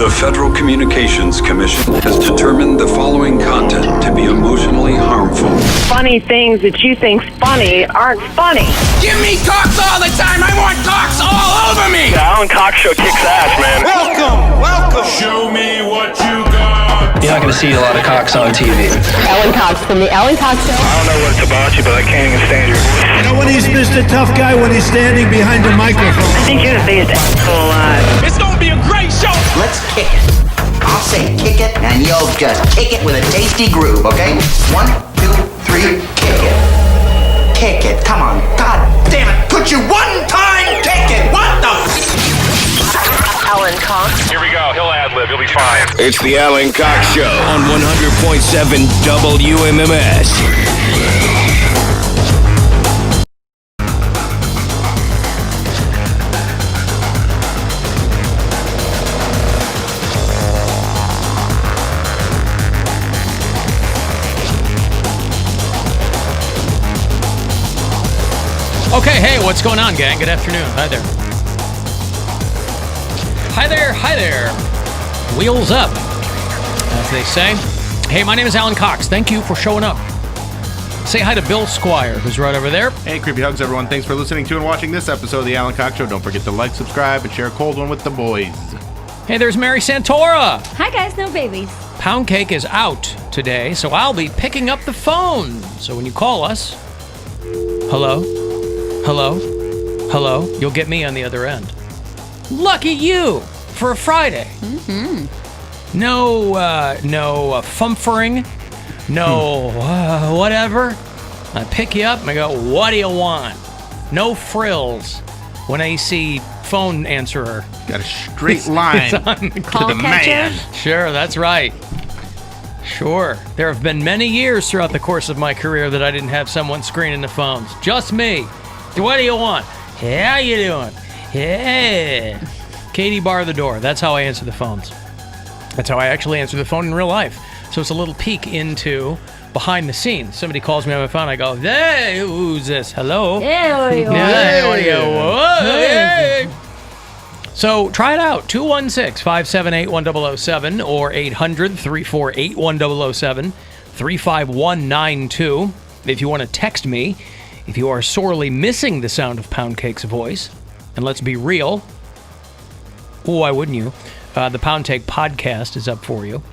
The Federal Communications Commission has determined the following content to be emotionally harmful. Funny things that you think's funny aren't funny. Give me cocks all the time. I want cocks all over me. The Alan Cox Show kicks ass, man. Welcome. Show me what you got. You're not going to see a lot of cocks on TV. Alan Cox from the Alan Cox Show. I don't know what it's about you, but I can't even stand your voice. You know when he's Mr. Tough Guy when he's standing behind the microphone. I think you're the biggest asshole alive. It's gonna be a great show. Let's kick it. I'll say kick it, and you'll just kick it with a tasty groove, okay? 1, 2, 3, kick it. Kick it. Come on. God damn it. Could you one time kick it? What the? Alan Cox. Here we go. He'll ad-lib. He'll be fine. It's the Alan Cox Show on 100.7 WMMS. Okay, hey, what's going on, gang? Good afternoon. Hi there. Hi there. Wheels up, as they say. Hey, my name is Alan Cox. Thank you for showing up. Say hi to Bill Squire, who's right over there. Hey, creepy hugs, everyone. Thanks for listening to and watching this episode of the Alan Cox Show. Don't forget to like, subscribe, and share a cold one with the boys. Hey, there's Mary Santora. Hi, guys. No babies. Poundcake is out today, so I'll be picking up the phone. So when you call us, hello, you'll get me on the other end. Lucky you for a Friday. Mm-hmm. No fumfering, no whatever. I pick you up and I go, what do you want? No frills when I see phone answerer. Got a straight line to the man. Sure, that's right. Sure. There have been many years throughout the course of my career that I didn't have someone screening the phones. Just me. What do you want? Yeah, how you doing? Yeah. Katie, bar the door. That's how I answer the phones. That's how I actually answer the phone in real life. So it's a little peek into behind the scenes. Somebody calls me on my phone. I go, hey, who's this? Hello? Hey. So try it out. 216-578-1007 or 800-348-1007, 35192. If you want to text me, if you are sorely missing the sound of Poundcake's voice, and let's be real, why wouldn't you? The Poundcake podcast is up for you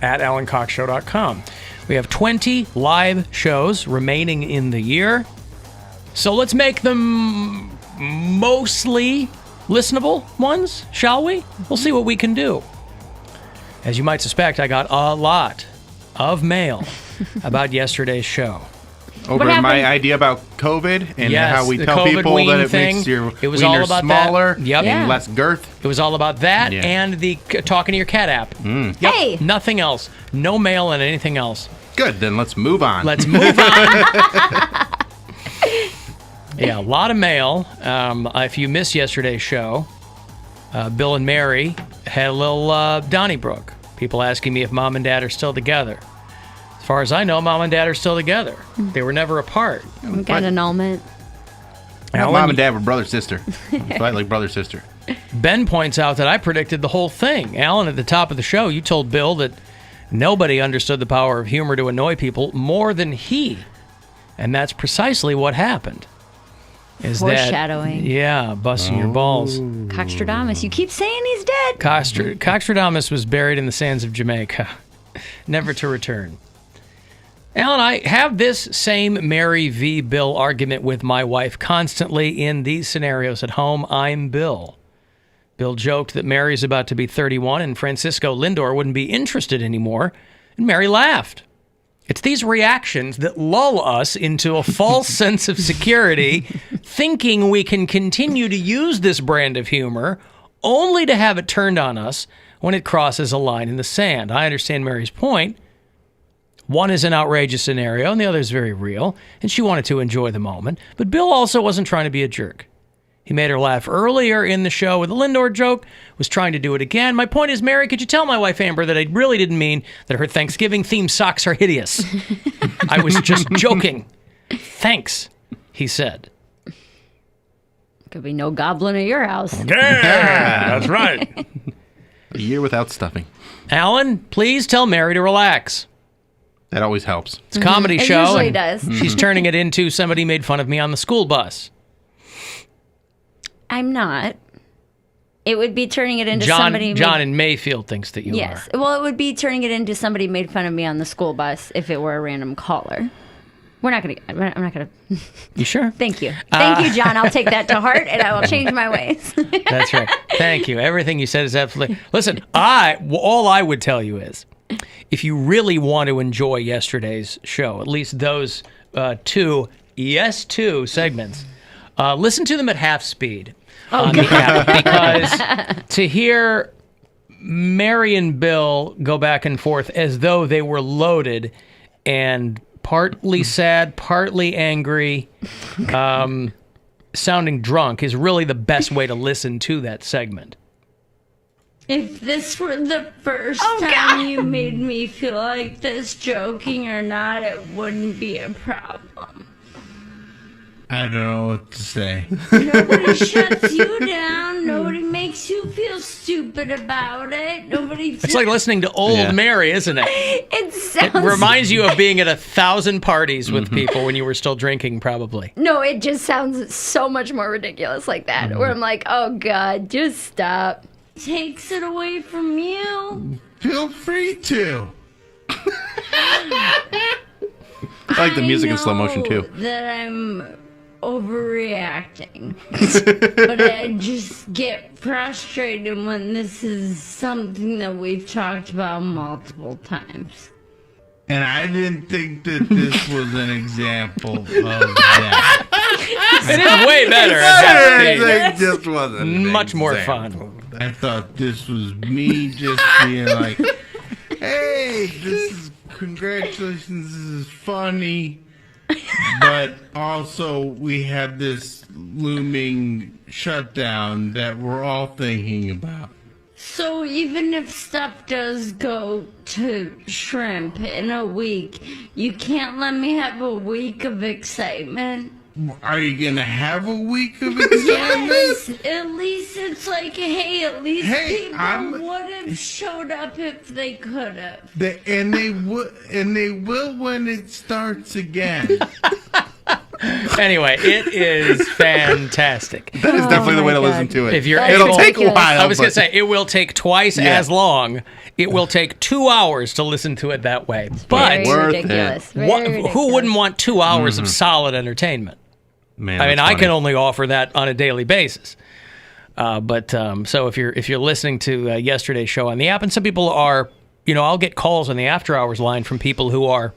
at AlanCoxShow.com. We have 20 live shows remaining in the year, so let's make them mostly listenable ones, shall we? We'll see what we can do. As you might suspect, I got a lot of mail about yesterday's show. Over my idea about COVID and how we tell COVID people that it thing, makes your it was wiener all about smaller that. Yep. and less girth. It was all about that and the talking to your cat app. Mm. Yep. Hey! Nothing else. No mail and anything else. Good, then let's move on. Let's move on. Yeah, a lot of mail. If you missed yesterday's show, Bill and Mary had a little Donnybrook. People asking me if mom and dad are still together. As far as I know, mom and dad are still together. They were never apart. We got an annulment. Mom and dad were brother-sister. Like brother-sister. Ben points out that I predicted the whole thing. Alan, at the top of the show, you told Bill that nobody understood the power of humor to annoy people more than he. And that's precisely what happened. Foreshadowing. Busting your balls. Coxtradamus, you keep saying he's dead. Coxtradamus was buried in the sands of Jamaica, never to return. Alan, I have this same Mary v. Bill argument with my wife constantly in these scenarios at home. I'm Bill. Bill joked that Mary's about to be 31 and Francisco Lindor wouldn't be interested anymore, and Mary laughed. It's these reactions that lull us into a false sense of security, thinking we can continue to use this brand of humor, only to have it turned on us when it crosses a line in the sand. I understand Mary's point. One is an outrageous scenario, and the other is very real, and she wanted to enjoy the moment. But Bill also wasn't trying to be a jerk. He made her laugh earlier in the show with the Lindor joke, was trying to do it again. My point is, Mary, could you tell my wife Amber that I really didn't mean that her Thanksgiving-themed socks are hideous? I was just joking. Thanks, he said. Could be no goblin at your house. Yeah, that's right. A year without stuffing. Alan, please tell Mary to relax. That always helps. It's a comedy It show. usually and does. She's turning it into somebody made fun of me on the school bus. I'm not. It would be turning it into John somebody... in Mayfield thinks that you Yes. are. Well, it would be turning it into somebody made fun of me on the school bus if it were a random caller. I'm not going to... You sure? Thank you. Thank you, John. I'll take that to heart, and I will change my ways. That's right. Thank you. Everything you said is absolutely... Listen, all I would tell you is, if you really want to enjoy yesterday's show, at least those two segments, listen to them at half speed on the app, because to hear Mary and Bill go back and forth as though they were loaded and partly sad, partly angry, sounding drunk is really the best way to listen to that segment. If this were the first time you made me feel like this, joking or not, it wouldn't be a problem. I don't know what to say. Nobody shuts you down. Nobody makes you feel stupid about it. Nobody... It's like listening to old Mary, isn't it? It reminds you of being at 1,000 parties with people when you were still drinking, probably. No, it just sounds so much more ridiculous like that, where I'm like, oh, God, just stop. Takes it away from you. Feel free to. I like the music in slow motion, too. That I'm overreacting. But I just get frustrated when this is something that we've talked about multiple times. And I didn't think that this was an example of that. It is way better. It just wasn't much more example. fun. I thought this was me just being like, hey, congratulations, this is funny. But also, we have this looming shutdown that we're all thinking about. So even if stuff does go to shrimp in a week, you can't let me have a week of excitement? Are you going to have a week of excitement? Yes, at least it's like, hey, at least people would have showed up if they could have. And they will when it starts again. Anyway, it is fantastic. That is definitely the way to listen to it. If you're It'll take a while. I was going to say, it will take twice as long. It will take 2 hours to listen to it that way. But very ridiculous. Who wouldn't want 2 hours of solid entertainment? Man, I mean, that's I funny. can only offer that on a daily basis. So if you're listening to yesterday's show on the app, and some people are, I'll get calls on the after hours line from people who are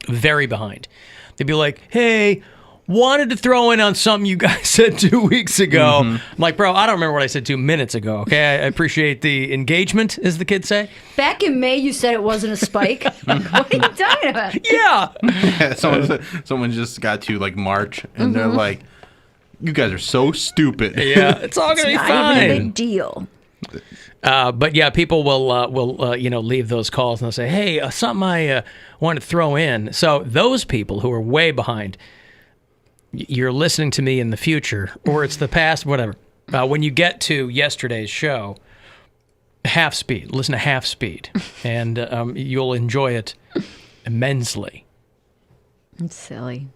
very behind. They'd be like, hey, wanted to throw in on something you guys said 2 weeks ago. I'm like, bro, I don't remember what I said 2 minutes ago, okay? I appreciate the engagement, as the kids say. Back in May, you said it wasn't a spike. What are you talking about? Yeah. Someone just got to, March, and they're like, you guys are so stupid. Yeah, it's all going to be fine. Not even a big deal. But yeah, people will leave those calls and they'll say, hey, something I want to throw in. So those people who are way behind, you're listening to me in the future, or it's the past, whatever. When you get to yesterday's show, half speed, listen to half speed, and you'll enjoy it immensely. It's silly.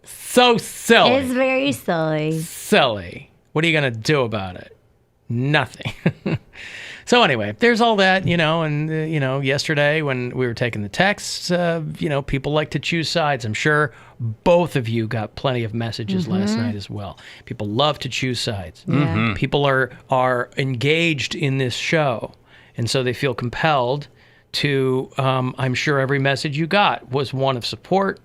So silly. It's very silly. Silly. What are you going to do about it? Nothing. So anyway, there's all that, and, yesterday when we were taking the texts, people like to choose sides. I'm sure both of you got plenty of messages last night as well. People love to choose sides. Yeah. People are engaged in this show, and so they feel compelled to, I'm sure every message you got was one of support.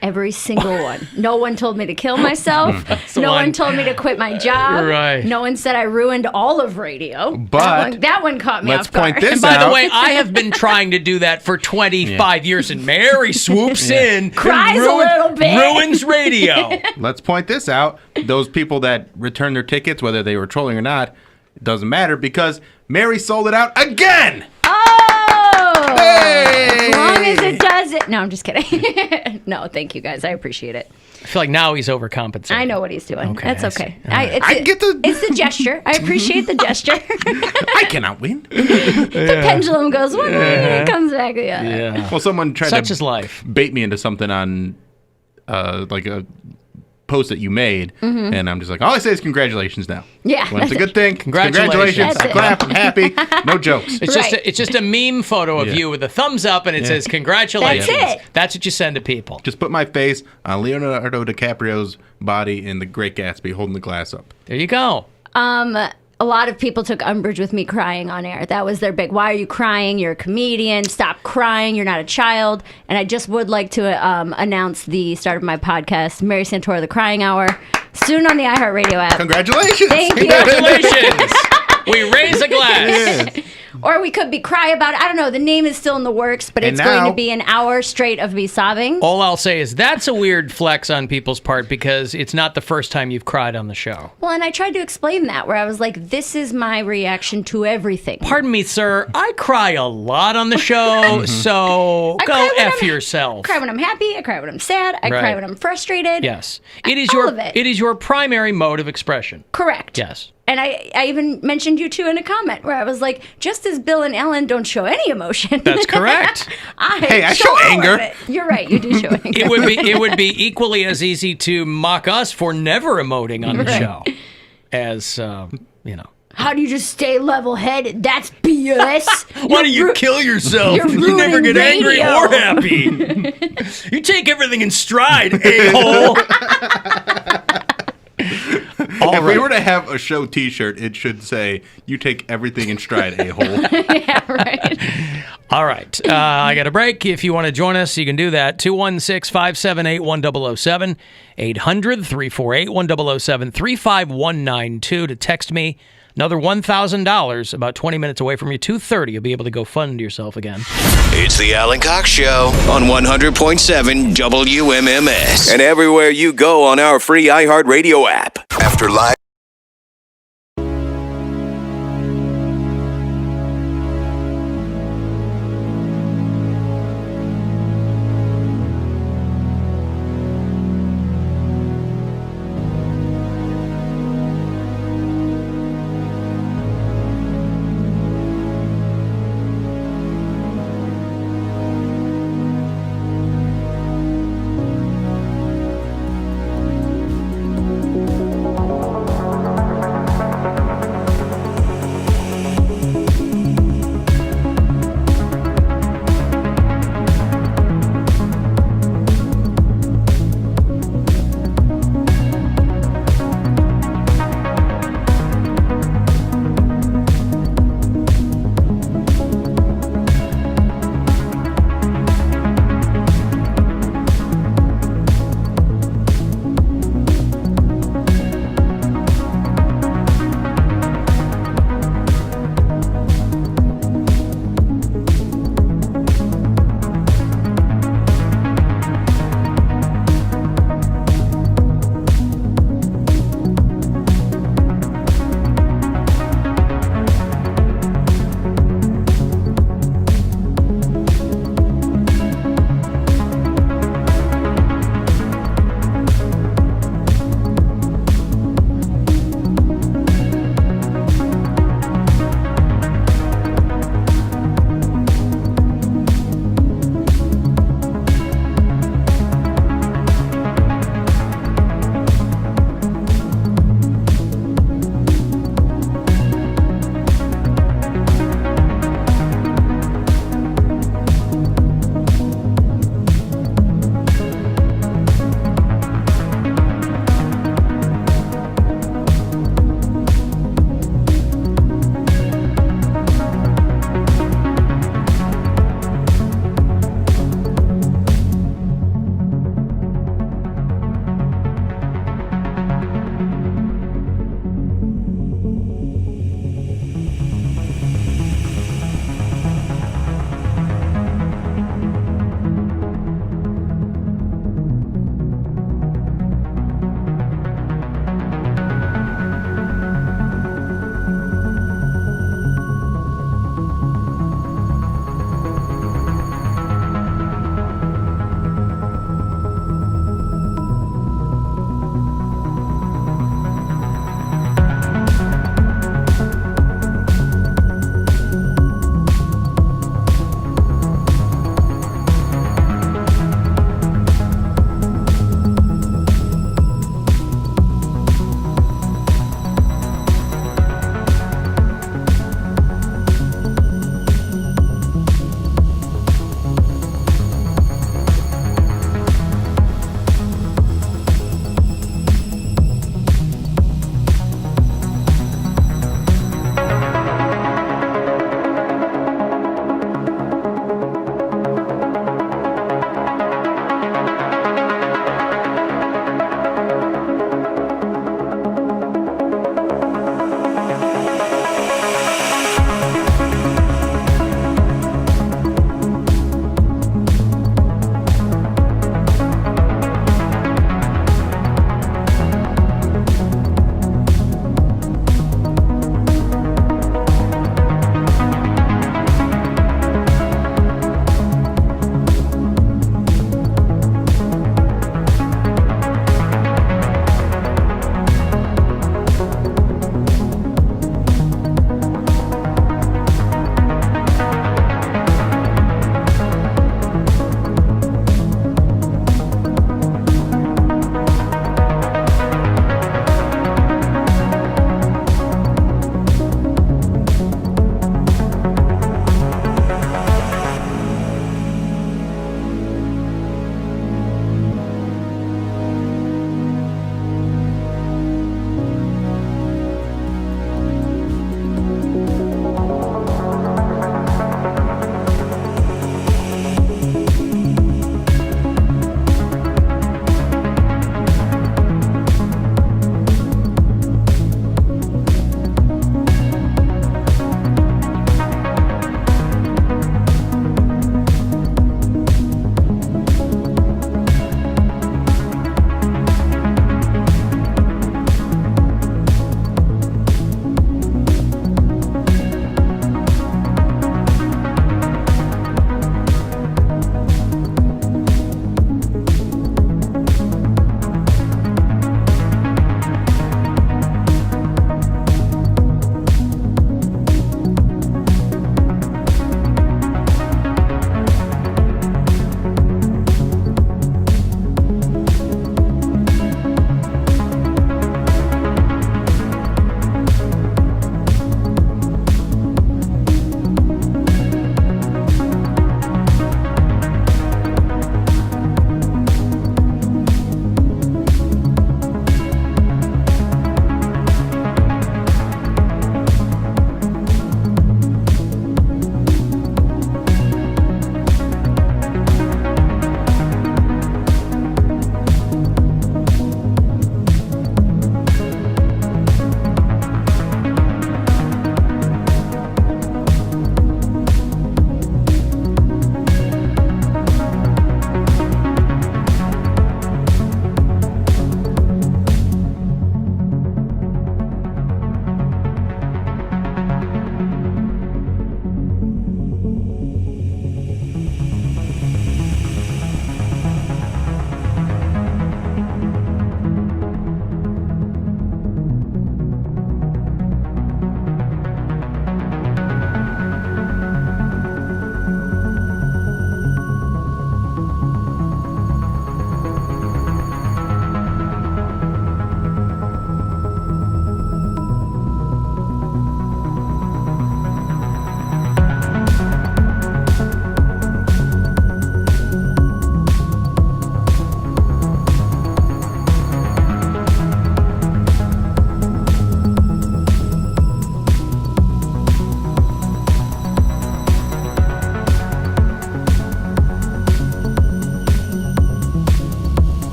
Every single one. No one told me to kill myself. No one told me to quit my job. Right. No one said I ruined all of radio. But that one caught me let's off guard. point this And by out. the way, I have been trying to do that for 25 years, and Mary swoops in, Cries and a little bit. ruins radio. Let's point this out. Those people that returned their tickets, whether they were trolling or not, it doesn't matter because Mary sold it out again. Oh! Hey! As long as it does it. No, I'm just kidding. No, thank you guys. I appreciate it. I feel like now he's overcompensating. I know what he's doing. Okay, That's I okay. see. All right. It's the gesture. I appreciate the gesture. I cannot win. The pendulum goes one way and it comes back the other. Yeah. Well, someone tried Such to is life. bait me into something on like a post that you made, and I'm just like, all I say is congratulations now. Yeah. When it's a good thing, Congratulations. I clap, I'm happy, no jokes. It's just a meme photo of you with a thumbs up, and it says congratulations. That's it. That's what you send to people. Just put my face on Leonardo DiCaprio's body in The Great Gatsby holding the glass up. There you go. A lot of people took umbrage with me crying on air. That was their big, why are you crying? You're a comedian. Stop crying. You're not a child. And I just would like to announce the start of my podcast, Mary Santora, The Crying Hour, soon on the iHeartRadio app. Congratulations. Thank you. Congratulations. We raise a glass. Or we could be cry about it. I don't know. The name is still in the works, but it's going to be an hour straight of me sobbing. All I'll say is that's a weird flex on people's part because it's not the first time you've cried on the show. Well, and I tried to explain that where I was like, this is my reaction to everything. Pardon me, sir. I cry a lot on the show, so go F yourself. I cry when I'm happy. I cry when I'm sad. I cry when I'm frustrated. Yes. It is your primary mode of expression. Correct. Yes. And I even mentioned you two in a comment where I was like, just as Bill and Ellen don't show any emotion. That's correct. I show anger. You're right. You do show anger. It would be equally as easy to mock us for never emoting on the show as, you know. How do you just stay level-headed? That's BS. Why do you kill yourself? You never get angry or happy. You take everything in stride, a-hole. If we were to have a show T-shirt, it should say, you take everything in stride, a-hole. Yeah, right. All right. I got a break. If you want to join us, you can do that. 216-578-1007, 800-348-1007, 35192 to text me. Another $1,000 about 20 minutes away from you. 2:30, you'll be able to go fund yourself again. It's the Alan Cox Show on 100.7 WMMS. And everywhere you go on our free iHeartRadio app. After live.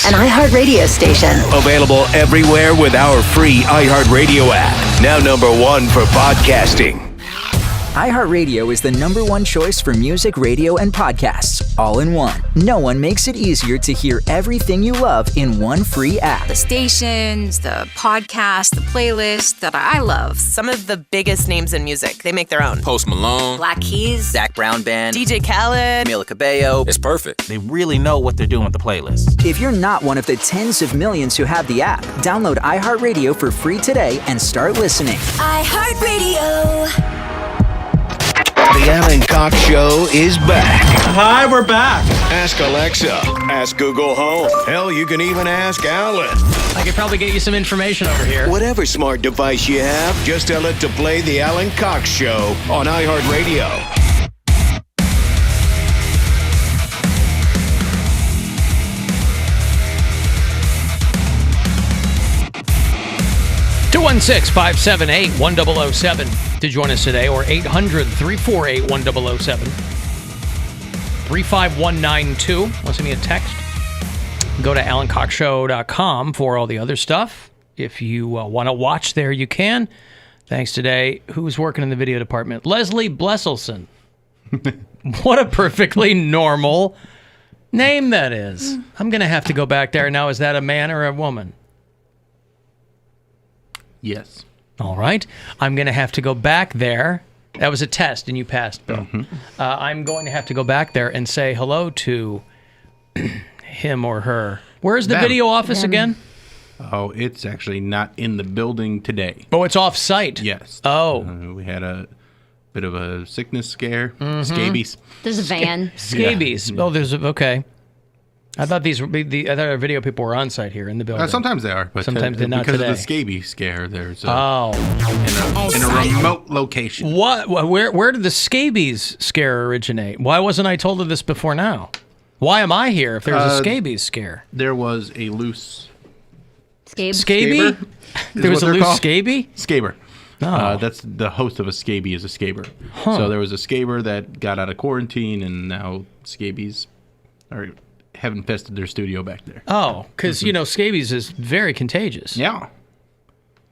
WMMS. An iHeartRadio station. Available everywhere with our free iHeartRadio app. Now number 1 for podcasting. iHeartRadio is the #1 choice for music, radio, and podcasts, all in one. No one makes it easier to hear everything you love in one free app. The stations, the podcasts, the playlists that I love. Some of the biggest names in music, they make their own. Post Malone, Black Keys, Zach Brown Band, DJ Khaled, Camila Cabello. It's perfect. They really know what they're doing with the playlist. If you're not one of the tens of millions who have the app, download iHeartRadio for free today and start listening. iHeartRadio. The Alan Cox Show is back. Hi, we're back. Ask Alexa. Ask Google Home. Hell, you can even ask Alan. I could probably get you some information over here. Whatever smart device you have, just tell it to play The Alan Cox Show on iHeartRadio. Two 216-578-1007 to join us today, or 800-348-1007. 35192. Want to send me a text? Go to alancoxshow.com for all the other stuff. If you want to watch there, you can. Thanks today. Who's working in the video department? Leslie Blesselson. What a perfectly normal name that is. I'm going to have to go back there. Now, is that a man or a woman? Yes. All right. I'm going to have to go back there. That was a test, and you passed, Bill. Mm-hmm. I'm going to have to go back there and say hello to him or her. Where's the video office again? Oh, it's actually not in the building today. Oh, it's off-site? Yes. Oh. We had a bit of a sickness scare. Mhm. Scabies. There's a van. Scabies. Yeah. Oh, okay. I thought our video people were on site here in the building. Sometimes they are, but sometimes they're not because today. of the scabies scare. There's in a remote location. What? Where did the scabies scare originate? Why wasn't I told of this before now? Why am I here if there was a scabies scare? There was a loose Scabie? There was a loose scabie? Scaber. Oh. That's the host of a scabie is a scaber. Huh. So there was a scaber that got out of quarantine, and now scabies have infested their studio back there. Oh, because, scabies is very contagious. Yeah.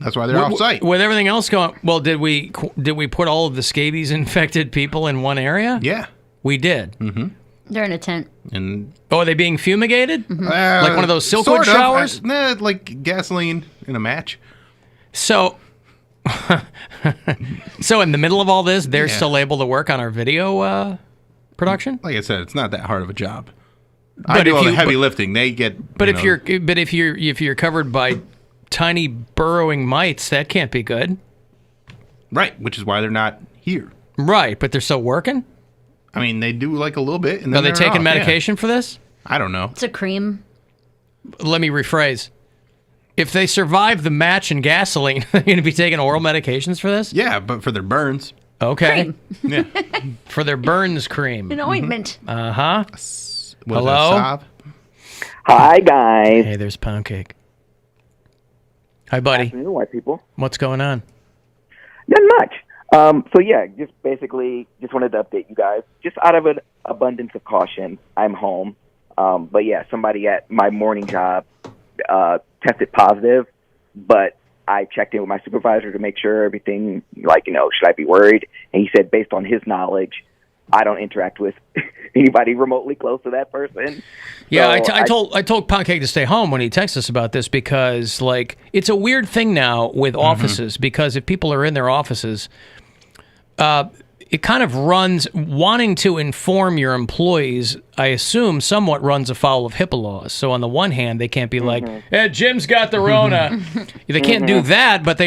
That's why they're off-site. With everything else going... Well, did we put all of the scabies-infected people in one area? Yeah. We did. Mm-hmm. They're in a tent. And are they being fumigated? Mm-hmm. Like one of those Silkwood sort of. showers? Like gasoline in a match. So... So in the middle of all this, they're still able to work on our video production? Like I said, it's not that hard of a job. But I do if all the you- heavy but- lifting. They get. But if you're covered by tiny burrowing mites, that can't be good. Right, which is why they're not here. Right, but they're still working? I mean, they do like a little bit. And Are then they they're taking off, yeah. medication for this? I don't know. It's a cream. Let me rephrase. If they survive the match and gasoline, they're going to be taking oral medications for this? Yeah, but for their burns. Okay. Cream. Yeah. For their burns cream. An ointment. Uh-huh. Was Hello? it a sob? Hi, guys. Hey, there's Poundcake. Hi, buddy. Afternoon, white people. What's going on? Not much. So yeah, just basically just wanted to update you guys. Just out of an abundance of caution, I'm home. But yeah, somebody at my morning job tested positive, but I checked in with my supervisor to make sure everything, should I be worried? And he said, based on his knowledge, I don't interact with anybody remotely close to that person. Yeah, So I told Poundcake to stay home when he texted us about this because, it's a weird thing now with offices because if people are in their offices, it kind of runs, wanting to inform your employees, I assume, somewhat runs afoul of HIPAA laws. So on the one hand, they can't be like, hey, Jim's got the Rona. They can't do that, but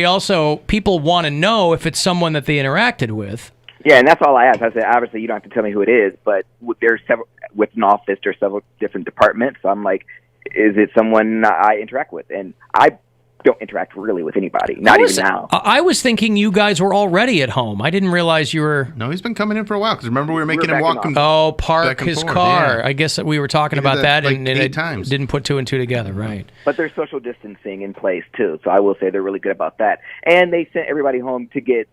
people want to know if it's someone that they interacted with. Yeah, and that's all I asked. I said, obviously, you don't have to tell me who it is, but there's several, with an office, there's several different departments. So I'm like, is it someone I interact with? And I don't interact really with anybody, not even now. I was thinking you guys were already at home. I didn't realize you were... No, he's been coming in for a while, because remember we were making him walk park back and his forth, car. yeah. I guess that we were talking He did about that, like and 8 it times. didn't put two and two together, right? But there's social distancing in place, too. So I will say they're really good about that. And they sent everybody home to get,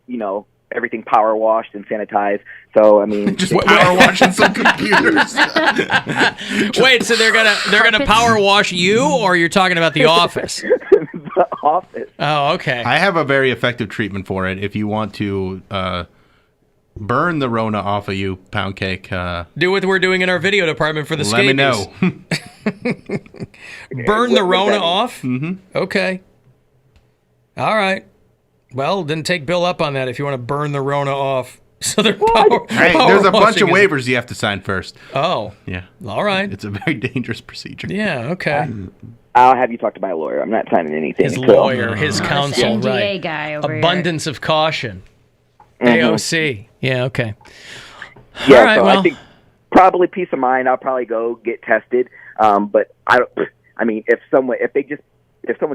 everything power washed and sanitized. So I mean, just power washing some computers. Wait, so they're gonna power wash you, or you're talking about the office? The office. Oh, okay. I have a very effective treatment for it. If you want to burn the Rona off of you, Poundcake. Do what we're doing in our video department for the scabies. Let me know. Burn the Rona off? Mm-hmm. Okay. All right. Well, then take Bill up on that if you want to burn the Rona off. So they're there's a bunch of waivers you have to sign first. Oh. Yeah. All right. It's a very dangerous procedure. Yeah, okay. I'll have you talk to my lawyer. I'm not signing anything. His lawyer, his counsel, NDA right. guy over Abundance of caution. Mhm. AOC. Yeah, okay. Yeah, All right, so well. I think probably peace of mind. I'll probably go get tested. But I mean, if someone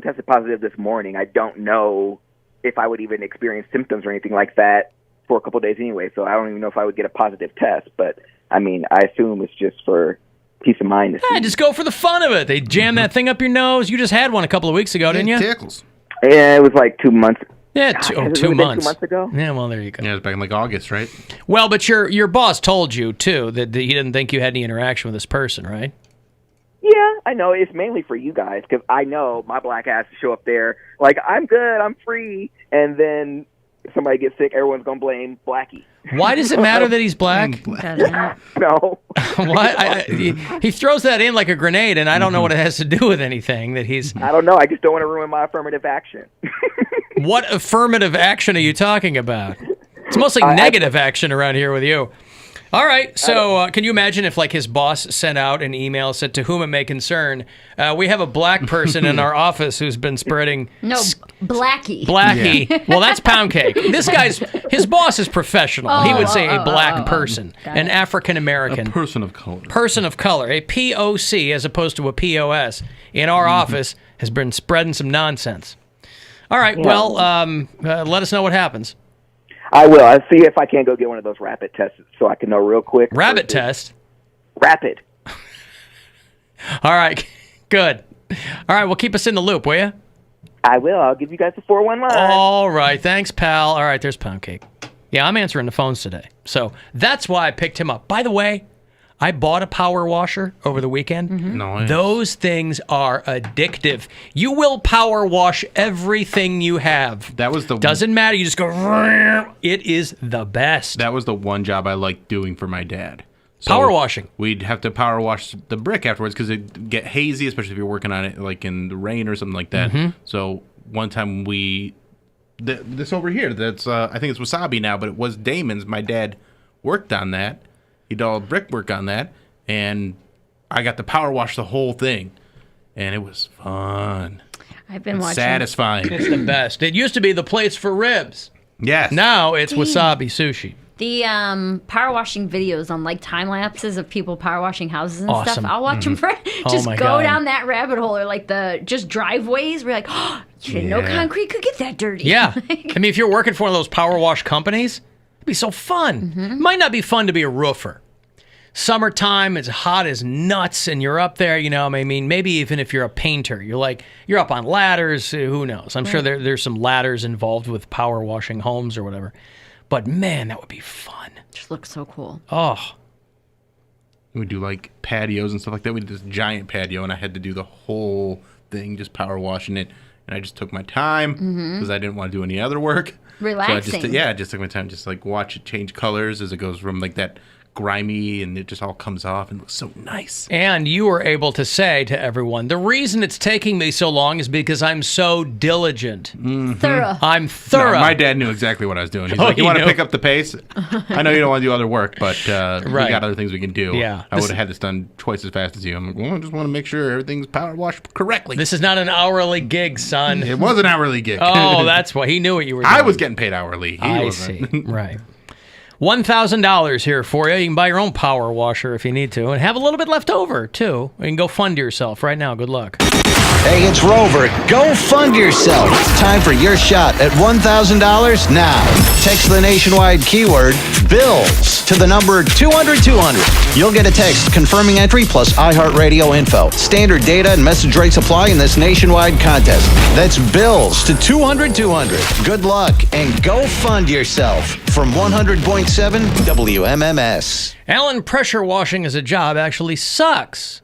tested positive this morning, I don't know if I would even experience symptoms or anything like that for a couple of days anyway. So I don't even know if I would get a positive test. But I mean, I assume it's just for peace of mind. Yeah, just go for the fun of it. They jam that thing up your nose. You just had one a couple of weeks ago, didn't you? It tickles. Yeah, it was like 2 months. Yeah, God, 2 has it months. really been 2 months ago? Yeah, well, there you go. Yeah, it was back in like August, right? Well, but your boss told you, too, that he didn't think you had any interaction with this person, right? Yeah, I know. It's mainly for you guys because I know my black ass to show up there like, I'm good, I'm free. And then if somebody gets sick, everyone's going to blame Blackie. Why does it matter that he's black? No. What? He throws that in like a grenade, and I don't know what it has to do with anything. That he's. I don't know. I just don't want to ruin my affirmative action. What affirmative action are you talking about? It's mostly negative action around here with you. All right, so can you imagine if, like, his boss sent out an email, said, to whom it may concern, we have a black person in our office who's been spreading... Blackie. Blackie. Yeah. Well, that's Poundcake. His boss is professional. He would say a black person, an African-American. A person of color. Person of color. A POC as opposed to a POS in our office has been spreading some nonsense. All right, well, let us know what happens. I will. I'll see if I can't go get one of those rapid tests so I can know real quick. Rabbit test? Rapid. All right, good. All right, well, keep us in the loop, will you? I will. I'll give you guys the 411. All right, thanks, pal. All right, there's Poundcake. Yeah, I'm answering the phones today. So that's why I picked him up. By the way, I bought a power washer over the weekend. Nice. Those things are addictive. You will power wash everything you have. That was the Doesn't matter. You just go. It is the best. That was the one job I liked doing for my dad. So power washing. We'd have to power wash the brick afterwards because it'd get hazy, especially if you're working on it like in the rain or something like that. So one time this over here, that's I think it's Wasabi now, but it was Damon's. My dad worked on that. He did all brickwork on that, and I got to power wash the whole thing, and it was fun. I've been watching. Satisfying. It's the best. It used to be the plates for ribs. Yes. Now it's wasabi sushi. The power washing videos on like time lapses of people power washing houses and Awesome. stuff. I'll watch them for just my go God. down that rabbit hole, or like the just driveways. We're like, oh, you didn't know concrete could get that dirty. Yeah. I mean, if you're working for one of those power wash companies, it'd be so fun. It might not be fun to be a roofer. Summertime, it's hot as nuts, and you're up there, you know, I mean, maybe even if you're a painter, you're up on ladders, who knows? I'm sure there's some ladders involved with power washing homes or whatever. But man, that would be fun. Just looks so cool. Oh. We do like patios and stuff like that. We did this giant patio, and I had to do the whole thing, just power washing it. And I just took my time because I didn't want to do any other work. Relaxing. So I just took my time, just like watch it change colors as it goes from like that grimy, and it just all comes off and looks so nice. And you were able to say to everyone, the reason it's taking me so long is because I'm so diligent. Thorough. I'm thorough. No, my dad knew exactly what I was doing. He's Oh, like, you he want to knew? pick up the pace? I know you don't want to do other work, but we got other things we can do. Yeah. I would have had this done twice as fast as you. I'm like, well, I just want to make sure everything's power washed correctly. This is not an hourly gig, son. It was an hourly gig. Oh, that's why. He knew what you were doing. I was getting paid hourly. He I wasn't. see. Right. $1,000 here for you. You can buy your own power washer if you need to, and have a little bit left over, too. You can go fund yourself right now. Good luck. Hey, it's Rover. Go fund yourself. Time for your shot at $1,000 now. Text the nationwide keyword BILLS to the number 200-200. You'll get a text confirming entry plus iHeartRadio info. Standard data and message rates apply in this nationwide contest. That's BILLS to 200-200. Good luck and go fund yourself from 100.7 WMMS. Alan, pressure washing as a job actually sucks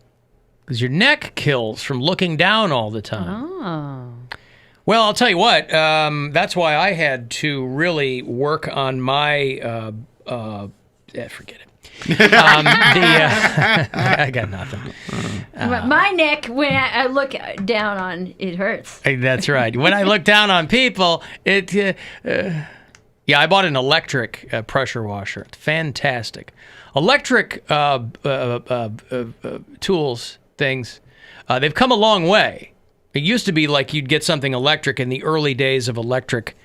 because your neck kills from looking down all the time. Oh. Well, I'll tell you what. That's why I had to really work on my. Forget it. I got nothing. My neck, when I look down on, it hurts. That's right. When I look down on people, it. Yeah, I bought an electric pressure washer. It's fantastic. Electric tools, things, they've come a long way. It used to be like you'd get something electric in the early days of electric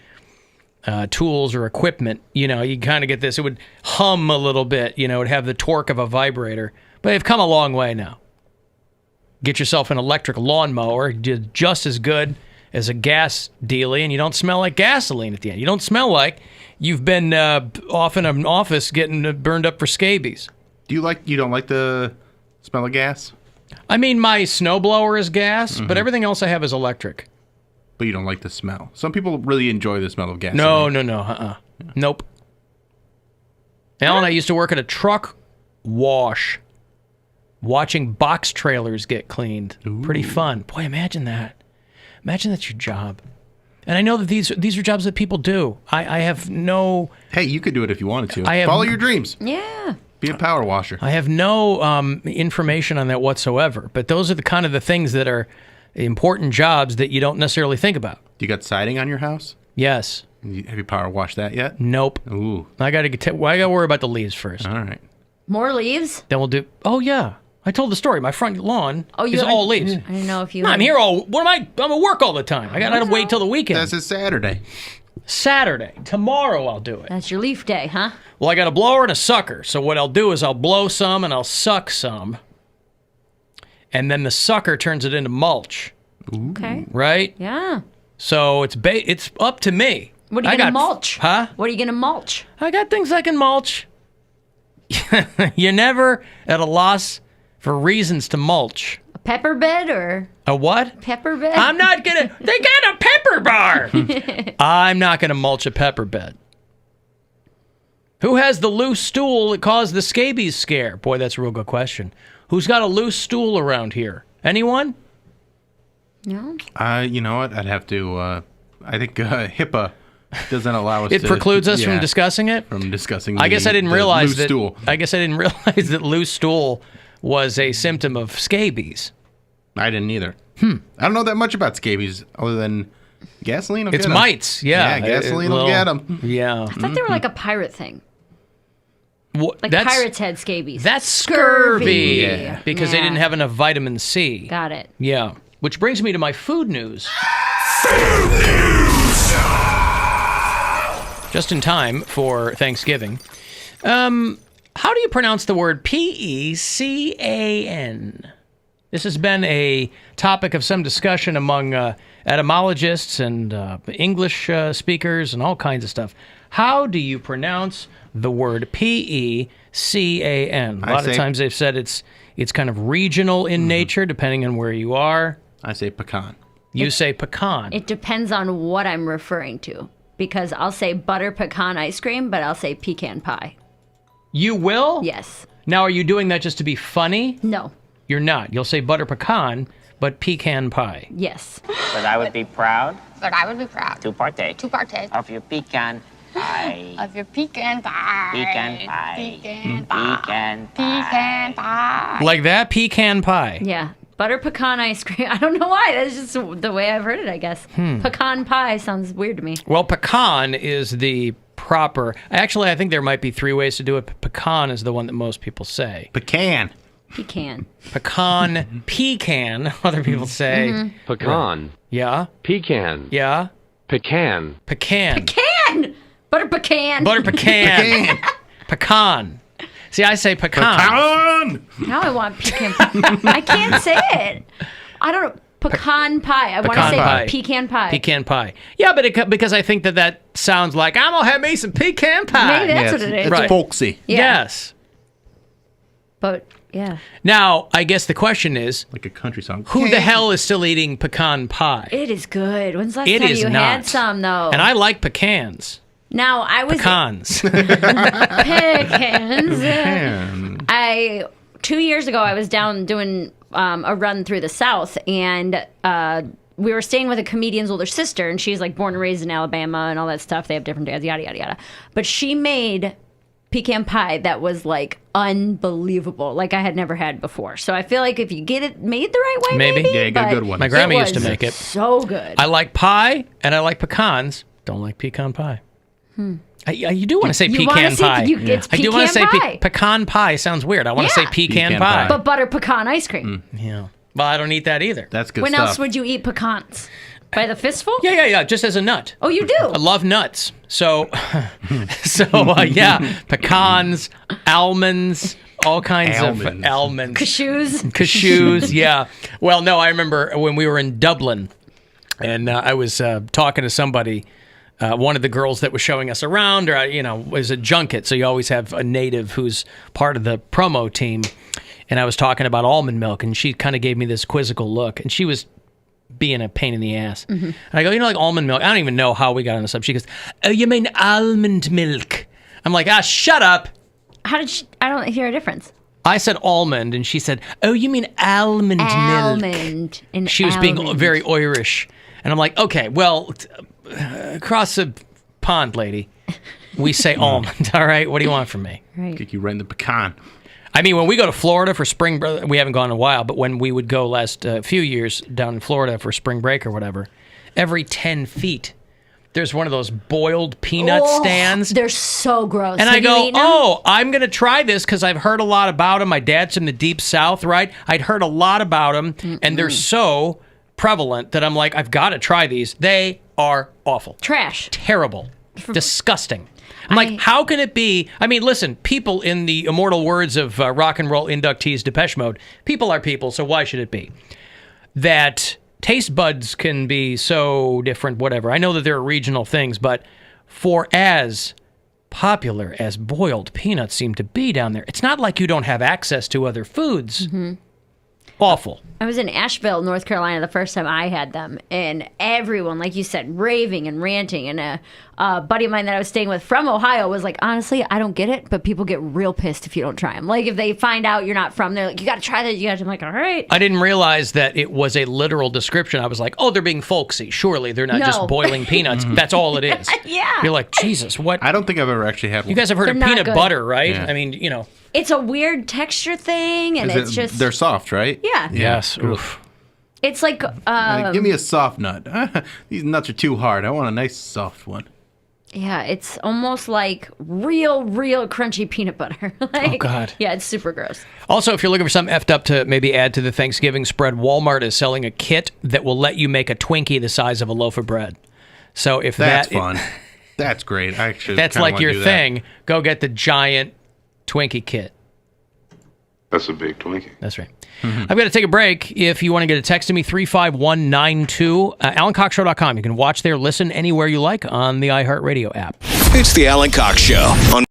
tools or equipment. You know, you kind of get this. It would hum a little bit. You know, it would have the torque of a vibrator. But they've come a long way now. Get yourself an electric lawnmower, just as good as a gas dealie, and you don't smell like gasoline at the end. You don't smell like you've been off in an office getting burned up for scabies. You don't like the smell of gas? I mean, my snowblower is gas, but everything else I have is electric. But you don't like the smell. Some people really enjoy the smell of gas. No. Nope. Alan, I used to work at a truck wash, watching box trailers get cleaned. Ooh. Pretty fun. Boy, imagine that. Imagine that's your job. And I know that these are jobs that people do. I have no... Hey, you could do it if you wanted to. Follow your dreams. Yeah. Be a power washer. I have no information on that whatsoever. But those are the kind of the things that are important jobs that you don't necessarily think about. You got siding on your house? Yes. Have you power washed that yet? Nope. Ooh. I got to worry about the leaves first. All right. More leaves? Then we'll do... Oh, yeah. I told the story. My front lawn is all leaves. I didn't know if you... No, I'm here all... What am I? I'm at work all the time. I got to wait till the weekend. That's a Saturday. Saturday. Tomorrow I'll do it. That's your leaf day, huh? Well, I got a blower and a sucker. So what I'll do is I'll blow some and I'll suck some. And then the sucker turns it into mulch. Ooh. Okay. Right? Yeah. So it's up to me. What are you going to mulch? Huh? What are you going to mulch? I got things I can mulch. You're never at a loss for reasons to mulch. A pepper bed or... A what? Pepper bed? I'm not going to... They got a pepper bar! I'm not going to mulch a pepper bed. Who has the loose stool that caused the scabies scare? Boy, that's a real good question. Who's got a loose stool around here? Anyone? No. You know what? I'd have to... I think HIPAA doesn't allow us It precludes us from discussing it? From discussing I guess I didn't realize loose stool. I guess I didn't realize that loose stool was a symptom of scabies. I didn't either. I don't know that much about scabies other than gasoline will It's get 'em. mites, yeah. Yeah, gasoline will get them. Yeah. I thought they were like a pirate thing. Like That's- pirates had scabies. That's scurvy. Yeah. Because they didn't have enough vitamin C. Got it. Yeah. Which brings me to my food news. Just in time for Thanksgiving. How do you pronounce the word Pecan? This has been a topic of some discussion among etymologists and English speakers and all kinds of stuff. How do you pronounce the word Pecan? A lot of times they've said it's kind of regional in nature, depending on where you are. I say pecan. You say pecan. It depends on what I'm referring to. Because I'll say butter pecan ice cream, but I'll say pecan pie. You will? Yes. Now, are you doing that just to be funny? No. You're not. You'll say butter pecan, but pecan pie. Yes. But I would be proud. But I would be proud To partake. to partake Of your pecan pie. of your pecan pie. Pecan pie. Pecan pie. Pecan pie. Pecan pie. Like that? Pecan pie. Yeah. Butter pecan ice cream. I don't know why. That's just the way I've heard it, I guess. Pecan pie sounds weird to me. Well, pecan is the proper... Actually, I think there might be three ways to do it. Pecan is the one that most people say. Pecan. Pecan. Pecan. Pecan, other people say. Pecan. Yeah? Pecan. Yeah? Pecan. Pecan. Pecan! Butter pecan. Butter pecan. Pecan. See, I say pecan. Pecan! Now I want pecan pie. I can't say it. I don't know. Pecan pie. I want to Pecan say pie. pecan pie. Pecan pie. Yeah, but because I think that sounds like, I'm going to have me some pecan pie. Maybe that's what it is. It's Right. folksy. Yeah. Yes. But, yeah. Now, I guess the question is, Like a country song. who the hell is still eating pecan pie? It is good. When's the last It time is you not. had some, though? And I like pecans. Now, I was... Pecans. Pecans. 2 years ago, I was down doing a run through the South, and we were staying with a comedian's older sister, and she's like born and raised in Alabama and all that stuff. They have different dads, yada, yada, yada. But she made pecan pie that was like unbelievable, like I had never had before. So I feel like if you get it made the right way, maybe. Yeah, you got a good one. My grandma used to make it. So good. I like pie, and I like pecans. Don't like pecan pie. You do want to say You pecan wanna say- pie. it's I do want to say pecan pie. pecan pie. Sounds weird. I want to say Yeah. pecan Pecan pie. pie. But butter pecan ice cream. Yeah. Well, I don't eat that either. That's good When stuff. else would you eat pecans? By the fistful? Yeah. Just as a nut. Oh, you do? I love nuts. So, yeah, pecans, almonds, all kinds of almonds. Cashews. Yeah. Well, no, I remember when we were in Dublin, and I was talking to somebody, one of the girls that was showing us around, or was a junket, so you always have a native who's part of the promo team. And I was talking about almond milk, and she kind of gave me this quizzical look, and she was being a pain in the ass. Mm-hmm. And I go, like almond milk? I don't even know how we got on the subject. She goes, oh, you mean almond milk? I'm like, shut up. How did she? I don't hear a difference. I said almond, and she said, oh, you mean almond milk? Almond. She was being very Irish. And I'm like, okay, well, across the pond, lady, we say almond, all right? What do you want from me? Right. Kick you right in the pecan. I mean, when we go to Florida for spring break, we haven't gone in a while, but when we would go last few years down in Florida for spring break or whatever, every 10 feet, there's one of those boiled peanut stands. They're so gross. And Have I you go, eaten them? I'm going to try this because I've heard a lot about them. My dad's from the deep South, right? I'd heard a lot about them, and they're so prevalent that I'm like, I've got to try these. They are awful. Trash. Terrible. Disgusting. I'm like, how can it be? I mean, listen, people, in the immortal words of rock and roll inductees Depeche Mode, people are people, so why should it be? That taste buds can be so different, whatever. I know that there are regional things, but for as popular as boiled peanuts seem to be down there, it's not like you don't have access to other foods. Awful. I was in Asheville, North Carolina, the first time I had them, and everyone, like you said, raving and ranting. And a buddy of mine that I was staying with from Ohio was like, honestly, I don't get it, but people get real pissed if you don't try them. Like, if they find out you're not from there, like, you got to try that. I'm like, all right. I didn't realize that it was a literal description. I was like, oh, they're being folksy. Surely they're not just boiling peanuts. That's all it is. Yeah. You're like, Jesus, what? I don't think I've ever actually had one. You guys have heard They're of not peanut good. butter, right? Yeah. I mean, It's a weird texture thing, and it's just... They're soft, right? Yeah. Yes. Oof. It's like... Give me a soft nut. These nuts are too hard. I want a nice soft one. Yeah, it's almost like real crunchy peanut butter. Like, Oh, God. Yeah, it's super gross. Also, if you're looking for something effed up to maybe add to the Thanksgiving spread, Walmart is selling a kit that will let you make a Twinkie the size of a loaf of bread. So if That's that... fun. That's great. I actually That's kinda like wanna your do that. thing. Go get the giant Twinkie kit. That's a big Twinkie. That's right. I've got to take a break. If you want to get a text to me, 35192, AlanCoxShow.com. You can watch there, listen anywhere you like on the iHeartRadio app. It's the Alan Cox Show on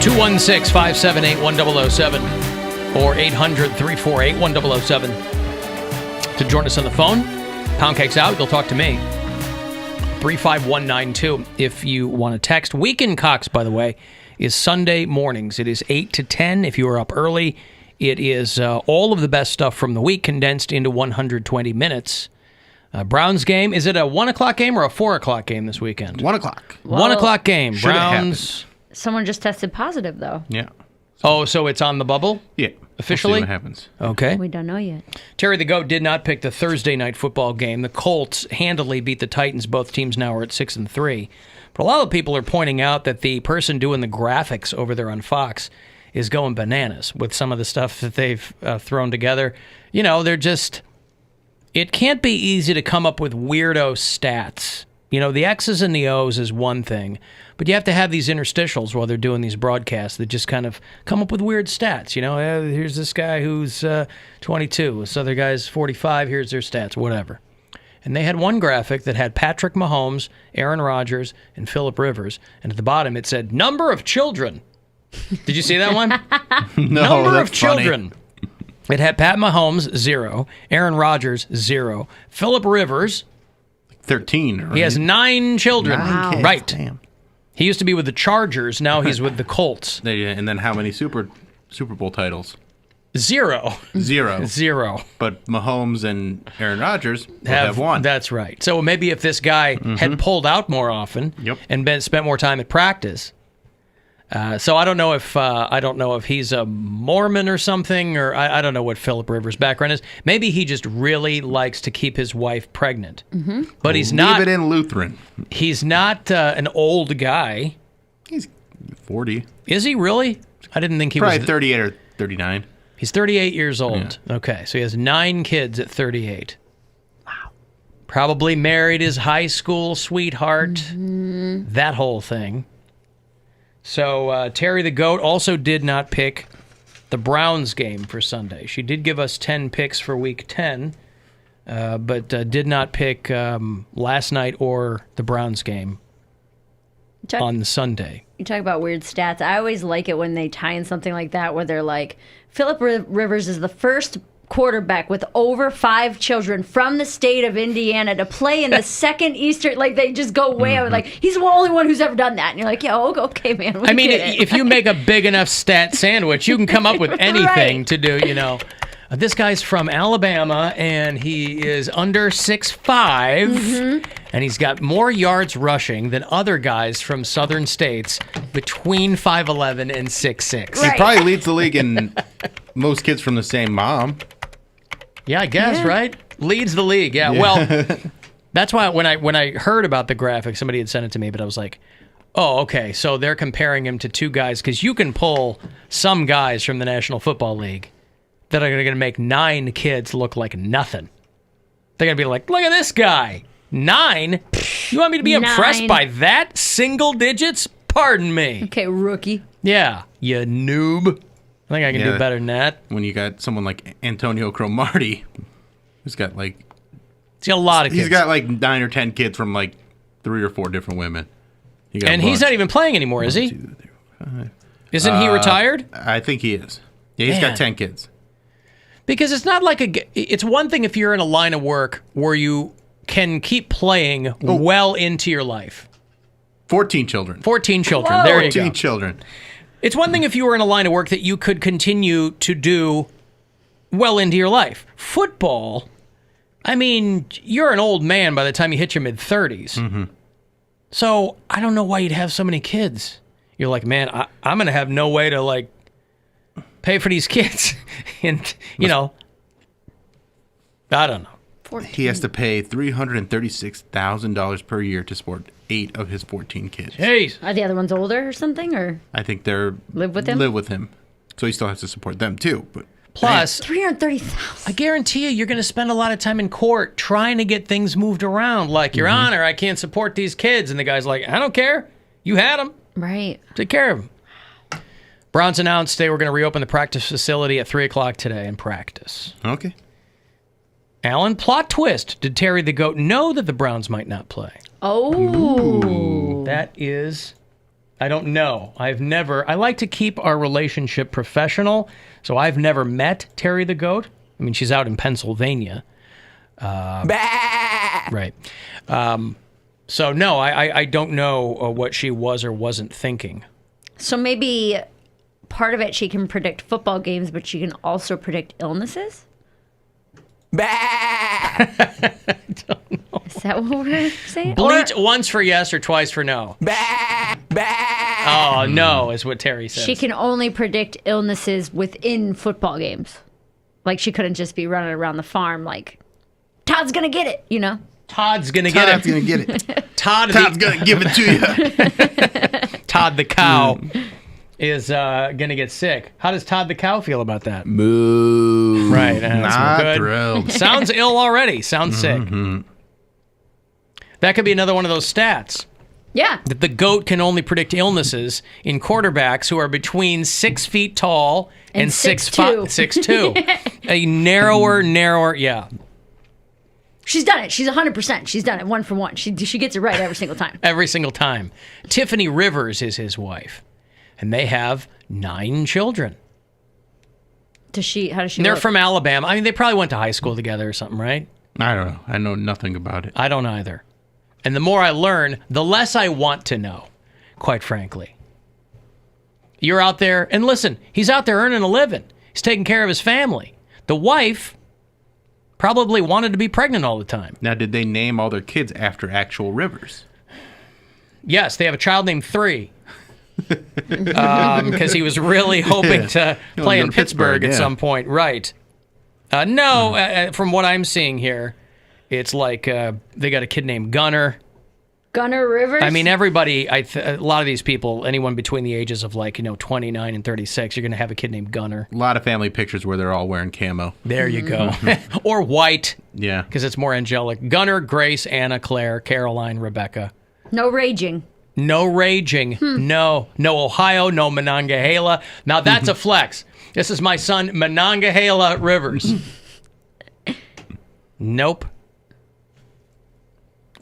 216-578-1007 or 800-348-1007 to join us on the phone. Poundcake's out. You'll talk to me. 35192 if you want to text. Weekend Cox, by the way, is Sunday mornings. It is 8 to 10 if you are up early. It is all of the best stuff from the week condensed into 120 minutes. Browns game, is it a 1 o'clock game or a 4 o'clock game this weekend? 1 o'clock. 1 o'clock game. Should have Browns. Someone just tested positive, though. Yeah. Oh, so it's on the bubble? Yeah. Officially? We'll see what happens. Okay. We don't know yet. Terry the Goat did not pick the Thursday night football game. The Colts handily beat the Titans. Both teams now are at 6-3. But a lot of people are pointing out that the person doing the graphics over there on Fox is going bananas with some of the stuff that they've thrown together. You know, they're just... It can't be easy to come up with weirdo stats. You know, the X's and the O's is one thing, but you have to have these interstitials while they're doing these broadcasts that just kind of come up with weird stats. You know, here's this guy who's 22, this other guy's 45, here's their stats, whatever. And they had one graphic that had Patrick Mahomes, Aaron Rodgers, and Phillip Rivers, and at the bottom it said, number of children. Did you see that one? No, number of that's funny. children. It had Pat Mahomes, 0, Aaron Rodgers, 0, Phillip Rivers, 13. Right? He has 9 children. 9 kids. Right. Damn. He used to be with the Chargers. Now he's with the Colts. And then how many Super Bowl titles? 0. 0. 0. But Mahomes and Aaron Rodgers have 1. That's right. So maybe if this guy had pulled out more often and spent more time at practice. So I don't know if he's a Mormon or something, or I don't know what Phillip Rivers' background is. Maybe he just really likes to keep his wife pregnant. Mm-hmm. But he's not. Leave it in Lutheran. He's not an old guy. He's 40. Is he really? I didn't think he was. Probably 38 or 39. He's 38 years old. Yeah. Okay, so he has 9 kids at 38. Wow. Probably married his high school sweetheart. Mm-hmm. That whole thing. So Terry the Goat also did not pick the Browns game for Sunday. She did give us 10 picks for Week 10, but did not pick last night or the Browns game on Sunday. You talk about weird stats. I always like it when they tie in something like that where they're like, Phillip Rivers is the first quarterback with over 5 children from the state of Indiana to play in the second Eastern. Like, they just go way out. Like, he's the only one who's ever done that. And you're like, yeah, okay, man. I mean, if you make a big enough stat sandwich, you can come up with anything to do, you know. This guy's from Alabama, and he is under 6'5", and he's got more yards rushing than other guys from southern states between 5'11" and 6'6". He probably leads the league in most kids from the same mom. Yeah, I guess, right? Leads the league, yeah. Well, that's why when I heard about the graphic, somebody had sent it to me, but I was like, oh, okay, so they're comparing him to 2 guys, because you can pull some guys from the National Football League that are going to make 9 kids look like nothing. They're going to be like, look at this guy. 9? You want me to be impressed by that? Single digits? Pardon me. Okay, rookie. Yeah, you noob. I think I can do better than that. When you got someone like Antonio Cromartie, who's got like... He's got a lot of kids. He's got like 9 or 10 kids from like 3 or 4 different women. And he's not even playing anymore, is he? 2, 3, 5. Isn't he retired? I think he is. Yeah, he's got 10 kids. Because it's not like it's one thing if you're in a line of work where you can keep playing well into your life. 14 children. 14 children. Whoa. There you go. 14 children. It's one thing if you were in a line of work that you could continue to do well into your life. Football, I mean, you're an old man by the time you hit your mid-30s. Mm-hmm. So I don't know why you'd have so many kids. You're like, man, I'm going to have no way to, like, pay for these kids. And, you know, I don't know. 14. He has to pay $336,000 per year to support 8 of his 14 kids. Jeez. Are the other ones older or something? Or I think they're... Live with him? So he still has to support them, too. But plus, $330,000. I guarantee you're going to spend a lot of time in court trying to get things moved around. Like, Your Honor, I can't support these kids. And the guy's like, I don't care. You had them. Right. Take care of them. Browns announced they were going to reopen the practice facility at 3 o'clock today and practice. Okay. Alan, plot twist. Did Terry the Goat know that the Browns might not play? Oh. That is I don't know. I like to keep our relationship professional, so I've never met Terry the goat. I mean, she's out in Pennsylvania. Right. So, no, I don't know what she was or wasn't thinking. So maybe part of it, she can predict football games, but she can also predict illnesses? I don't know. Is that what we're saying? Bleach once for yes or twice for no. Oh, no, is what Terry says. She can only predict illnesses within football games. Like, she couldn't just be running around the farm like, Todd's going to get it, you know? Todd's going to get it. Todd's going to get it. Todd's going to give it to you. Todd the cow is going to get sick. How does Todd the cow feel about that? Moo. Right. Not good. thrilled. Sounds ill already. Sounds sick. That could be another one of those stats. Yeah. That the GOAT can only predict illnesses in quarterbacks who are between 6 feet tall and 6'2". A narrower, yeah. She's done it. She's 100%. She's done it 1 for 1. She gets it right every single time. Every single time. Tiffany Rivers is his wife, and they have 9 children. How does she They're look? from Alabama. I mean, they probably went to high school together or something, right? I don't know. I know nothing about it. I don't either. And the more I learn, the less I want to know, quite frankly. You're out there, and listen, he's out there earning a living. He's taking care of his family. The wife probably wanted to be pregnant all the time. Now, did they name all their kids after actual rivers? Yes, they have a child named 3. Because he was really hoping to play in Pittsburgh at some point. Right. From what I'm seeing here, it's like they got a kid named Gunner. Gunner Rivers? I mean, everybody, a lot of these people, anyone between the ages of 29 and 36, you're going to have a kid named Gunner. A lot of family pictures where they're all wearing camo. There you go. Or white. Yeah. Because it's more angelic. Gunner, Grace, Anna, Claire, Caroline, Rebecca. No raging. No raging. No Ohio. No Monongahela. Now that's a flex. This is my son, Monongahela Rivers. Nope.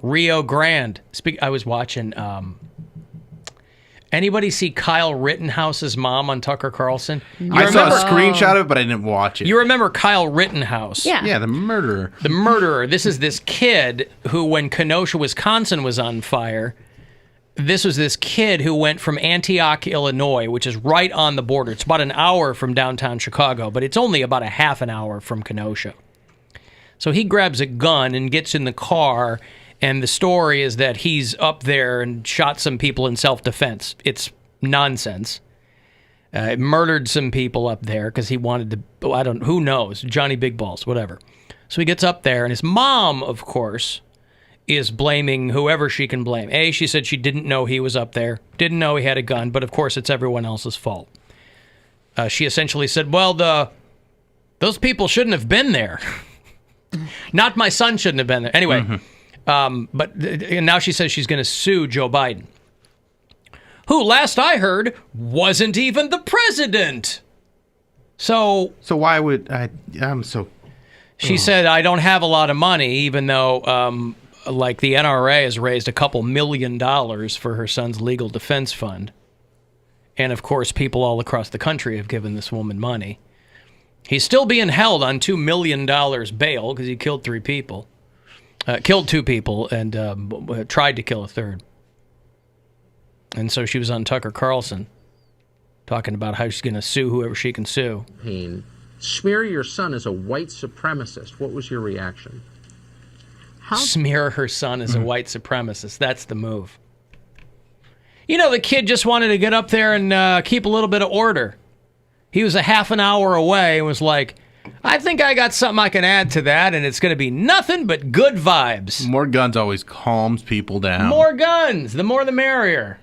Rio Grande. I was watching. Anybody see Kyle Rittenhouse's mom on Tucker Carlson? I saw a screenshot of it, but I didn't watch it. You remember Kyle Rittenhouse? Yeah. Yeah, the murderer. The murderer. This is this kid who, when Kenosha, Wisconsin was on fire, this was this kid who went from Antioch, Illinois, which is right on the border. It's about an hour from downtown Chicago, but it's only about a half an hour from Kenosha. So he grabs a gun and gets in the car, and the story is that he's up there and shot some people in self-defense. It's nonsense. Murdered some people up there because he wanted to, who knows, Johnny Big Balls, whatever. So he gets up there, and his mom, of course, is blaming whoever she can blame. She said she didn't know he was up there, didn't know he had a gun, but of course it's everyone else's fault. She essentially said, well, those people shouldn't have been there. Not my son shouldn't have been there. Anyway, but now she says she's going to sue Joe Biden, who, last I heard, wasn't even the president. So why would I'm so... She said, I don't have a lot of money, even though, like, the NRA has raised a couple $1 million for her son's legal defense fund. And, of course, people all across the country have given this woman money. He's still being held on $2 million bail because he killed 3 people. Killed 2 people and tried to kill a third. And so she was on Tucker Carlson talking about how she's going to sue whoever she can sue. Smear your son as a white supremacist. What was your reaction? Smear her son as a white supremacist. That's the move. You know, the kid just wanted to get up there and keep a little bit of order. He was a half an hour away and was like, I think I got something I can add to that, and it's going to be nothing but good vibes. More guns always calms people down. More guns. The more the merrier.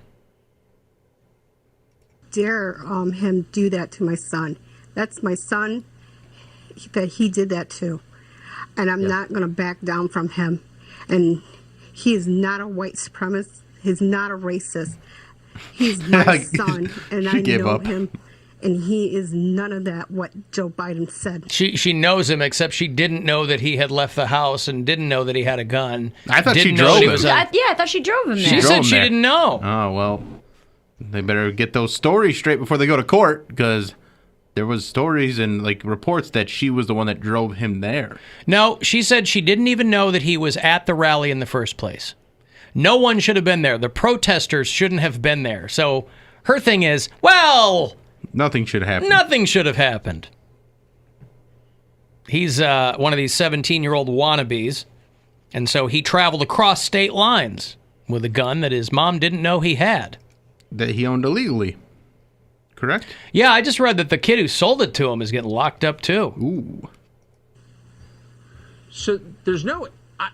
Dare him do that to my son. That's my son that he did that to. And I'm not going to back down from him. And he is not a white supremacist. He's not a racist. He's my son, and I know him. And he is none of that, what Joe Biden said. She knows him, except she didn't know that he had left the house and didn't know that he had a gun. I thought she drove him. I thought she drove him there. She said she didn't know. Oh, well. They better get those stories straight before they go to court, because there was stories and reports that she was the one that drove him there. No, she said she didn't even know that he was at the rally in the first place. No one should have been there. The protesters shouldn't have been there. So her thing is, well, nothing should happen. Nothing should have happened. He's one of these 17-year-old wannabes, and so he traveled across state lines with a gun that his mom didn't know he had. That he owned illegally. Correct? Yeah, I just read that the kid who sold it to him is getting locked up, too. Ooh. So there's no,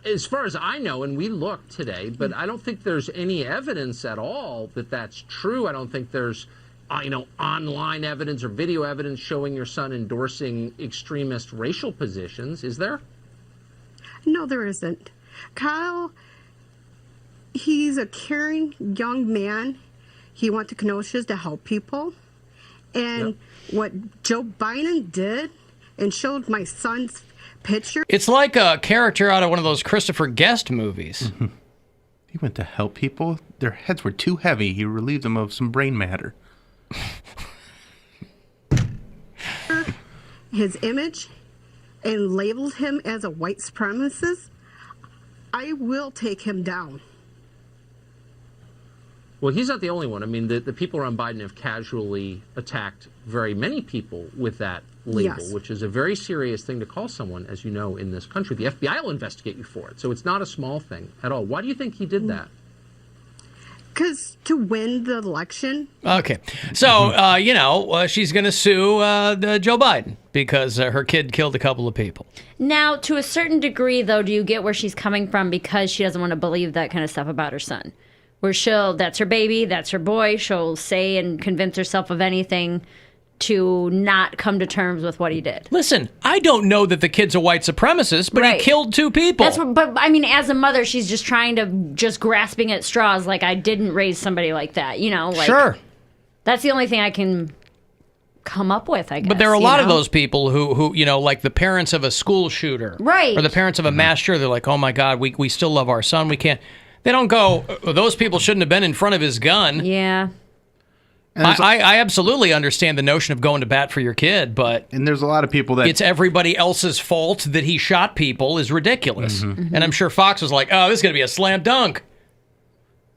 as far as I know, and we looked today, but I don't think there's any evidence at all that that's true. I don't think there's, online evidence or video evidence showing your son endorsing extremist racial positions. Is there? No, there isn't. Kyle, he's a caring young man. He went to Kenosha to help people. And what Joe Biden did and showed my son's picture. It's like a character out of one of those Christopher Guest movies. He went to help people. Their heads were too heavy. He relieved them of some brain matter. His image and labeled him as a white supremacist. I will take him down. Well, he's not the only one. I mean, the people around Biden have casually attacked very many people with that label, Yes. which is a very serious thing to call someone, as you know, in this country. The FBI will investigate you for it, so it's not a small thing at all. Why do you think he did that? Because to win the election. Okay. So, she's going to sue Joe Biden because her kid killed a couple of people. Now, to a certain degree, though, do you get where she's coming from because she doesn't want to believe that kind of stuff about her son? Where that's her baby, that's her boy, she'll say and convince herself of anything to not come to terms with what he did. Listen, I don't know that the kid's a white supremacist, but he killed two people. But I mean, as a mother, she's just trying to, grasping at straws, like, I didn't raise somebody like that, Sure. That's the only thing I can come up with, I guess. But there are a lot of those people who, like the parents of a school shooter. Right. Or the parents of a mass shooter, they're like, oh my God, we still love our son, we can't. They don't go, those people shouldn't have been in front of his gun. Yeah. I absolutely understand the notion of going to bat for your kid, but... And there's a lot of people that... It's everybody else's fault that he shot people is ridiculous. Mm-hmm. And I'm sure Fox was like, oh, this is going to be a slam dunk.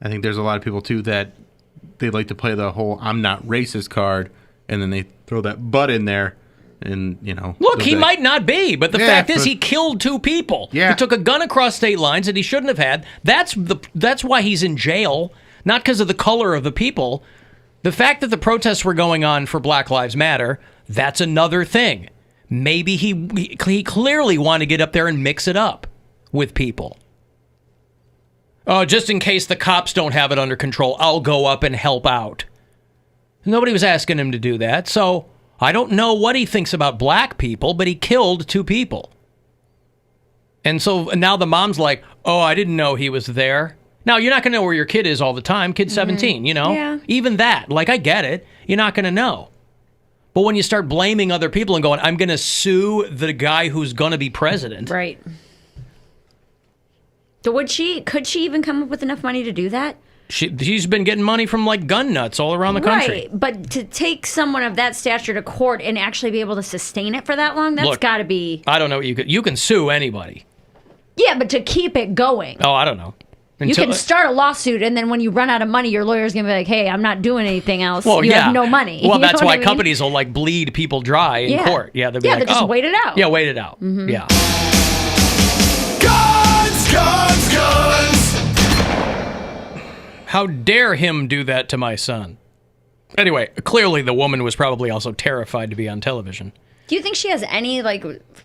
I think there's a lot of people, too, that they like to play the whole I'm not racist card, and then they throw that but in there. And, Look, he might not be, but the fact is he killed two people. Yeah. He took a gun across state lines that he shouldn't have had. That's why he's in jail, not because of the color of the people. The fact that the protests were going on for Black Lives Matter, that's another thing. Maybe he clearly wanted to get up there and mix it up with people. Oh, just in case the cops don't have it under control, I'll go up and help out. Nobody was asking him to do that, so... I don't know what he thinks about black people, but he killed two people. And so now the mom's like, oh, I didn't know he was there. Now, you're not going to know where your kid is all the time. Kid's 17, Yeah. Even that, I get it. You're not going to know. But when you start blaming other people and going, I'm going to sue the guy who's going to be president. Right. So could she even come up with enough money to do that? She's been getting money from gun nuts all around the country. Right, but to take someone of that stature to court and actually be able to sustain it for that long, that's got to be... I don't know. You can sue anybody. Yeah, but to keep it going. Oh, I don't know. You can start a lawsuit, and then when you run out of money, your lawyer's going to be like, hey, I'm not doing anything else. Well, you have no money. Well, You know that's what why I mean? companies will bleed people dry in court. Yeah, they'll be like, just wait it out. Yeah, wait it out. Mm-hmm. Yeah. Guns! How dare him do that to my son? Anyway, clearly the woman was probably also terrified to be on television. Do you think she has any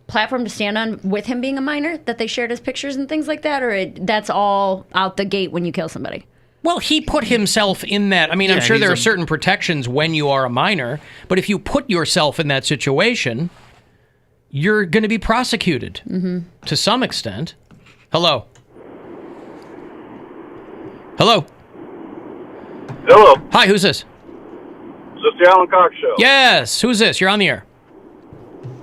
platform to stand on with him being a minor, that they shared his pictures and things like that, or that's all out the gate when you kill somebody? Well, he put himself in that. I mean, I'm sure there are certain protections when you are a minor, but if you put yourself in that situation, you're going to be prosecuted to some extent. Hello. Hello. Hi, who's this? Is this the Alan Cox Show? Yes. Who's this? You're on the air.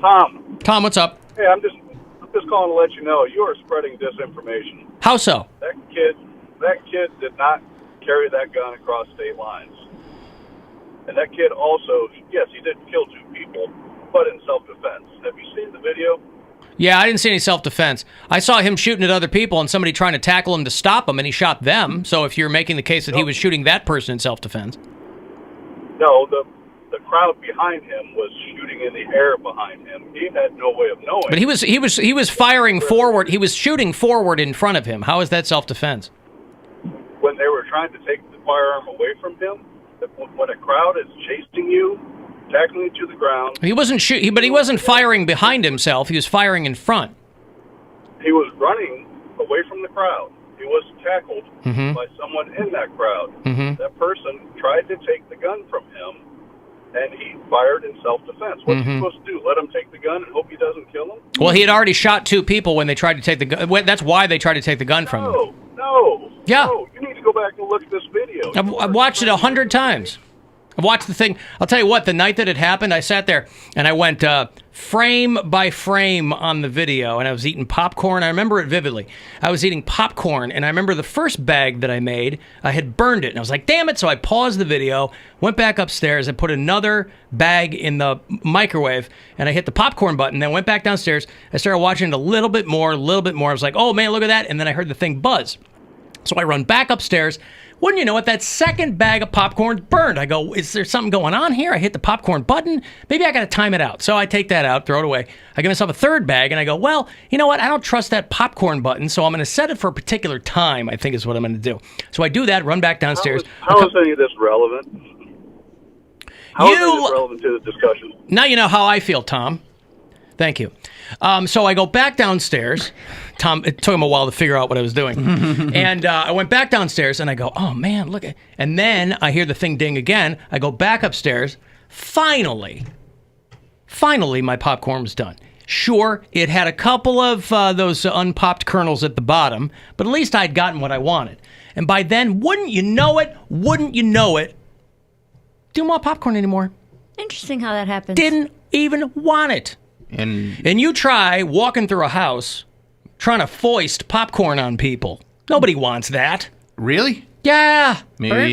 Tom. Tom, what's up? Hey, I'm just calling to let you know you are spreading disinformation. How so? That kid did not carry that gun across state lines. And that kid also, yes, he did kill 2 people, but in self-defense. Have you seen the video? Yeah, I didn't see any self-defense. I saw him shooting at other people and somebody trying to tackle him to stop him, and he shot them. So if you're making the case that he was shooting that person in self-defense. No, the crowd behind him was shooting in the air behind him. He had no way of knowing. But he was firing forward. He was shooting forward in front of him. How is that self-defense? When they were trying to take the firearm away from him, when a crowd is chasing you, tackling you to the ground. He wasn't but he wasn't firing behind himself. He was firing in front. He was running away from the crowd. He was tackled Mm-hmm. by someone in that crowd. Mm-hmm. That person tried to take the gun from him, and he fired in self-defense. What's he supposed to do? Let him take the gun and hope he doesn't kill him? Well, he had already shot 2 people when they tried to take the gun. That's why they tried to take the gun from him. No. Yeah. No, you need to go back and look at this video. I've watched it 100 times. I've watched the thing. I'll tell you what, the night that it happened, I sat there and I went frame by frame on the video, and I was eating popcorn. I remember it vividly. I was eating popcorn, and I remember the first bag that I made, I had burned it, and I was like, damn it. So I paused the video, went back upstairs, and put another bag in the microwave, and I hit the popcorn button, then went back downstairs. I started watching it a little bit more. I was like, oh, man, look at that. And then I heard the thing buzz. So I run back upstairs. Wouldn't you know it, that second bag of popcorn burned. I go, is there something going on here? I hit the popcorn button. Maybe I got to time it out. So I take that out, throw it away. I give myself a third bag, and I go, well, you know what? I don't trust that popcorn button, so I'm going to set it for a particular time, I think is what I'm going to do. So I do that, run back downstairs. How is any of this relevant? How is any of this relevant to the discussion? Now you know how I feel, Tom. Thank you. So I go back downstairs. Tom, it took him a while to figure out what I was doing. And I went back downstairs, and I go, oh, man, look at... And then I hear the thing ding again. I go back upstairs. Finally, my popcorn was done. Sure, it had a couple of those unpopped kernels at the bottom, but at least I'd gotten what I wanted. And by then, wouldn't you know it, didn't want popcorn anymore. Interesting how that happens. Didn't even want it. And you try walking through a house trying to foist popcorn on people. Nobody wants that. Really? Yeah. Maybe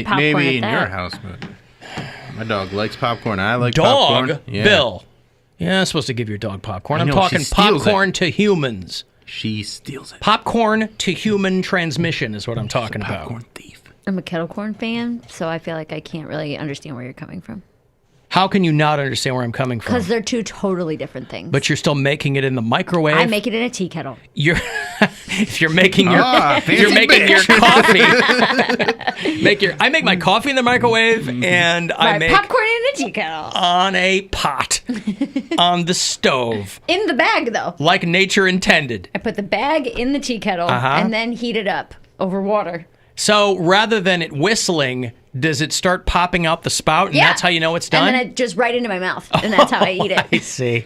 in your house, but my dog likes popcorn. I like dog? popcorn. Yeah. Bill. Yeah, I'm supposed to give your dog popcorn. I know, I'm talking she steals popcorn to humans. She steals it. Popcorn to human transmission is what I'm talking about. Popcorn thief. I'm a kettle corn fan, so I feel like I can't really understand where you're coming from. How can you not understand where I'm coming from? Because they're 2 totally different things. But you're still making it in the microwave. I make it in a tea kettle. If you're making your your coffee. I make my coffee in the microwave, and I make popcorn in a tea kettle on a pot on the stove. In the bag, though. Like nature intended. I put the bag in the tea kettle and then heat it up over water. So rather than it whistling, does it start popping out the spout, and that's how you know it's done? And then it just right into my mouth, and that's how I eat it. I see.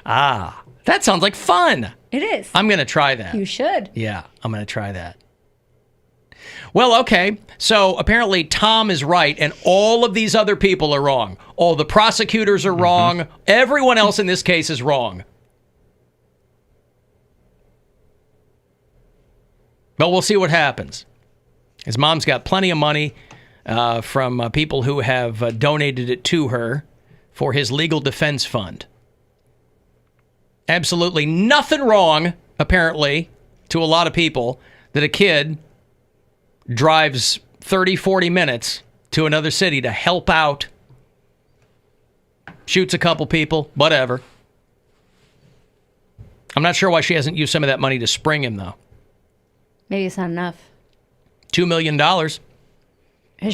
That sounds like fun. It is. I'm going to try that. You should. Yeah, I'm going to try that. Well, okay. So apparently Tom is right, and all of these other people are wrong. All the prosecutors are wrong. Everyone else in this case is wrong. But we'll see what happens. His mom's got plenty of money from people who have donated it to her for his legal defense fund. Absolutely nothing wrong, apparently, to a lot of people, that a kid drives 30, 40 minutes to another city to help out, shoots a couple people, whatever. I'm not sure why she hasn't used some of that money to spring him, though. Maybe it's not enough. $2 million. Has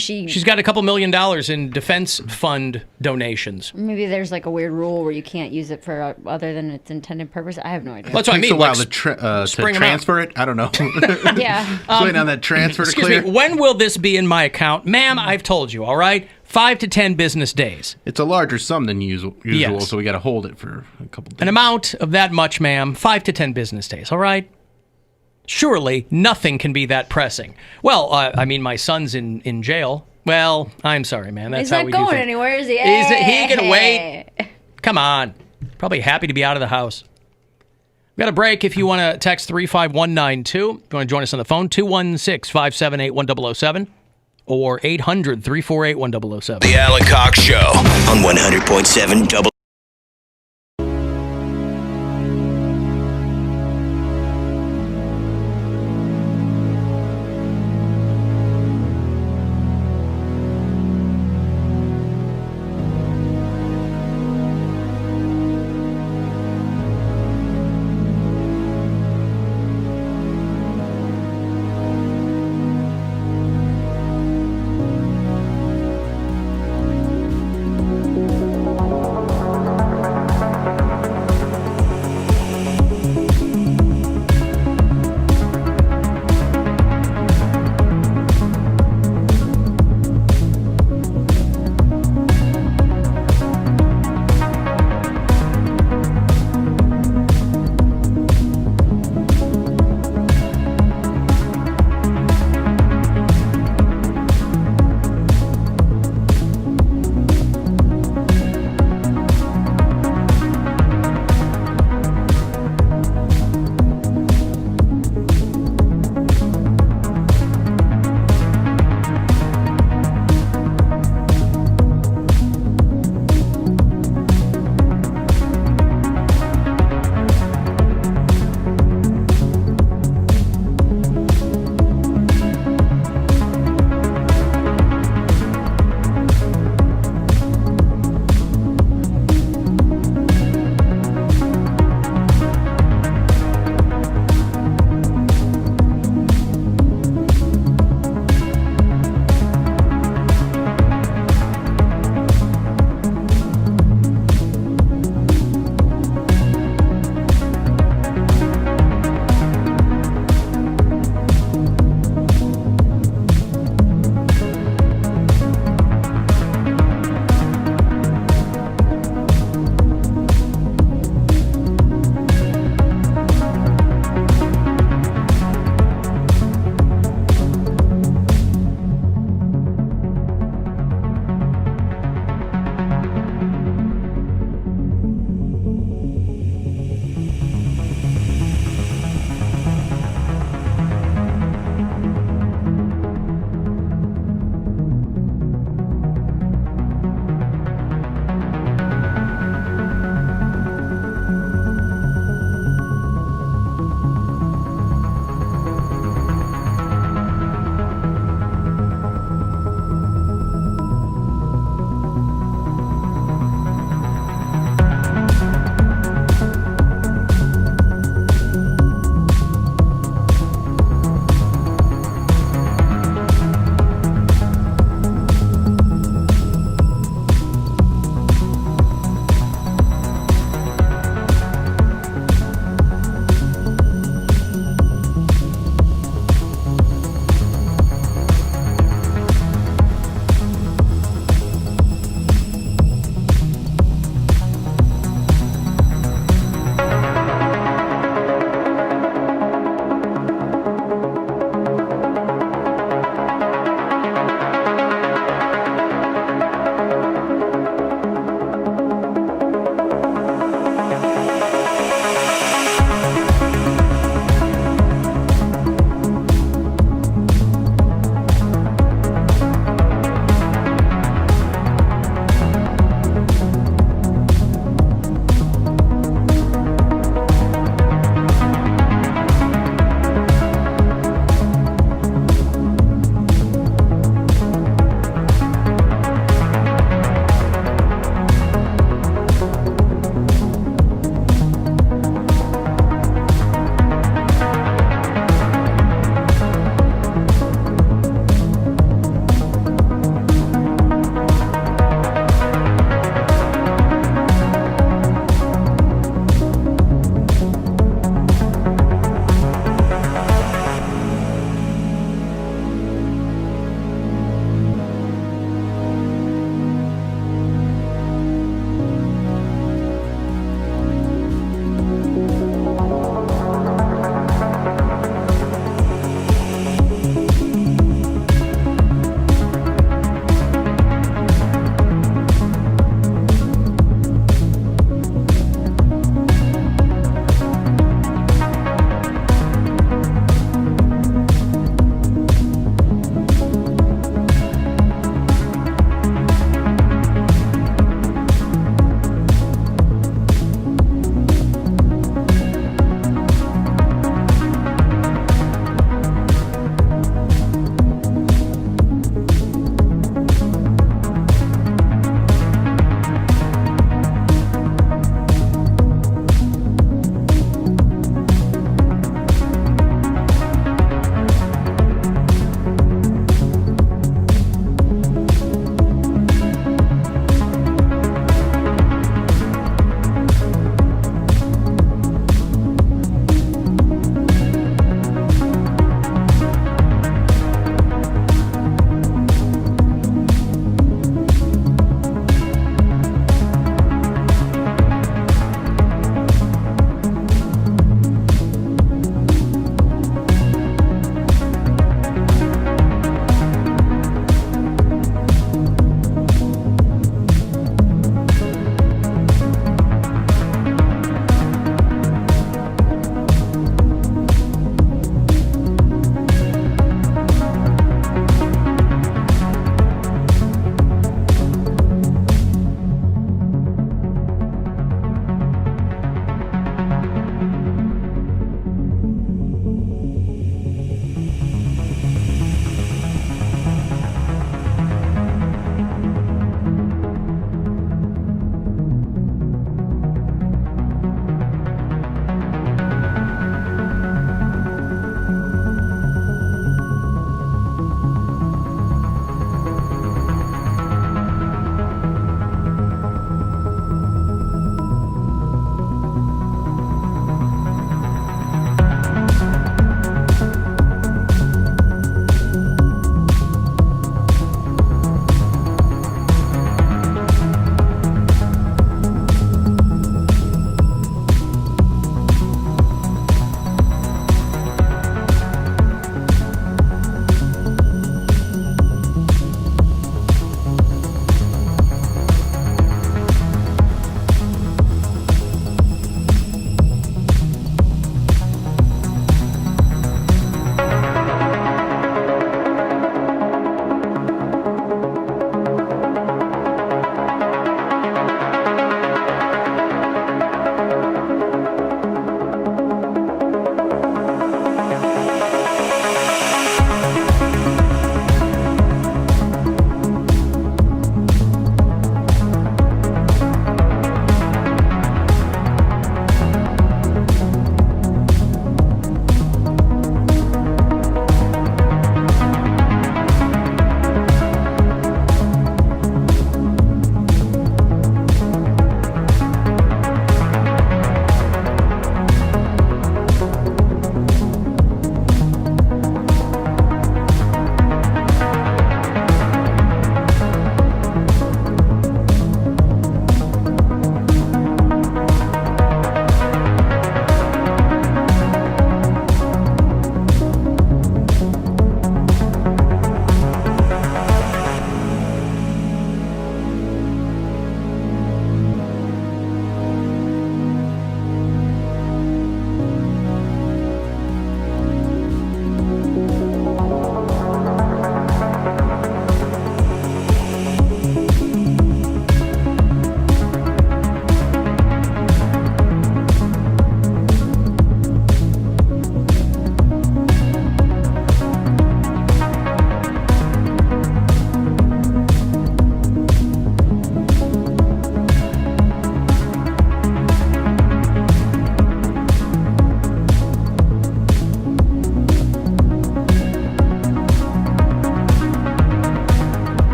she? She's got a couple $1 million in defense fund donations. Maybe there's like a weird rule where you can't use it for other than its intended purpose. I have no idea. Well, that's what I mean. Takes a while to transfer it. I don't know. Yeah. Waiting on that transfer to excuse clear. me, when will this be in my account? Ma'am, I've told you, all right? 5 to 10 business days. It's a larger sum than usual, Yes. so we got to hold it for a couple days. An amount of that much, ma'am, 5 to 10 business days, all right? Surely nothing can be that pressing. Well, I mean, my son's in jail. Well, I'm sorry, man. That's He's how not we do going things. anywhere, is he? He can wait. Come on. Probably happy to be out of the house. We got a break. If you want to text 35192, if you want to join us on the phone, 216-578-1007. or 800-348-1007. The Alan Cox Show on 100.7 W.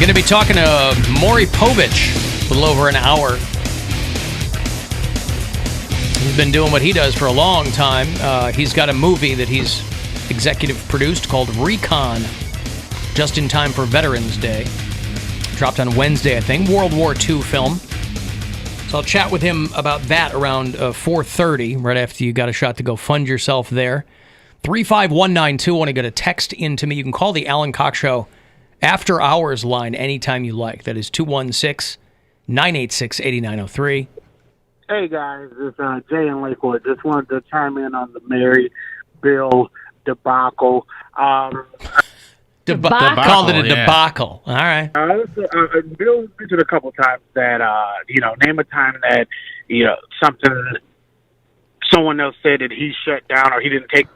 Going to be talking to Mory Povich a little over an hour. He's been doing what he does for a long time. He's got a movie that he's executive produced called Recon, just in time for Veterans Day. Dropped on Wednesday, I think. World War II film. So I'll chat with him about that around 4:30, right after you got a shot to go fund yourself there. 35192, want to get a text into me. You can call the Alan Cox Show after hours line anytime you like. That is 216-986-8903. Hey guys, it's Jay in Lakewood. Just wanted to chime in on the Mary Bill debacle. Debacle. Called it a debacle. All right. Bill mentioned a couple times that name a time that someone else said that he shut down or he didn't take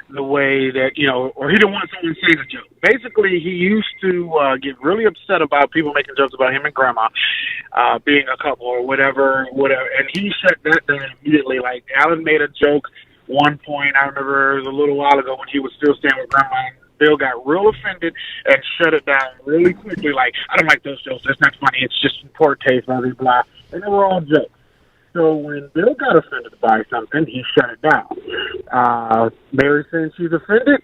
the way that or he didn't want someone to say the joke. Basically, he used to get really upset about people making jokes about him and Grandma being a couple or whatever, and he shut that down immediately. Like Alan made a joke one point. I remember it was a little while ago when he was still staying with Grandma. Bill got real offended and shut it down really quickly. Like, I don't like those jokes. That's not funny. It's just in poor taste, blah, blah, blah. And they were all jokes. So when Bill got offended by something, he shut it down. Mary saying she's offended,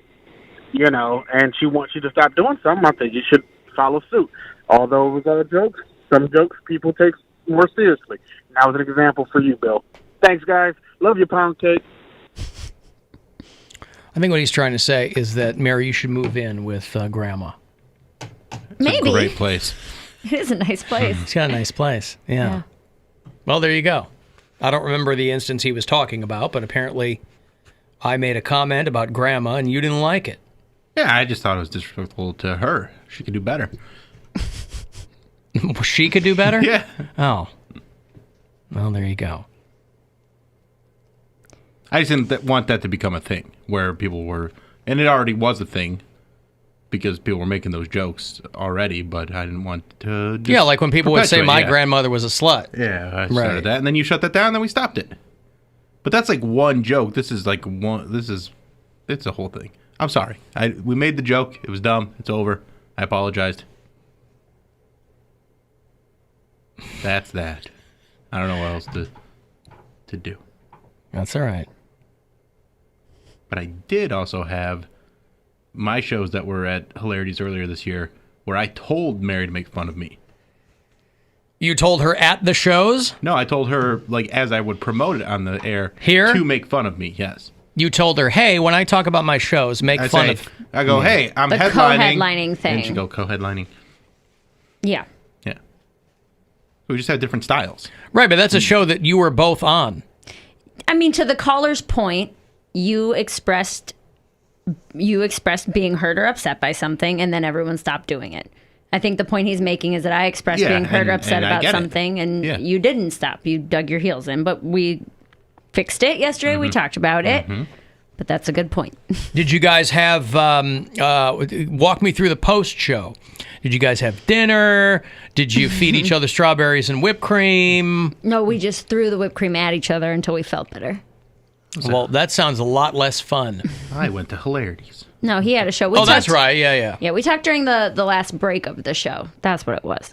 and she wants you to stop doing something, I think you should follow suit. Although it was all jokes, some jokes people take more seriously. And that was an example for you, Bill. Thanks, guys. Love you, Poundcake. I think what he's trying to say is that, Mary, you should move in with Grandma. Maybe. It's a great place. It is a nice place. It's got a nice place. Yeah. Well, there you go. I don't remember the instance he was talking about, but apparently I made a comment about Grandma and you didn't like it. Yeah, I just thought it was disrespectful to her. She could do better. She could do better? Yeah. Oh. Well, there you go. I just didn't want that to become a thing where people were, and it already was a thing because people were making those jokes already, but I didn't want to just like when people would say my grandmother was a slut. Yeah, I started that, and then you shut that down, and then we stopped it. But that's like one joke. This is like it's a whole thing. I'm sorry. We made the joke. It was dumb. It's over. I apologized. That's that. I don't know what else to do. That's all right. But I did also have my shows that were at Hilarities earlier this year where I told Mary to make fun of me. You told her at the shows? No, I told her, like, as I would promote it on the air. Here? To make fun of me, yes. You told her, hey, when I talk about my shows, make fun of... I go, hey, I'm the headlining. co-headlining thing. And she go, co-headlining. Yeah. Yeah. We just had different styles. Right, but that's a show that you were both on. I mean, to the caller's point, you expressed being hurt or upset by something, and then everyone stopped doing it. I think the point he's making is that I expressed being hurt or upset about something, and you didn't stop. You dug your heels in. But we fixed it yesterday. We talked about it. But that's a good point. Did you guys have, walk me through the post show? Did you guys have dinner? Did you feed each other strawberries and whipped cream? No, we just threw the whipped cream at each other until we felt better. Well, that sounds a lot less fun. I went to Hilarities. No, he had a show. That's right. Yeah. Yeah, we talked during the last break of the show. That's what it was.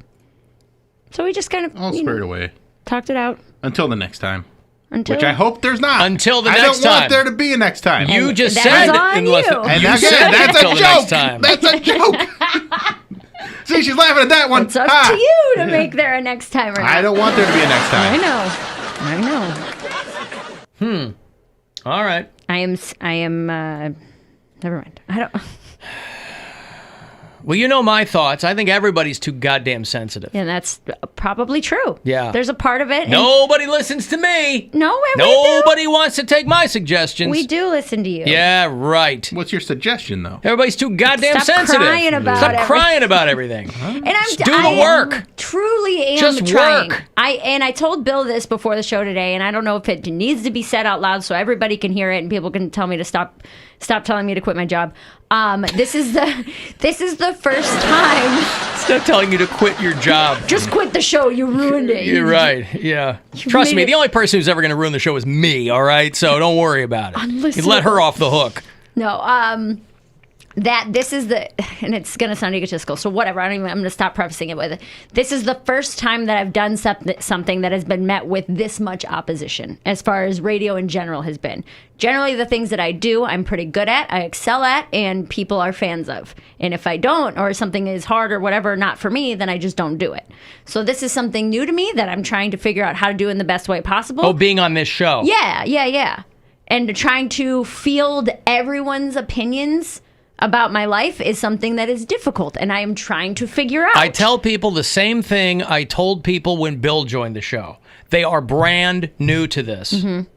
So we just kind of I'll spare it away. Talked it out. Until the next time. Which I hope there's not. Until the next next time. I don't want there to be a next time. You just said... on you. And that's a joke. That's a joke. See, she's laughing at that one. It's up to you to make there a next time or not. I don't want there to be a next time. I know. All right. I am, never mind. I don't... Well, you know my thoughts. I think everybody's too goddamn sensitive. And that's probably true. Yeah. There's a part of it. Nobody listens to me. No, Nobody wants to take my suggestions. We do listen to you. Yeah, right. What's your suggestion, though? Everybody's too goddamn Stop sensitive. Stop crying about everything. And Just do the work. Truly am Just trying. work. I told Bill this before the show today, and I don't know if it needs to be said out loud so everybody can hear it and people can tell me to stop telling me to quit my job. This is the first time. Stop telling you to quit your job. Just quit the show. You ruined it. You're right. Yeah. Trust me, the only person who's ever going to ruin the show is me, all right? So don't worry about it. You let her off the hook. No, this is the and it's going to sound egotistical, so whatever. I'm going to stop prefacing it with it. This is the first time that I've done something that has been met with this much opposition, as far as radio in general has been. Generally, the things that I do, I'm pretty good at, I excel at, and people are fans of. And if I don't, or something is hard or whatever, not for me, then I just don't do it. So this is something new to me that I'm trying to figure out how to do in the best way possible. Oh, being on this show. Yeah. And trying to field everyone's opinions about my life is something that is difficult, and I am trying to figure out. I tell people the same thing I told people when Bill joined the show. They are brand new to this. Mm-hmm.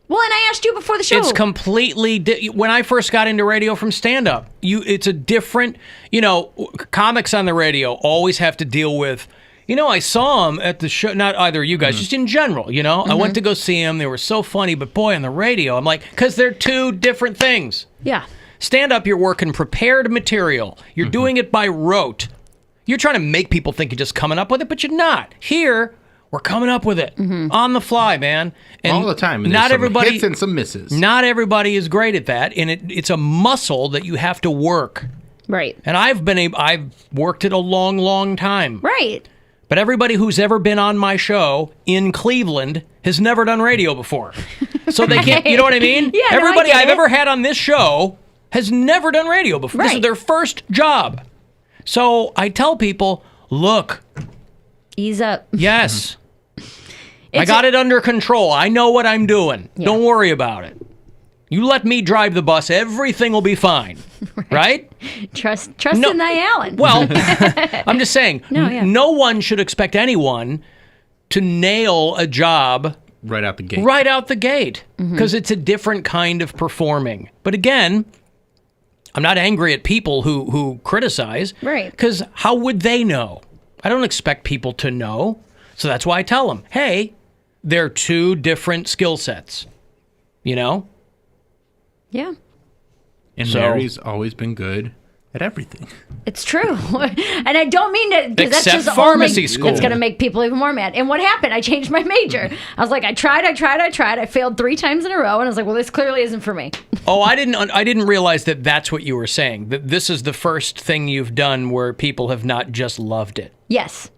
Well, and I asked you before the show. It's completely when I first got into radio from stand-up, it's a different, comics on the radio always have to deal with, I saw him at the show, not either of you guys, just in general, I went to go see him. They were so funny, but boy, on the radio, I'm like, because they're two different things. Yeah. Stand up, you're working prepared material. You're doing it by rote. You're trying to make people think you're just coming up with it, but you're not. Here, we're coming up with it on the fly, man. And all the time. And not some everybody hits and some misses. Not everybody is great at that, and it's a muscle that you have to work. Right. And I've worked it a long, long time. Right. But everybody who's ever been on my show in Cleveland has never done radio before. So they can't, you know what I mean? Yeah, everybody I've ever had on this show has never done radio before. This is their first job. So I tell people, look. Ease up. Yes. I got it under control. I know what I'm doing. Yeah. Don't worry about it. You let me drive the bus, everything will be fine. Right? Trust in thy Alan. Well, I'm just saying, no one should expect anyone to nail a job right out the gate. Right out the gate. Because it's a different kind of performing. But again, I'm not angry at people who criticize. Right. Because how would they know? I don't expect people to know. So that's why I tell them, hey, they're two different skill sets. Yeah. And Mary's always been good at everything. It's true. And I don't mean to, because that's Except just pharmacy only, school. It's going to make people even more mad. And what happened? I changed my major. I was like, I tried. I failed 3 times in a row. And I was like, well, this clearly isn't for me. Oh, I didn't realize that that's what you were saying. That this is the first thing you've done where people have not just loved it. Yes.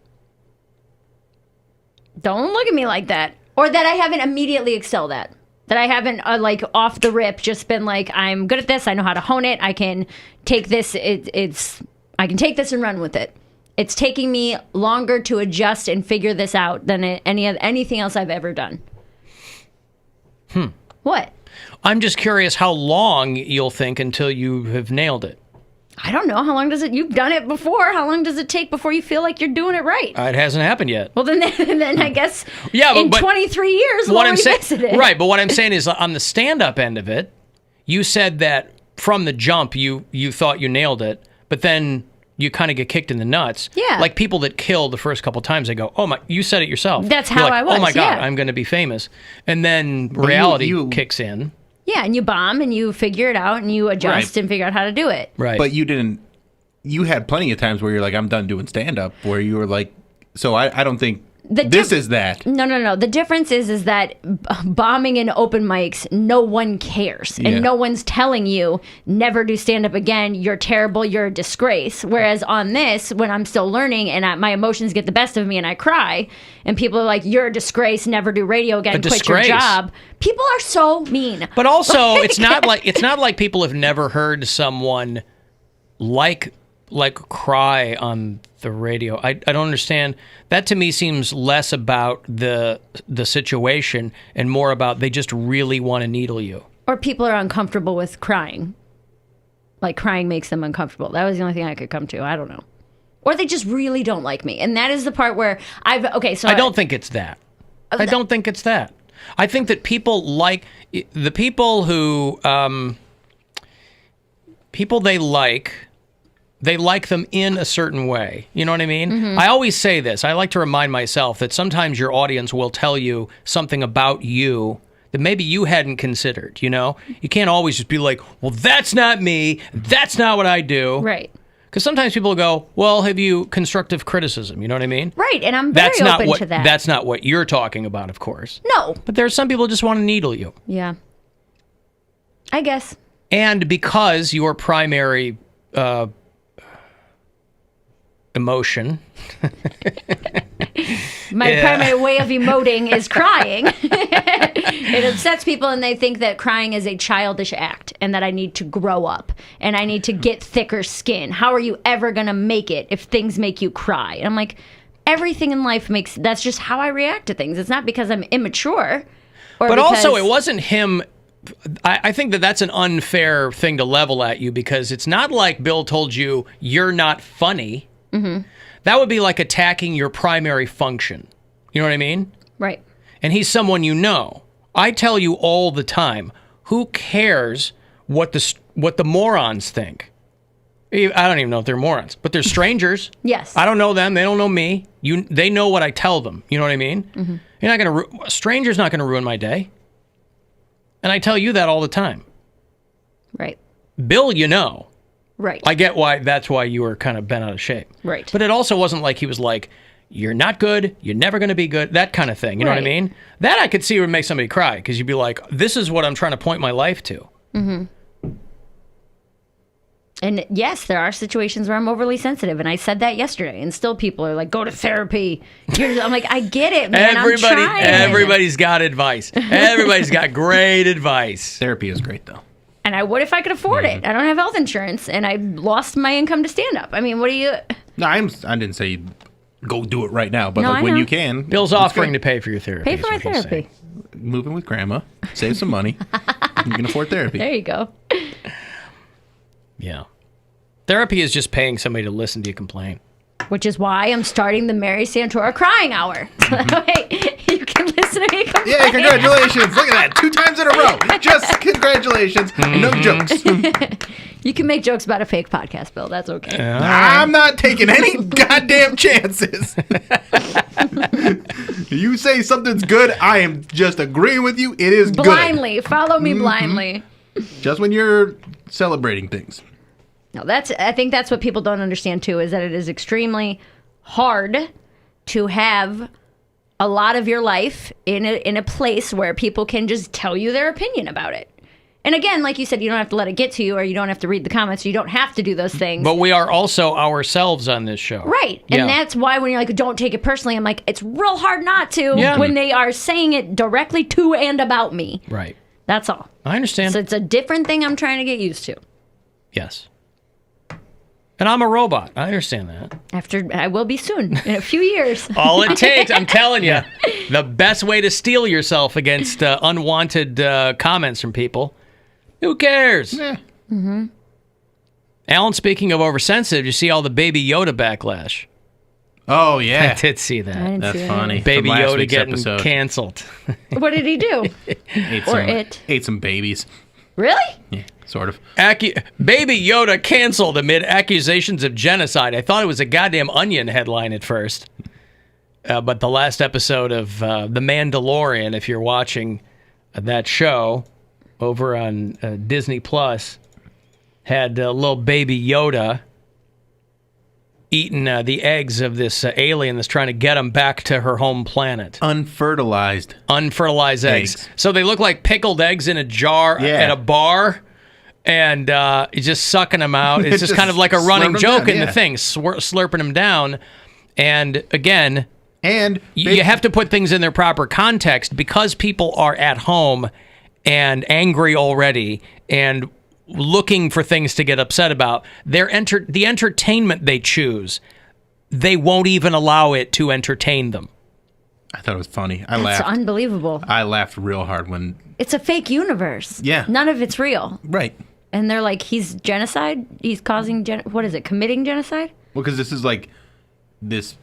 Don't look at me like that. Or that I haven't immediately excelled at. That I haven't, like, off the rip, just been like, I'm good at this. I know how to hone it. I can take this. I can take this and run with it. It's taking me longer to adjust and figure this out than anything else I've ever done. What? I'm just curious how long you'll think until you have nailed it. I don't know. How long does it? You've done it before. How long does it take before you feel like you're doing it right? It hasn't happened yet. Well, then I guess in 23 years, we'll already fixed it. Right, but what I'm saying is on the stand-up end of it, you said that from the jump you thought you nailed it, but then you kind of get kicked in the nuts. Yeah. Like people that kill the first couple times, they go, oh my, you said it yourself. That's how I was, oh my God, yeah. I'm going to be famous. And then reality kicks in. Yeah, and you bomb and you figure it out and you adjust and figure out how to do it. Right. But you had plenty of times where you're like, I'm done doing stand-up, where you were like, so I don't think this is that. No. The difference is that bombing in open mics, no one cares. And no one's telling you, never do stand-up again, you're terrible, you're a disgrace. Whereas on this, when I'm still learning and my emotions get the best of me and I cry, and people are like, you're a disgrace, never do radio again, quit your job. People are so mean. But also, it's not like people have never heard someone like cry on the radio. I don't understand. That to me seems less about the situation and more about they just really want to needle you. Or people are uncomfortable with crying. Like crying makes them uncomfortable. That was the only thing I could come to. I don't know. Or they just really don't like me. And that is the part where I don't think it's that. I don't think it's that. I think that people like the people who they like them in a certain way. You know what I mean? Mm-hmm. I always say this. I like to remind myself that sometimes your audience will tell you something about you that maybe you hadn't considered, you know? You can't always just be like, well, that's not me. That's not what I do. Right. Because sometimes people go, well, have you constructive criticism? You know what I mean? Right, and I'm very open to that. That's not what you're talking about, of course. No. But there's some people who just want to needle you. Yeah. I guess. And because your primary emotion. My primary way of emoting is crying. It upsets people, and they think that crying is a childish act and that I need to grow up and I need to get thicker skin. How are you ever going to make it if things make you cry? And I'm like, everything in life that's just how I react to things. It's not because I'm immature. But also, it wasn't him. I think that's an unfair thing to level at you, because it's not like Bill told you you're not funny. Mm-hmm. That would be like attacking your primary function. You know what I mean? Right. And he's someone you know. I tell you all the time, who cares what the morons think? I don't even know if they're morons, but they're strangers. Yes. I don't know them. They don't know me. They know what I tell them. You know what I mean? Mm-hmm. You're not going to. A stranger's not going to ruin my day. And I tell you that all the time. Right. Bill, you know. Right. I get why. That's why you were kind of bent out of shape. Right. But it also wasn't like he was like, you're not good, you're never going to be good, that kind of thing. You know what I mean? That I could see would make somebody cry, because you'd be like, this is what I'm trying to point my life to. Mm-hmm. And yes, there are situations where I'm overly sensitive, and I said that yesterday, and still people are like, go to therapy. I'm like, I get it, man. Everybody's got advice. Everybody's got great advice. Therapy is great, though. And I would if I could afford it. I don't have health insurance, and I lost my income to stand up. I mean, what do you... No, I didn't say go do it right now, but No, like I when know. you can. Bill's offering to pay for your therapy. Pay for my therapy. Move in with grandma, save some money, you can afford therapy. There you go. Yeah. Therapy is just paying somebody to listen to you complain. Which is why I'm starting the Mary Santora Crying Hour. Hey, you can listen to me complain. Yeah, congratulations. Look at that. 2 times in a row. Just congratulations. No jokes. You can make jokes about a fake podcast, Bill. That's okay. I'm not taking any goddamn chances. You say something's good, I am just agreeing with you. It is blindly. good. Follow me blindly. Just when you're celebrating things. No, I think that's what people don't understand too, is that it is extremely hard to have a lot of your life in a place where people can just tell you their opinion about it. And again, like you said, you don't have to let it get to you, or you don't have to read the comments. You don't have to do those things. But we are also ourselves on this show. Right. And that's why when you're like, don't take it personally, I'm like, it's real hard not to when they are saying it directly to and about me. Right. That's all. I understand. So it's a different thing I'm trying to get used to. Yes. And I'm a robot. I understand that. I will be soon, in a few years. All it takes, I'm telling you, the best way to steel yourself against unwanted comments from people. Who cares? Yeah. Mm-hmm. Alan, speaking of oversensitive, you see all the Baby Yoda backlash. Oh, yeah. I did see that. That's funny. Baby From last Yoda week's getting episode. canceled. What did he do? Ate some babies. Really? Yeah, sort of. Baby Yoda canceled amid accusations of genocide. I thought it was a goddamn Onion headline at first. But the last episode of The Mandalorian, if you're watching that show over on Disney Plus, had little baby Yoda eating the eggs of this alien that's trying to get him back to her home planet. Unfertilized eggs. So they look like pickled eggs in a jar at a bar, and he's just sucking them out. It's just kind of like a running joke in the thing, slurping them down. And again, you have to put things in their proper context, because people are at home and angry already and looking for things to get upset about. The entertainment they choose, they won't even allow it to entertain them. I thought it was funny. I That's laughed. unbelievable. I laughed real hard when... It's a fake universe. Yeah. None of it's real. Right. And they're like, he's genocide? He's causing... what is it? Committing genocide? Well, because this is like this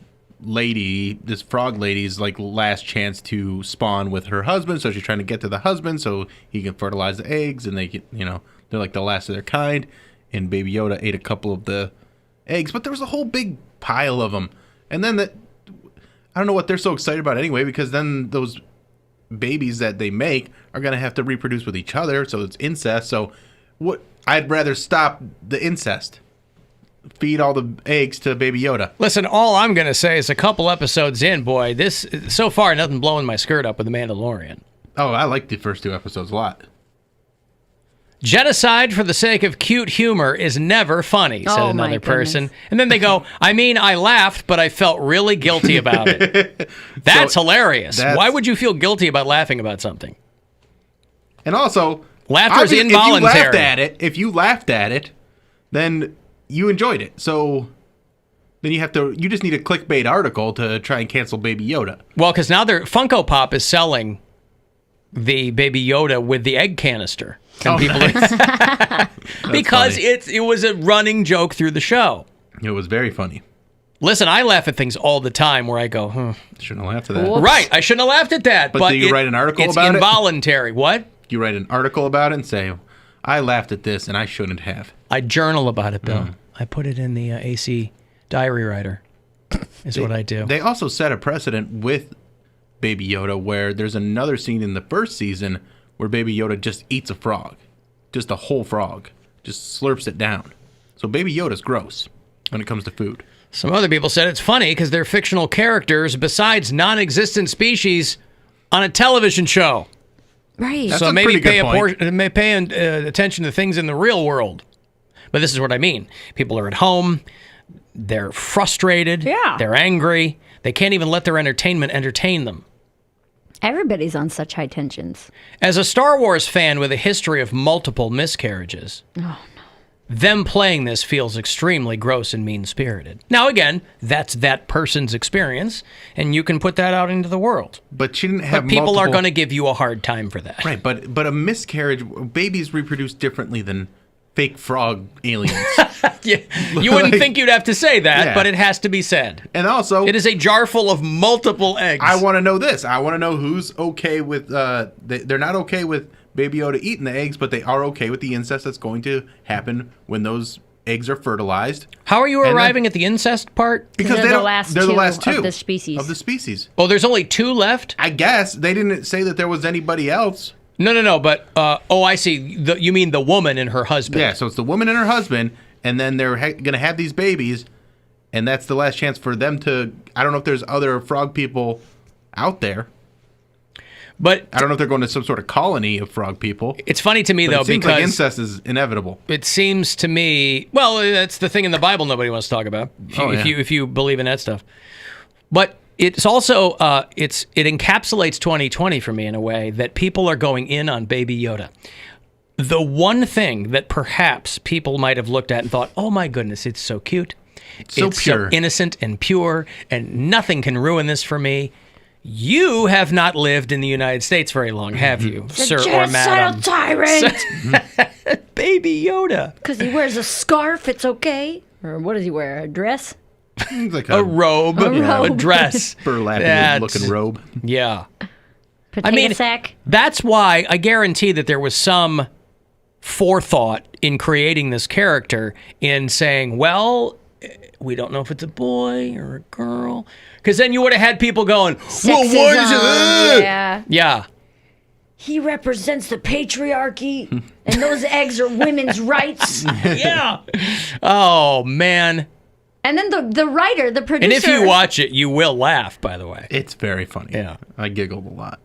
frog lady's like last chance to spawn with her husband, so she's trying to get to the husband so he can fertilize the eggs, and they can, they're like the last of their kind. And Baby Yoda ate a couple of the eggs, but there was a whole big pile of them. And then I don't know what they're so excited about anyway, because then those babies that they make are going to have to reproduce with each other, so it's incest. So I'd rather stop the incest. Feed all the eggs to Baby Yoda. Listen, all I'm going to say is a couple episodes in, boy, so far nothing blowing my skirt up with The Mandalorian. Oh, I liked the first 2 episodes a lot. Genocide for the sake of cute humor is never funny, said Oh, my another person. And then they go, I mean, I laughed, but I felt really guilty about it. That's hilarious. Why would you feel guilty about laughing about something? And also, laughter is involuntary. If you laughed at it, then you enjoyed it. So then you just need a clickbait article to try and cancel Baby Yoda. Well, because now Funko Pop is selling the Baby Yoda with the egg canister. And people because it was a running joke through the show. It was very funny. Listen, I laugh at things all the time where I go, shouldn't have laughed at that. Right, I shouldn't have laughed at that. But do you write an article about it? It's involuntary. What? You write an article about it and say, I laughed at this and I shouldn't have. I journal about it, Bill. I put it in the AC diary writer is what I do. They also set a precedent with Baby Yoda where there's another scene in the first season where Baby Yoda just eats a frog. Just a whole frog. Just slurps it down. So Baby Yoda's gross when it comes to food. Some other people said it's funny because they're fictional characters besides non-existent species on a television show. Right. So maybe pay attention to things in the real world. But this is what I mean. People are at home. They're frustrated. Yeah. They're angry. They can't even let their entertainment entertain them. Everybody's on such high tensions. As a Star Wars fan with a history of multiple miscarriages, them playing this feels extremely gross and mean-spirited. Now, again, that's that person's experience, and you can put that out into the world. But she didn't have people are going to give you a hard time for that. Right, but a miscarriage, babies reproduce differently than fake frog aliens. You wouldn't think you'd have to say that, but it has to be said. And also, it is a jar full of multiple eggs. I want to know this. I want to know who's okay with, they're not okay with Baby Yoda eating the eggs, but they are okay with the incest that's going to happen when those eggs are fertilized. How are you arriving at the incest part? Because they're the last two of the species. Of the species. Oh, there's only 2 left? I guess. They didn't say that there was anybody else. No, but, I see. You mean the woman and her husband. Yeah, so it's the woman and her husband, and then they're going to have these babies, and that's the last chance for them to, I don't know if there's other frog people out there. But I don't know if they're going to some sort of colony of frog people. It's funny to me, though, it seems because like incest is inevitable. It seems to me, well, that's the thing in the Bible nobody wants to talk about, if you believe in that stuff. But it's also, it encapsulates 2020 for me in a way that people are going in on Baby Yoda. The one thing that perhaps people might have looked at and thought, oh my goodness, it's so cute. It's pure. So innocent and pure, and nothing can ruin this for me. You have not lived in the United States very long, have you, sir or madam? Tyrant. Baby Yoda. Because he wears a scarf, it's okay. Or what does he wear? A dress? Like a robe. A dress. Burlap looking robe. Yeah. Potato sack. That's why I guarantee that there was some forethought in creating this character in saying, well, we don't know if it's a boy or a girl. Because then you would have had people going, well, why is it? Yeah. He represents the patriarchy, and those eggs are women's rights. Yeah. Oh, man. And then the writer, the producer. And if you watch it, you will laugh, by the way. It's very funny. Yeah. I giggled a lot.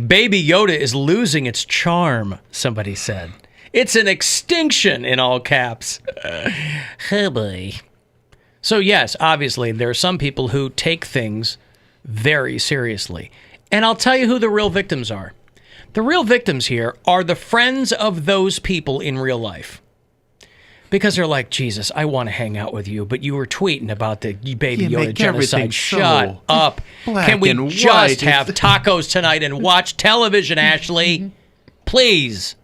Baby Yoda is losing its charm, somebody said. It's an extinction in all caps. Oh boy. So yes, obviously, there are some people who take things very seriously. And I'll tell you who the real victims are. The real victims here are the friends of those people in real life. Because they're like, Jesus, I want to hang out with you, but you were tweeting about the Baby Yoda genocide. Shut up. Can we just have tacos tonight and watch television, Ashley? Please.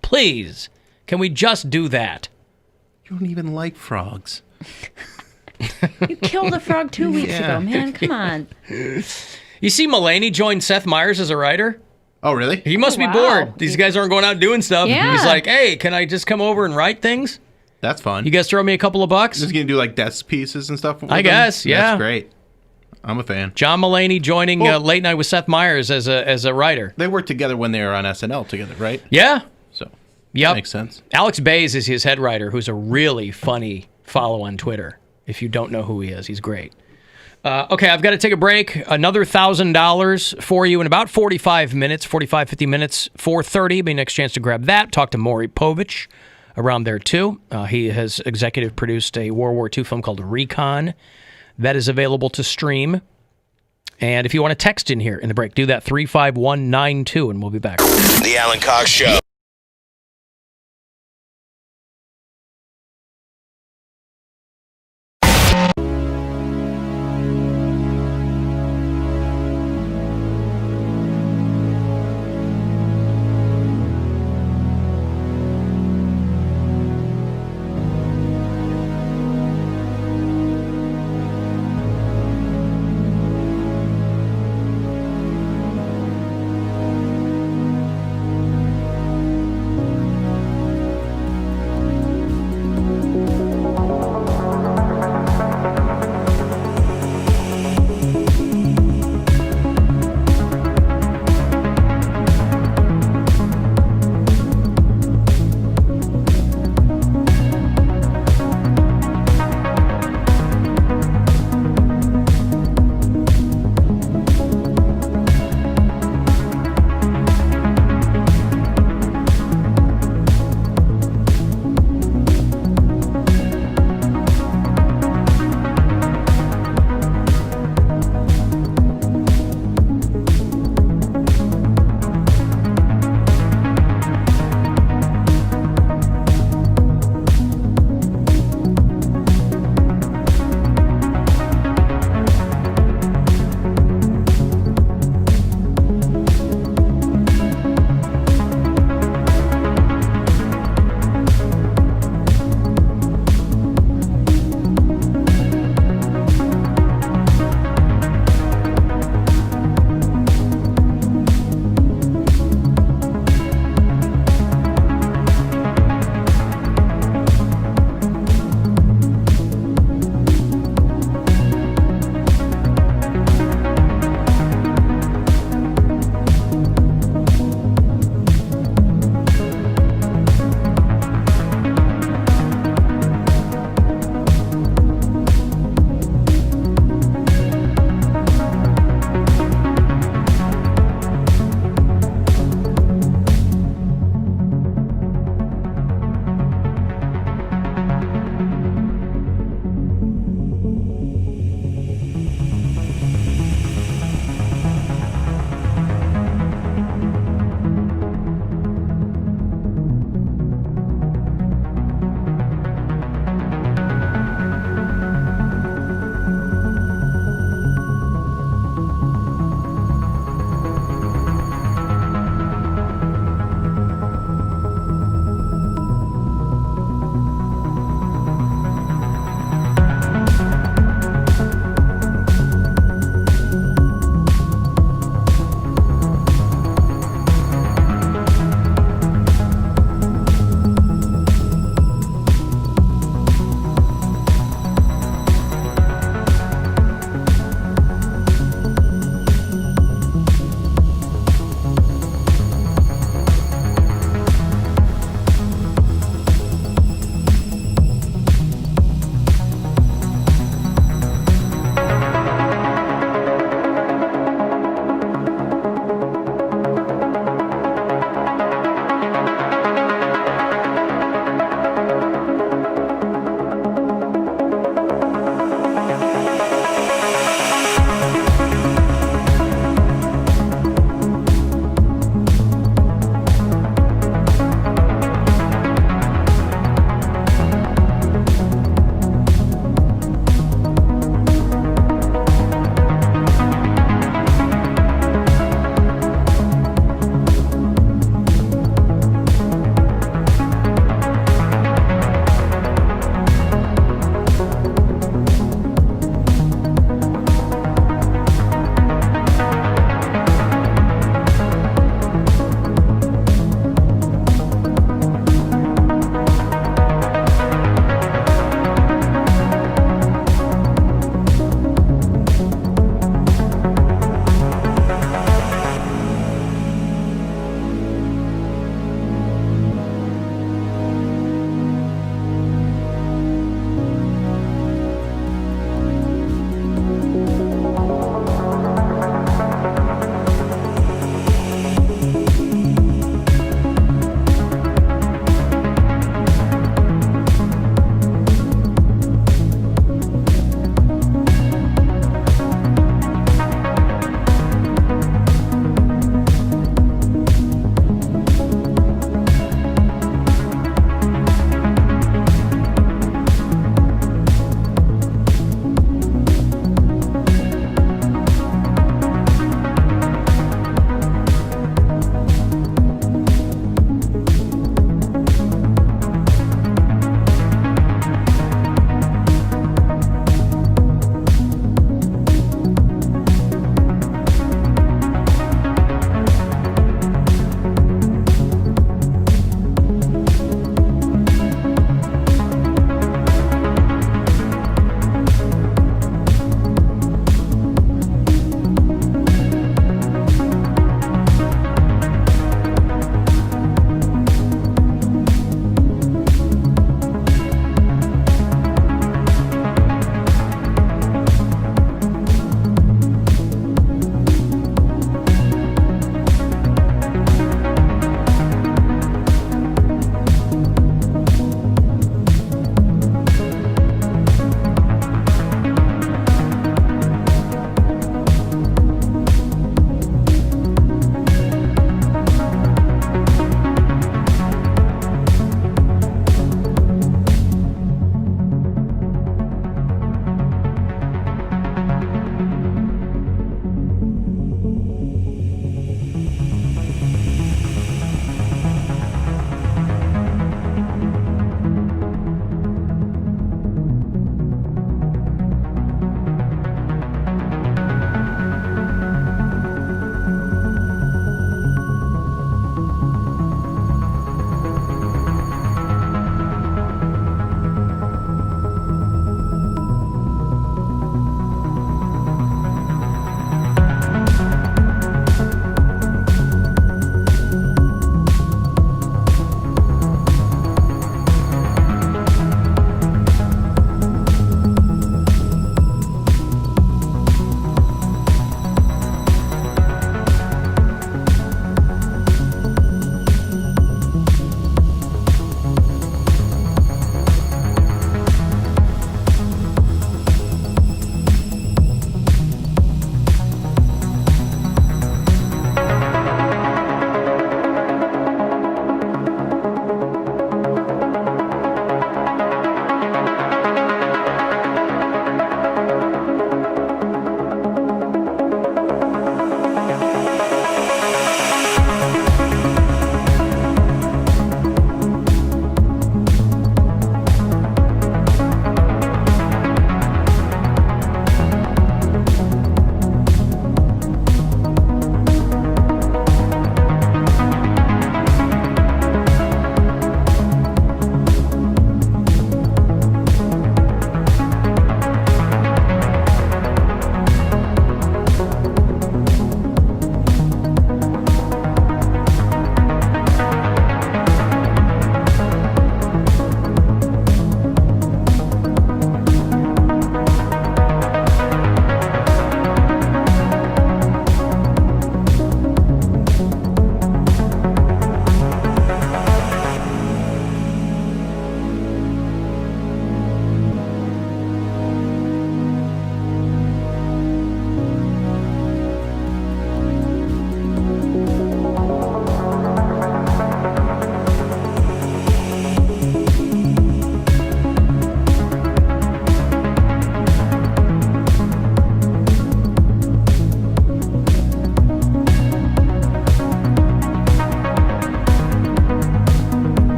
Please. Can we just do that? You don't even like frogs. You killed a frog 2 weeks ago, man. Come on. You see Mulaney joined Seth Meyers as a writer? Oh, really? He must be bored. These guys aren't going out doing stuff. Yeah. He's like, hey, can I just come over and write things? That's fun. You guys throw me a couple of bucks? He's going to do like desk pieces and stuff with I guess, them? yeah. That's great. I'm a fan. John Mulaney joining Late Night with Seth Meyers as a writer. They worked together when they were on SNL together, right? Yeah. So, that makes sense. Alex Bays is his head writer, who's a really funny follow on Twitter. If you don't know who he is, he's great. Okay, I've got to take a break. Another $1,000 for you in about 45 minutes, 50 minutes, 4:30. Be next chance to grab that. Talk to Mory Povich around there, too. He has executive produced a World War II film called Recon. That is available to stream. And if you want to text in here in the break, do that 35192, and we'll be back. The Alan Cox Show.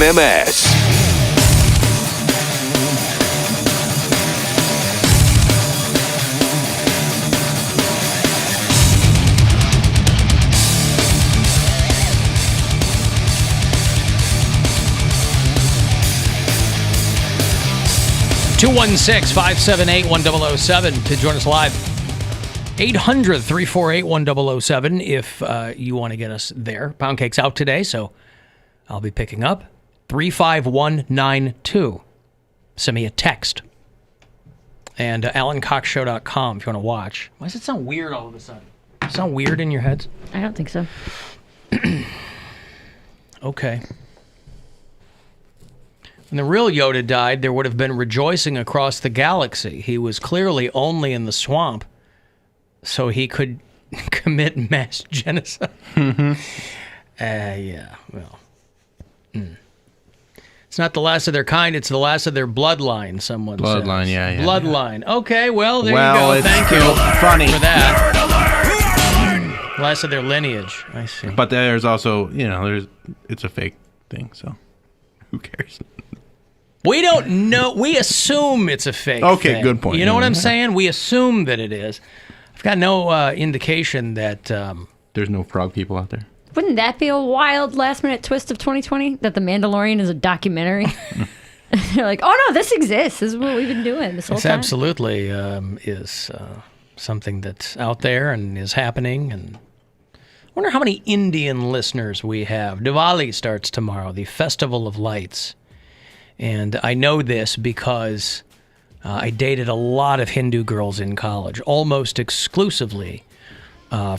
WMMS. Two 216-578-1007 to join us live. 800-348-1007 if you want to get us there. Poundcake's out today, so I'll be picking up. 35192. Send me a text. And AlanCoxShow.com if you want to watch. Why does it sound weird all of a sudden? Does it sound weird in your heads? I don't think so. Okay. When the real Yoda died, there would have been rejoicing across the galaxy. He was clearly only in the swamp so he could commit mass genocide. Yeah, well. It's not the last of their kind, it's the last of their bloodline, someone says. Bloodline, yeah. Bloodline. Yeah. Okay, well, there you go. go. Thank you funny for that. Last of their lineage. I see. But there's also, it's a fake thing, so who cares? We don't know. We assume it's a fake thing. Good point. You know what I'm saying? We assume that it is. I've got no indication that... there's no frog people out there. Wouldn't that be a wild last-minute twist of 2020? That The Mandalorian is a documentary? They're like, oh, no, this exists. This is what we've been doing this whole time. Absolutely is something that's out there and is happening. And I wonder how many Indian listeners we have. Dwali starts tomorrow, the Festival of Lights. And I know this because I dated a lot of Hindu girls in college, almost exclusively.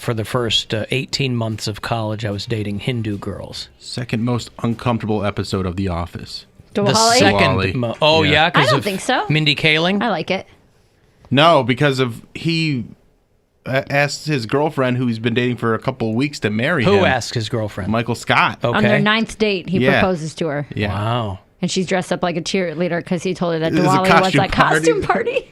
For the first 18 months of college, I was dating Hindu girls. Second most uncomfortable episode of The Office. Dwali? The second. Yeah, I don't think so. Mindy Kaling? I like it. No, because of he asked his girlfriend, who he's been dating for a couple of weeks, to marry him. Who asked his girlfriend? Michael Scott. Okay. On their 9th date, he proposes to her. Yeah. Wow. And she's dressed up like a cheerleader because he told her that This is a Dwali was a costume costume party.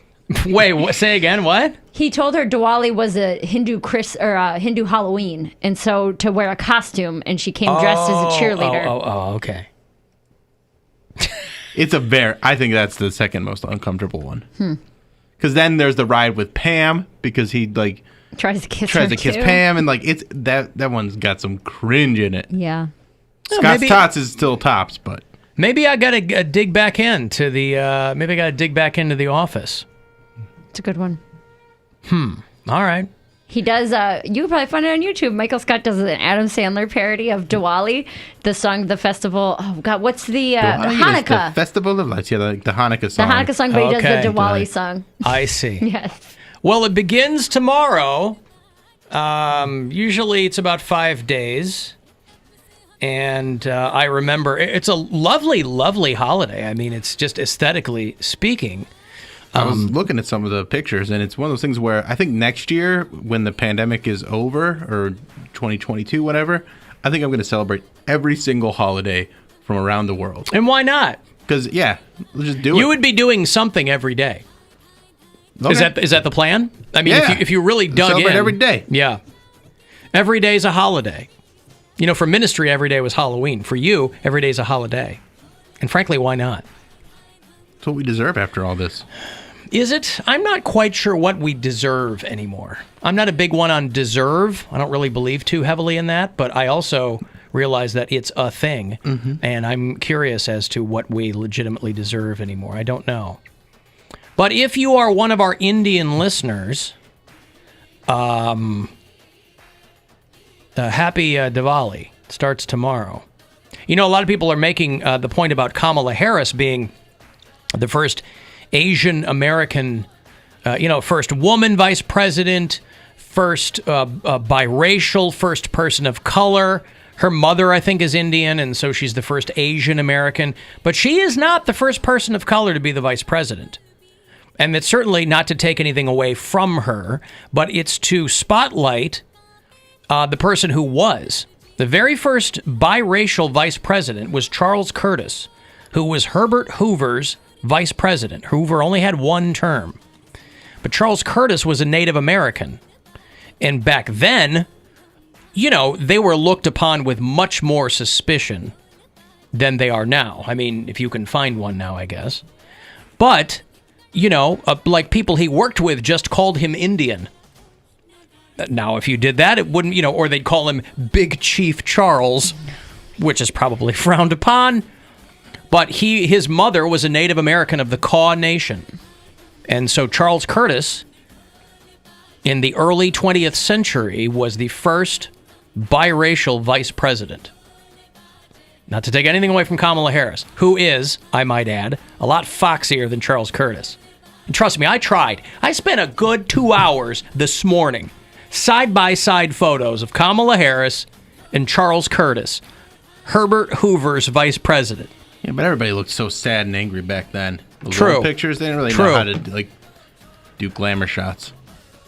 Wait, say again, what? He told her Dwali was a Hindu Hindu Halloween, and so to wear a costume, and she came dressed as a cheerleader. Oh, okay. I think that's the second most uncomfortable one. Because then there's the ride with Pam, because he tries to kiss Pam, and it's that one's got some cringe in it. Yeah. Scott's Tots is still tops, but maybe I gotta dig back into the Office. It's a good one. All right. He does, you can probably find it on YouTube. Michael Scott does an Adam Sandler parody of Dwali, the song, the festival. Oh, God, what's the Hanukkah? The Festival of Lights, yeah, the Hanukkah song. The Hanukkah song, but he does the Dwali song. I see. Yes. Well, it begins tomorrow. Usually it's about 5 days. And I remember, it's a lovely, lovely holiday. I mean, it's just aesthetically speaking. I was looking at some of the pictures, and it's one of those things where I think next year, when the pandemic is over, or 2022, whatever, I think I'm going to celebrate every single holiday from around the world. And why not? Because, let's just do it. You would be doing something every day. Okay. Is that the plan? I mean, if you really dug celebrate in. every day. Yeah. Every day is a holiday. For ministry, every day was Halloween. For you, every day is a holiday. And frankly, why not? That's what we deserve after all this. Is it? I'm not quite sure what we deserve anymore. I'm not a big one on deserve. I don't really believe too heavily in that, but I also realize that it's a thing, and I'm curious as to what we legitimately deserve anymore. I don't know. But if you are one of our Indian listeners, happy Diwali. It starts tomorrow. A lot of people are making the point about Kamala Harris being the first Asian American, first woman vice president, first biracial, first person of color. Her mother, I think, is Indian, and so she's the first Asian American. But she is not the first person of color to be the vice president. And it's certainly not to take anything away from her, but it's to spotlight the person who was. The very first biracial vice president was Charles Curtis, who was Herbert Hoover's vice president. Hoover only had one term. But Charles Curtis was a Native American. And back then, they were looked upon with much more suspicion than they are now. I mean, if you can find one now, I guess. But, like people he worked with just called him Indian. Now, if you did that, it wouldn't, or they'd call him Big Chief Charles, which is probably frowned upon. But his mother was a Native American of the Kaw Nation. And so Charles Curtis, in the early 20th century, was the first biracial vice president. Not to take anything away from Kamala Harris, who is, I might add, a lot foxier than Charles Curtis. And trust me, I tried. I spent a good 2 hours this morning side-by-side photos of Kamala Harris and Charles Curtis, Herbert Hoover's vice president. Yeah, but everybody looked so sad and angry back then. Those True. old pictures, they didn't really know how to do glamour shots.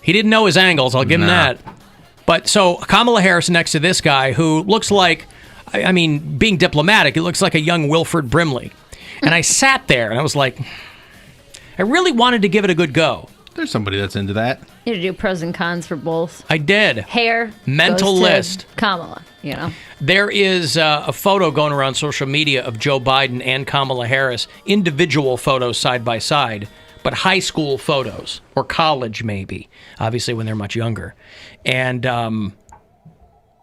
He didn't know his angles, I'll give him that. But so Kamala Harris next to this guy who looks like, I mean, being diplomatic, it looks like a young Wilford Brimley. And I sat there and I was like, I really wanted to give it a good go. There's somebody that's into that. You had to do pros and cons for both. I did. Hair. Mental goes to list. Kamala, There is a photo going around social media of Joe Biden and Kamala Harris, individual photos side by side, but high school photos, or college maybe, obviously when they're much younger. And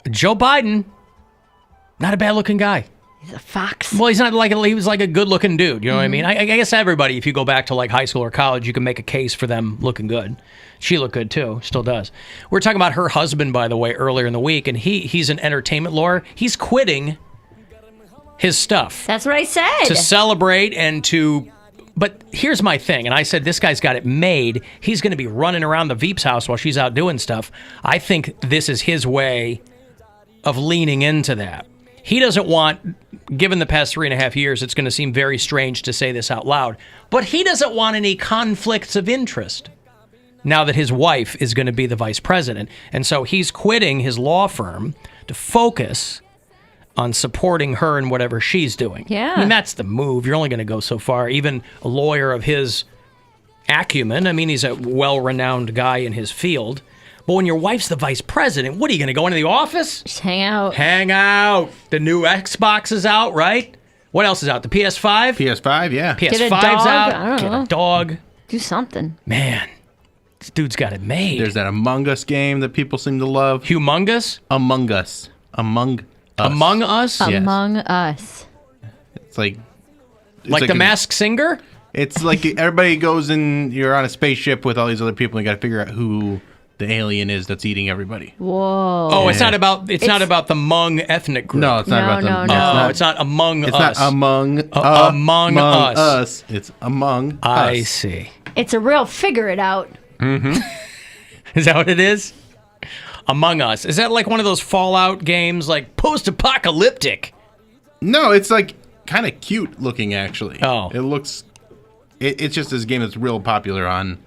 Joe Biden, not a bad-looking guy. He's a fox. Well, he's not like he was like a good-looking dude. You know what I mean? I guess everybody, if you go back to like high school or college, you can make a case for them looking good. She looked good too, still does. We were talking about her husband, by the way, earlier in the week, and he's an entertainment lawyer. He's quitting his stuff. That's what I said. To celebrate and to. But here's my thing, and I said this guy's got it made. He's going to be running around the Veep's house while she's out doing stuff. I think this is his way of leaning into that. He doesn't want, given the past 3.5 years, it's going to seem very strange to say this out loud, but he doesn't want any conflicts of interest now that his wife is going to be the vice president. And so he's quitting his law firm to focus on supporting her and whatever she's doing. Yeah. I mean, that's the move. You're only going to go so far. Even a lawyer of his acumen, I mean, he's a well-renowned guy in his field. But when your wife's the vice president, what are you going to go into the office? Just hang out. Hang out. The new Xbox is out, right? What else is out? The PS5? PS5, yeah. PS5's Get a dog? out. I don't Get know. a dog. Do something. Man, this dude's got it made. There's that Among Us game that people seem to love. Humongous? Among Us. Among Us. Among Us? Yes. Among Us. It's like The Masked Singer? It's like everybody goes in, you're on a spaceship with all these other people, and you got to figure out who the alien is that's eating everybody. Whoa. Oh, it's not about the Hmong ethnic group. No, it's not about them. No, it's not Among Us. It's not Among Us. It's Among Us. I see. It's a real figure it out. Mm-hmm. Is that what it is? Among Us. Is that like one of those Fallout games, like post-apocalyptic? No, it's like kind of cute looking, actually. Oh. It looks... It's just this game that's real popular on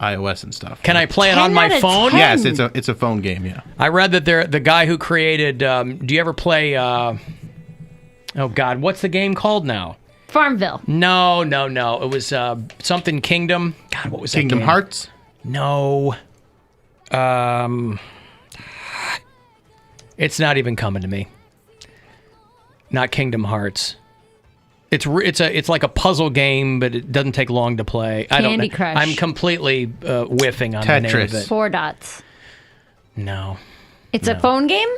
iOS and stuff. Can I play it on my phone? Yes, it's a phone game, yeah. I read that the guy who created... do you ever play... oh, God, what's the game called now? Farmville. No. It was something Kingdom. God, what was that Kingdom game? Hearts? No. It's not even coming to me. Not Kingdom Hearts. It's like a puzzle game, but it doesn't take long to play. Candy Crush. I'm completely whiffing on the name of it. 4 Dots. No. It's a phone game?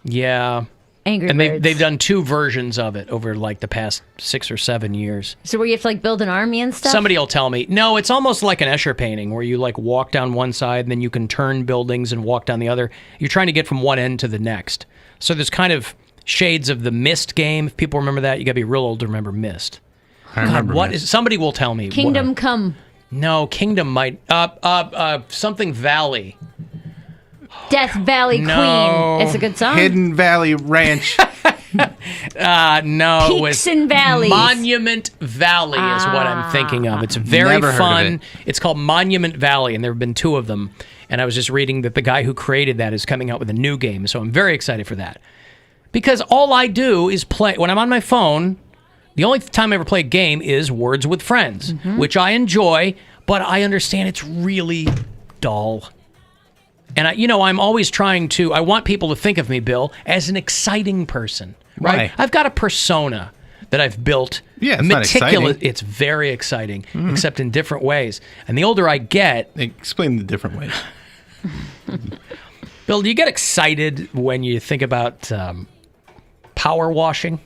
Yeah. Angry and Birds. they've done 2 versions of it over like the past 6 or 7 years. So where you have to like build an army and stuff? Somebody will tell me. No, it's almost like an Escher painting where you like walk down one side and then you can turn buildings and walk down the other. You're trying to get from one end to the next. So there's kind of shades of the Myst game. If people remember that, you got to be real old to remember Myst. I remember what Myst. is? Somebody will tell me. Kingdom Come. No, Kingdom might. Something Valley. Death Valley No. Queen. It's a good song. Hidden Valley Ranch. No, it was Peaks and Valleys. Monument Valley is what I'm thinking of. It's very Never heard of fun. it. It's called Monument Valley, and there have been 2 of them. And I was just reading that the guy who created that is coming out with a new game, so I'm very excited for that. Because all I do is play when I'm on my phone. The only time I ever play a game is Words with Friends, which I enjoy, but I understand it's really dull. And I'm always trying to. I want people to think of me, Bill, as an exciting person. Right? Why? I've got a persona. that I've built. Yeah, it's not exciting. It's very exciting, except in different ways. And the older I get... Explain the different ways. Bill, do you get excited when you think about power washing?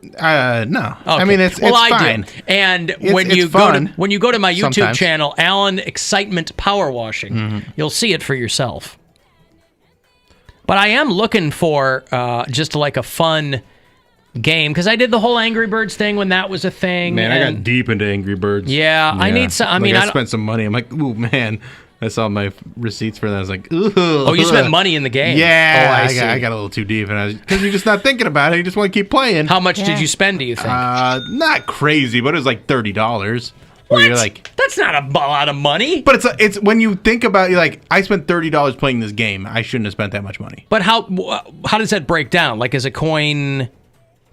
No. Okay. I mean, it's fine. Do. And It's when you go to my YouTube sometimes. channel, Alan Excitement Power Washing, you'll see it for yourself. But I am looking for just like a fun game, because I did the whole Angry Birds thing when that was a thing. Man, I got deep into Angry Birds. Yeah, I need some. I mean, I spent some money. I'm like, ooh, man. I saw my receipts for that. I was like, ooh. Oh, you spent money in the game. Yeah, I see. I got a little too deep, and because you're just not thinking about it. You just want to keep playing. How much did you spend, do you think? Not crazy, but it was like $30. What? You're like, that's not a lot of money. But it's when you think about, you're like, I spent $30 playing this game. I shouldn't have spent that much money. But how does that break down? Like, as a coin,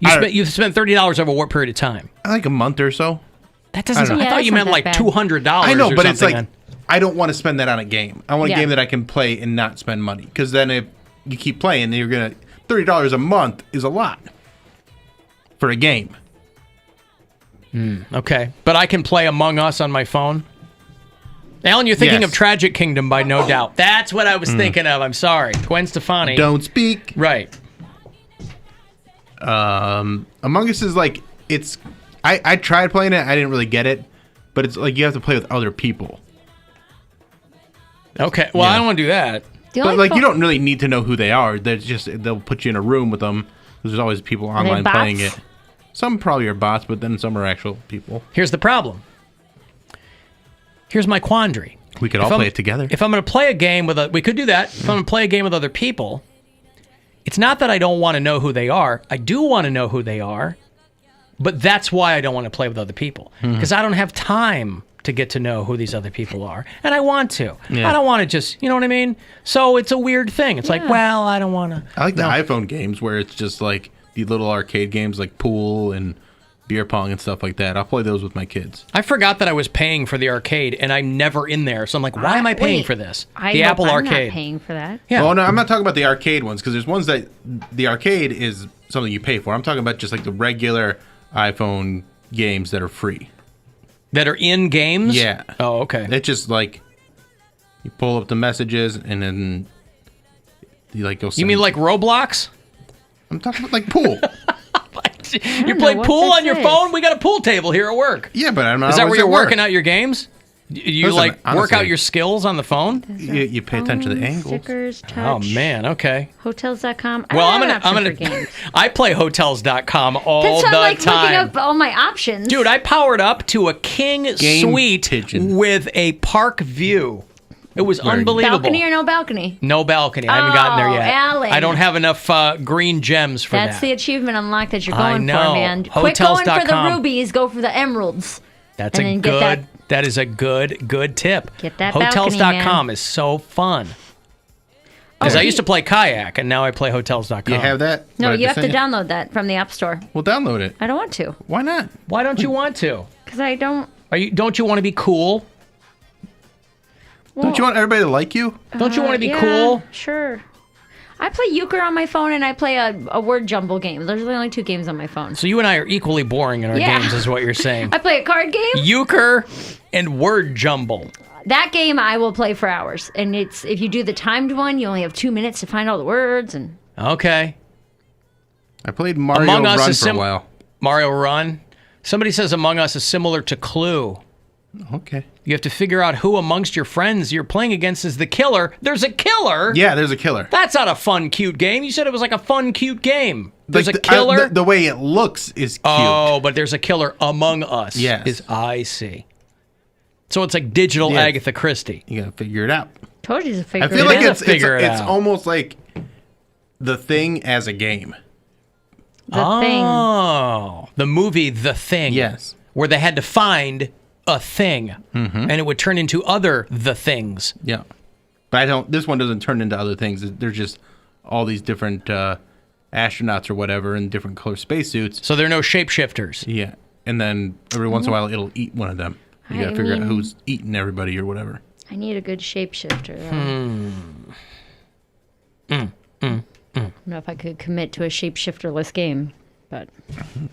you've spent $30 over what period of time? Like a month or so. That doesn't. I thought you meant like $200. I know, but it's like, on. I don't want to spend that on a game. I want a Yeah. game that I can play and not spend money. Because then if you keep playing, then you're gonna $30 a month is a lot for a game. Okay, but I can play Among Us on my phone. Alan, you're thinking Yes. of Tragic Kingdom by No Doubt. That's what I was thinking of. I'm sorry, Gwen Stefani. Don't speak. Right. Among Us is like, it's. I tried playing it. I didn't really get it, but it's like you have to play with other people. Okay. Well, I don't want to do that. But like, you don't really need to know who they are. They'll put you in a room with them. There's always people online playing it. Some probably are bots, but then some are actual people. Here's the problem. Here's my quandary. We could all play it together. If I'm going to play a game we could do that. If I'm going to play a game with other people, it's not that I don't want to know who they are. I do want to know who they are, but that's why I don't want to play with other people, because I don't have time to get to know who these other people are, and I want to. Yeah. I don't want to just, you know what I mean? So it's a weird thing. It's like, well, I don't want to. I like the iPhone games where it's just like the little arcade games like pool and beer pong and stuff like that. I'll play those with my kids. I forgot that I was paying for the arcade, and I'm never in there. So I'm like, why am I paying for this? The Apple Arcade. Not paying for that. Yeah. Well, no, I'm not talking about the arcade ones, because there's ones that the arcade is something you pay for. I'm talking about just like the regular iPhone games that are free. That are in games? Yeah. Oh, okay. It's just like you pull up the messages and then you like go. You mean like Roblox? I'm talking about like pool. You play pool on your phone? We got a pool table here at work. Yeah, but I'm not. Is that always where you're at work. working out your games? You Listen, like work honestly, out your skills on the phone? You pay attention to the angles. Stickers, touch. Oh man, okay. Hotels.com. Well, I'm gonna. I play hotels.com all That's why the I'm like time. looking up all my options. Dude, I powered up to a king Game suite pigeon. with a park view. It was unbelievable. Balcony or no balcony? No balcony. I haven't gotten there yet. Alan. I don't have enough green gems for That's that. the achievement unlock that you're I going know. for, man. Quit going for the Hotels.com. rubies. Go for the emeralds. That's and a then get good. That is a good tip. Get that balcony, Hotels.com man. is so fun. Because I used to play kayak, and now I play hotels.com. You have that? No, What I you have just to sent download that from the App Store. Well, download it. I don't want to. Why not? Why don't you want to? Because I don't. Don't you want to be cool? Don't you want everybody to like you? Don't you want to be yeah, cool? Sure. I play euchre on my phone, and I play a word jumble game. Those are the only two games on my phone. So you and I are equally boring in our Yeah. games, is what you're saying. I play a card game. Euchre and word jumble. That game I will play for hours, and it's if you do the timed one, you only have 2 minutes to find all the words. And Okay. I played Mario Among Us Run is for a while. Mario Run. Somebody says Among Us is similar to Clue. Okay. You have to figure out who amongst your friends you're playing against is the killer. There's a killer? Yeah, there's a killer. That's not a fun, cute game. You said it was like a fun, cute game. There's Like a killer. the way it looks is cute. Oh, but there's a killer among us. Yes. I see. So it's like digital Yeah. Agatha Christie. You gotta figure it out. told you to figure I feel it like out. it's almost like The Thing as a game. The Thing. Oh, the movie The Thing. Yes. Where they had to find a thing, Mm-hmm. and it would turn into other the things. Yeah. But this one doesn't turn into other things. There's just all these different astronauts or whatever in different color spacesuits. So there are no shapeshifters. Yeah. And then every once in a while it'll eat one of them. You gotta figure out who's eating everybody or whatever. I need a good shapeshifter. I don't know if I could commit to a shapeshifterless game, but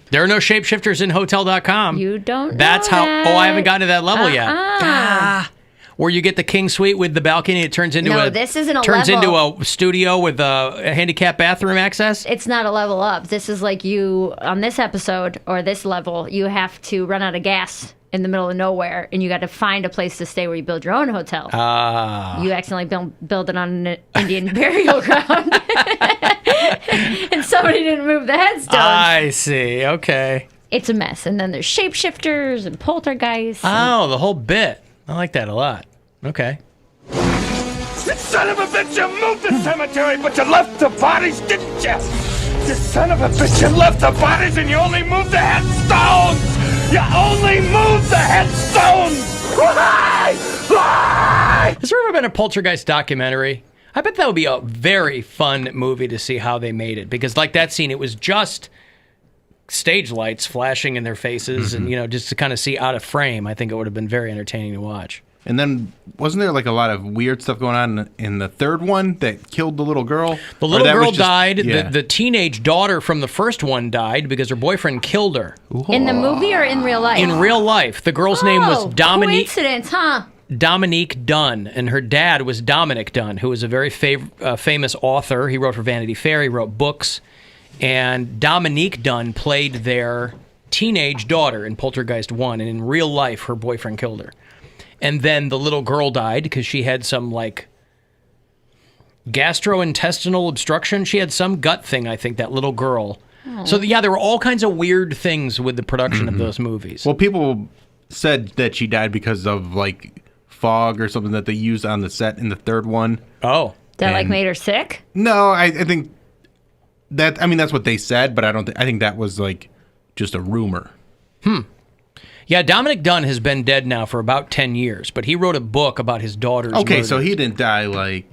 There are no shapeshifters in Hotel.com. you don't. That's know how. that. Oh, I haven't gotten to that level yet. Ah. Where you get the king suite with the balcony, it turns into No, this isn't a turns level. into a studio with a handicapped bathroom access. It's not a level up. This is like you on this episode or this level. You have to run out of gas in the middle of nowhere, and you got to find a place to stay where you build your own hotel. Ah. You accidentally build it on an Indian burial ground, and somebody didn't move the headstones. I see. Okay. It's a mess. And then there's shapeshifters and poltergeists. Oh, the whole bit. I like that a lot. Okay. You son of a bitch, you moved the cemetery, but you left the bodies, didn't you? You son of a bitch, you left the bodies and you only moved the headstones! You only moved the headstones! Why? Why? Has there ever been a poltergeist documentary? I bet that would be a very fun movie to see how they made it. Because like that scene, it was just stage lights flashing in their faces and, just to kind of see out of frame. I think it would have been very entertaining to watch. And then, wasn't there like a lot of weird stuff going on in the third one that killed the little girl? The little girl died. The teenage daughter from the first one died because her boyfriend killed her. In the movie or in real life? In real life. The girl's name was Dominique. Coincidence, huh? Dominique Dunn, and her dad was Dominic Dunn, who was a very famous author. He wrote for Vanity Fair. He wrote books. And Dominique Dunn played their teenage daughter in Poltergeist 1, and in real life, her boyfriend killed her. And then the little girl died because she had some, gastrointestinal obstruction. She had some gut thing, I think, that little girl. Oh. So, there were all kinds of weird things with the production of those movies. Well, people said that she died because of, fog or something that they used on the set in the third one. Oh. That, made her sick? No, I think that, that's what they said, but I think that was, just a rumor. Yeah, Dominic Dunn has been dead now for about 10 years, but he wrote a book about his daughter's Okay, murder. so he didn't die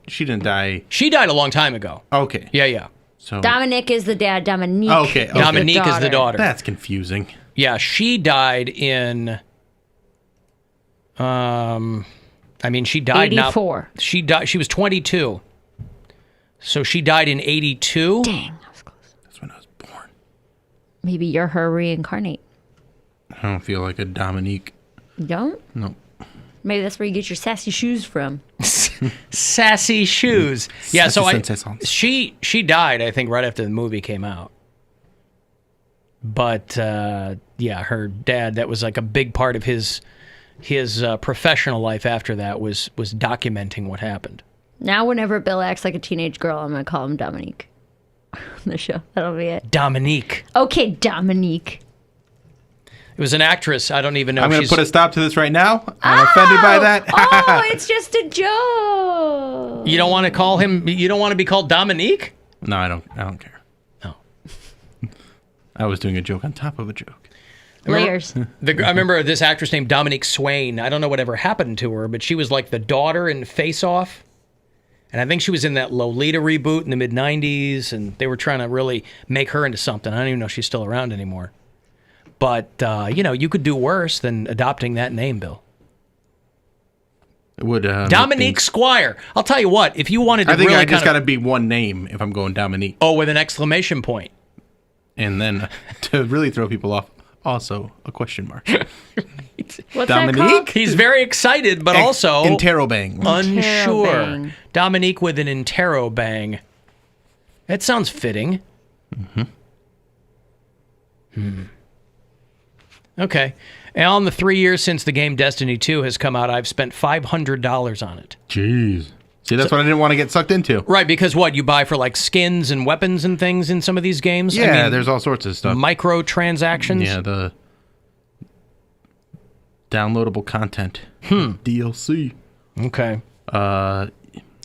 she didn't die. She died a long time ago. Okay. Yeah. So Dominic is the dad. Dominique. Okay. Dominique is the daughter. That's confusing. Yeah, she died in. She died 84. now. She died. She was 22. So she died in 82. Dang, that was close. That's when I was born. Maybe you're her reincarnate. I don't feel like a Dominique. You don't? No. Maybe that's where you get your sassy shoes from. Sassy shoes. Yeah, Sassy so she died, I think, right after the movie came out. But her dad, that was like a big part of his professional life after that was documenting what happened. Now whenever Bill acts like a teenage girl, I'm going to call him Dominique on the show. That'll be it. Dominique. Okay, Dominique. It was an actress. I don't even know. I'm going to put a stop to this right now. I'm offended by that. Oh, it's just a joke. You don't want to call him. You don't want to be called Dominique? No, I don't care. No. I was doing a joke on top of a joke. Layers. I remember this actress named Dominique Swain. I don't know whatever happened to her, but she was like the daughter in Face Off. And I think she was in that Lolita reboot in the mid-'90s, and they were trying to really make her into something. I don't even know if she's still around anymore. But, you could do worse than adopting that name, Bill. It would. Dominique Squire. I'll tell you what, if you wanted to I think really I just got to be one name if I'm going Dominique. Oh, with an exclamation point. And then to really throw people off, also a question mark. What's Dominique? that called? He's very excited, but also interrobang. Unsure. Interrobang. Dominique with an interrobang. That sounds fitting. Okay. Alan, the 3 years since the game Destiny 2 has come out, I've spent $500 on it. Jeez. See, that's what I didn't want to get sucked into. Right, because what, you buy for skins and weapons and things in some of these games? Yeah, there's all sorts of stuff. Microtransactions? Yeah, the downloadable content. DLC. Okay.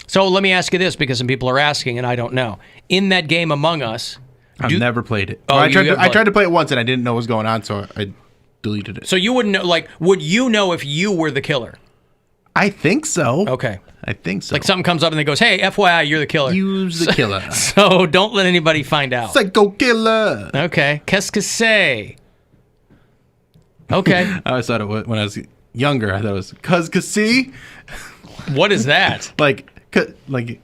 So let me ask you this, because some people are asking and I don't know. In that game Among Us... I've never played it. Oh, I tried to play it once and I didn't know what was going on, so I deleted it. So you wouldn't know, would you know if you were the killer? I think so. Okay. I think so. Like something comes up and they goes, hey, FYI, you're the killer. Use the killer. So don't let anybody find out. Psycho killer. Okay. Qu'est-ce que c'est? Okay. I always thought it was, when I was younger, I thought it was cuz see. What is that? cuz,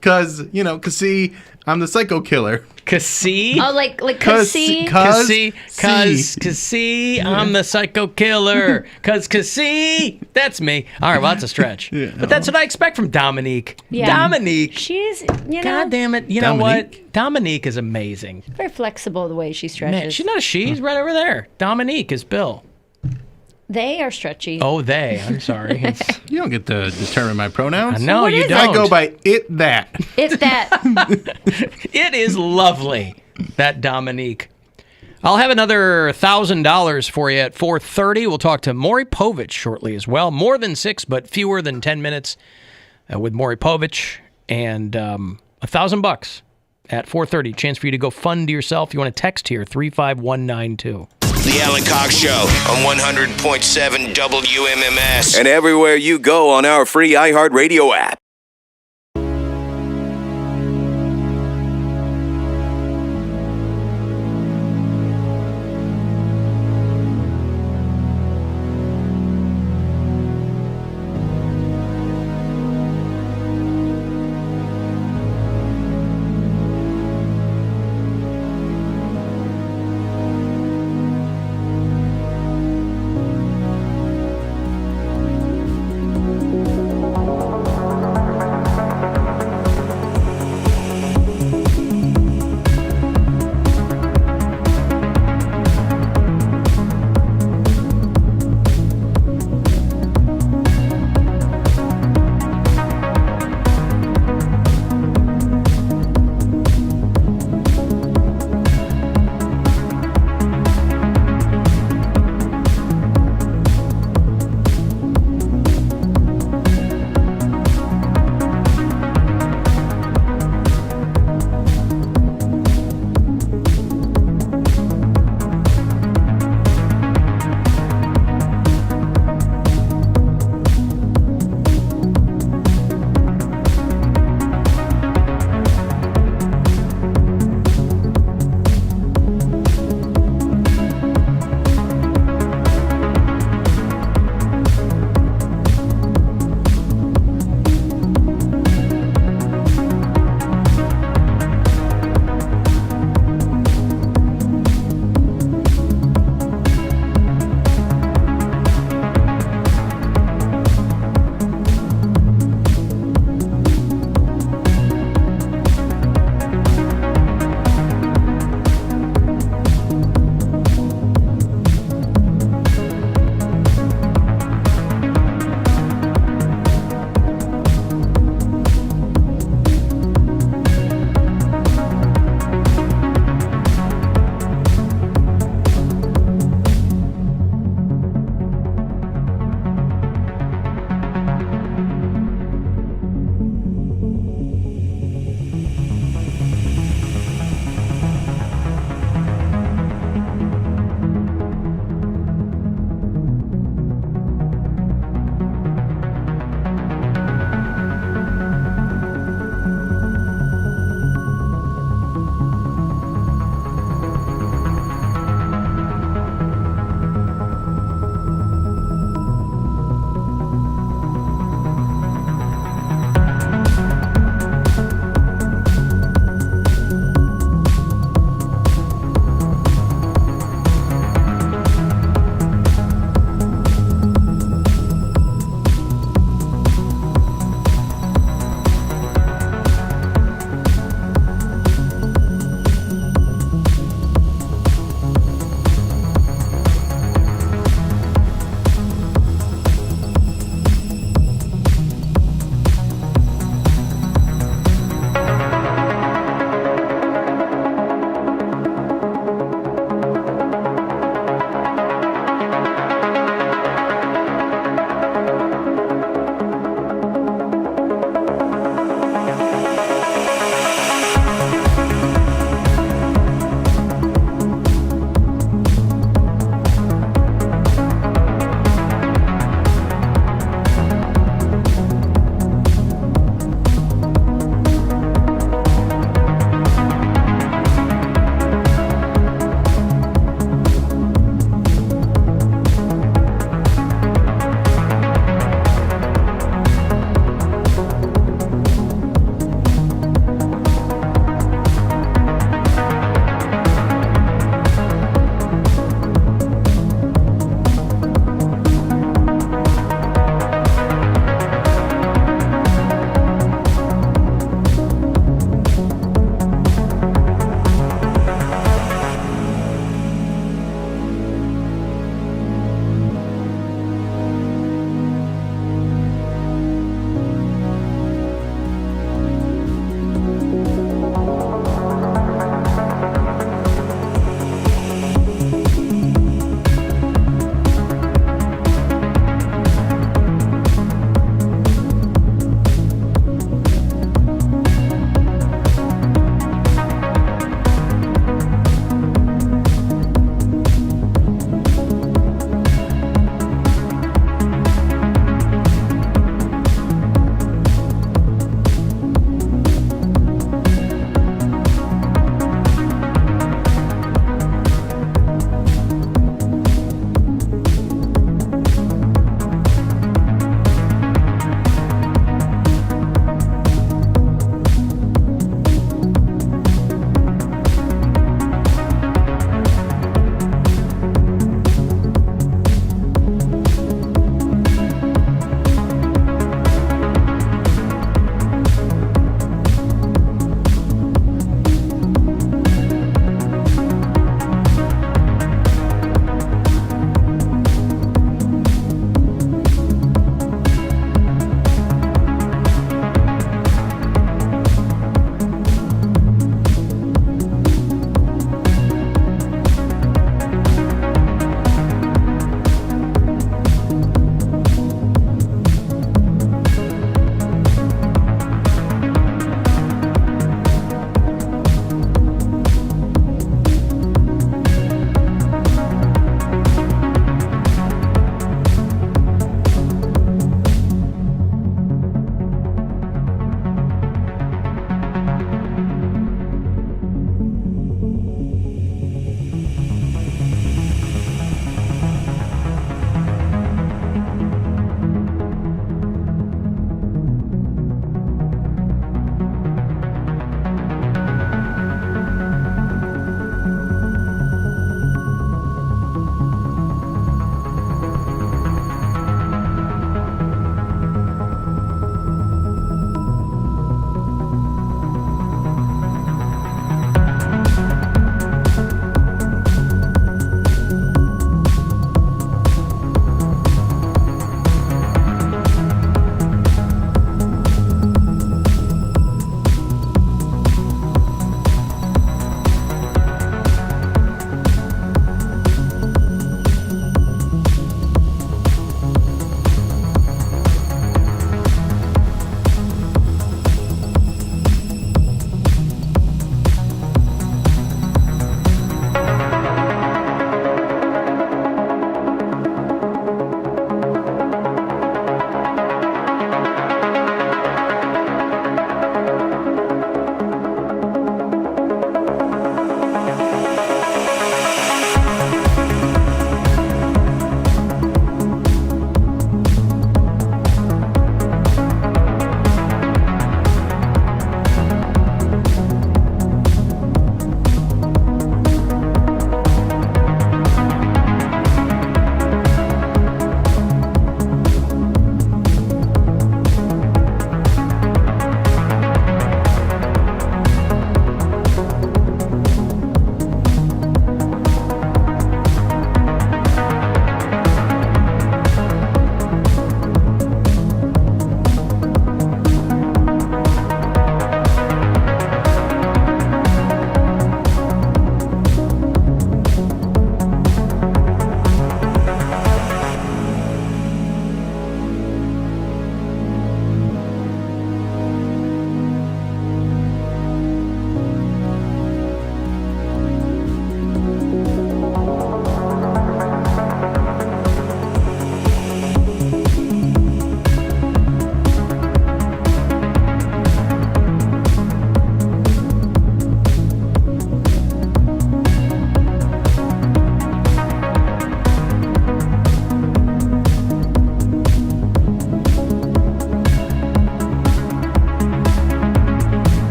cuz see, I'm the psycho killer. Cassie? Oh, like Cassie? Cassie, I'm the psycho killer. Cassie, that's me. All right, well, that's a stretch. But that's what I expect from Dominique. Yeah. Dominique. She's, God damn it. You know what? Dominique is amazing. very flexible the way she stretches. Man, she's not a she. She's right over there. Dominique is Bill. They are stretchy. Oh, they. I'm sorry. You don't get to determine my pronouns. No, you don't. I go by it, that. It's that. It is lovely, that Dominique. I'll have another $1,000 for you at 4:30. We'll talk to Mory Povich shortly as well. More than 6, but fewer than 10 minutes with Mory Povich. And $1,000 at 4:30. Chance for you to go fund yourself. You want to text here, 35192. The Alan Cox Show on 100.7 WMMS and everywhere you go on our free iHeartRadio app.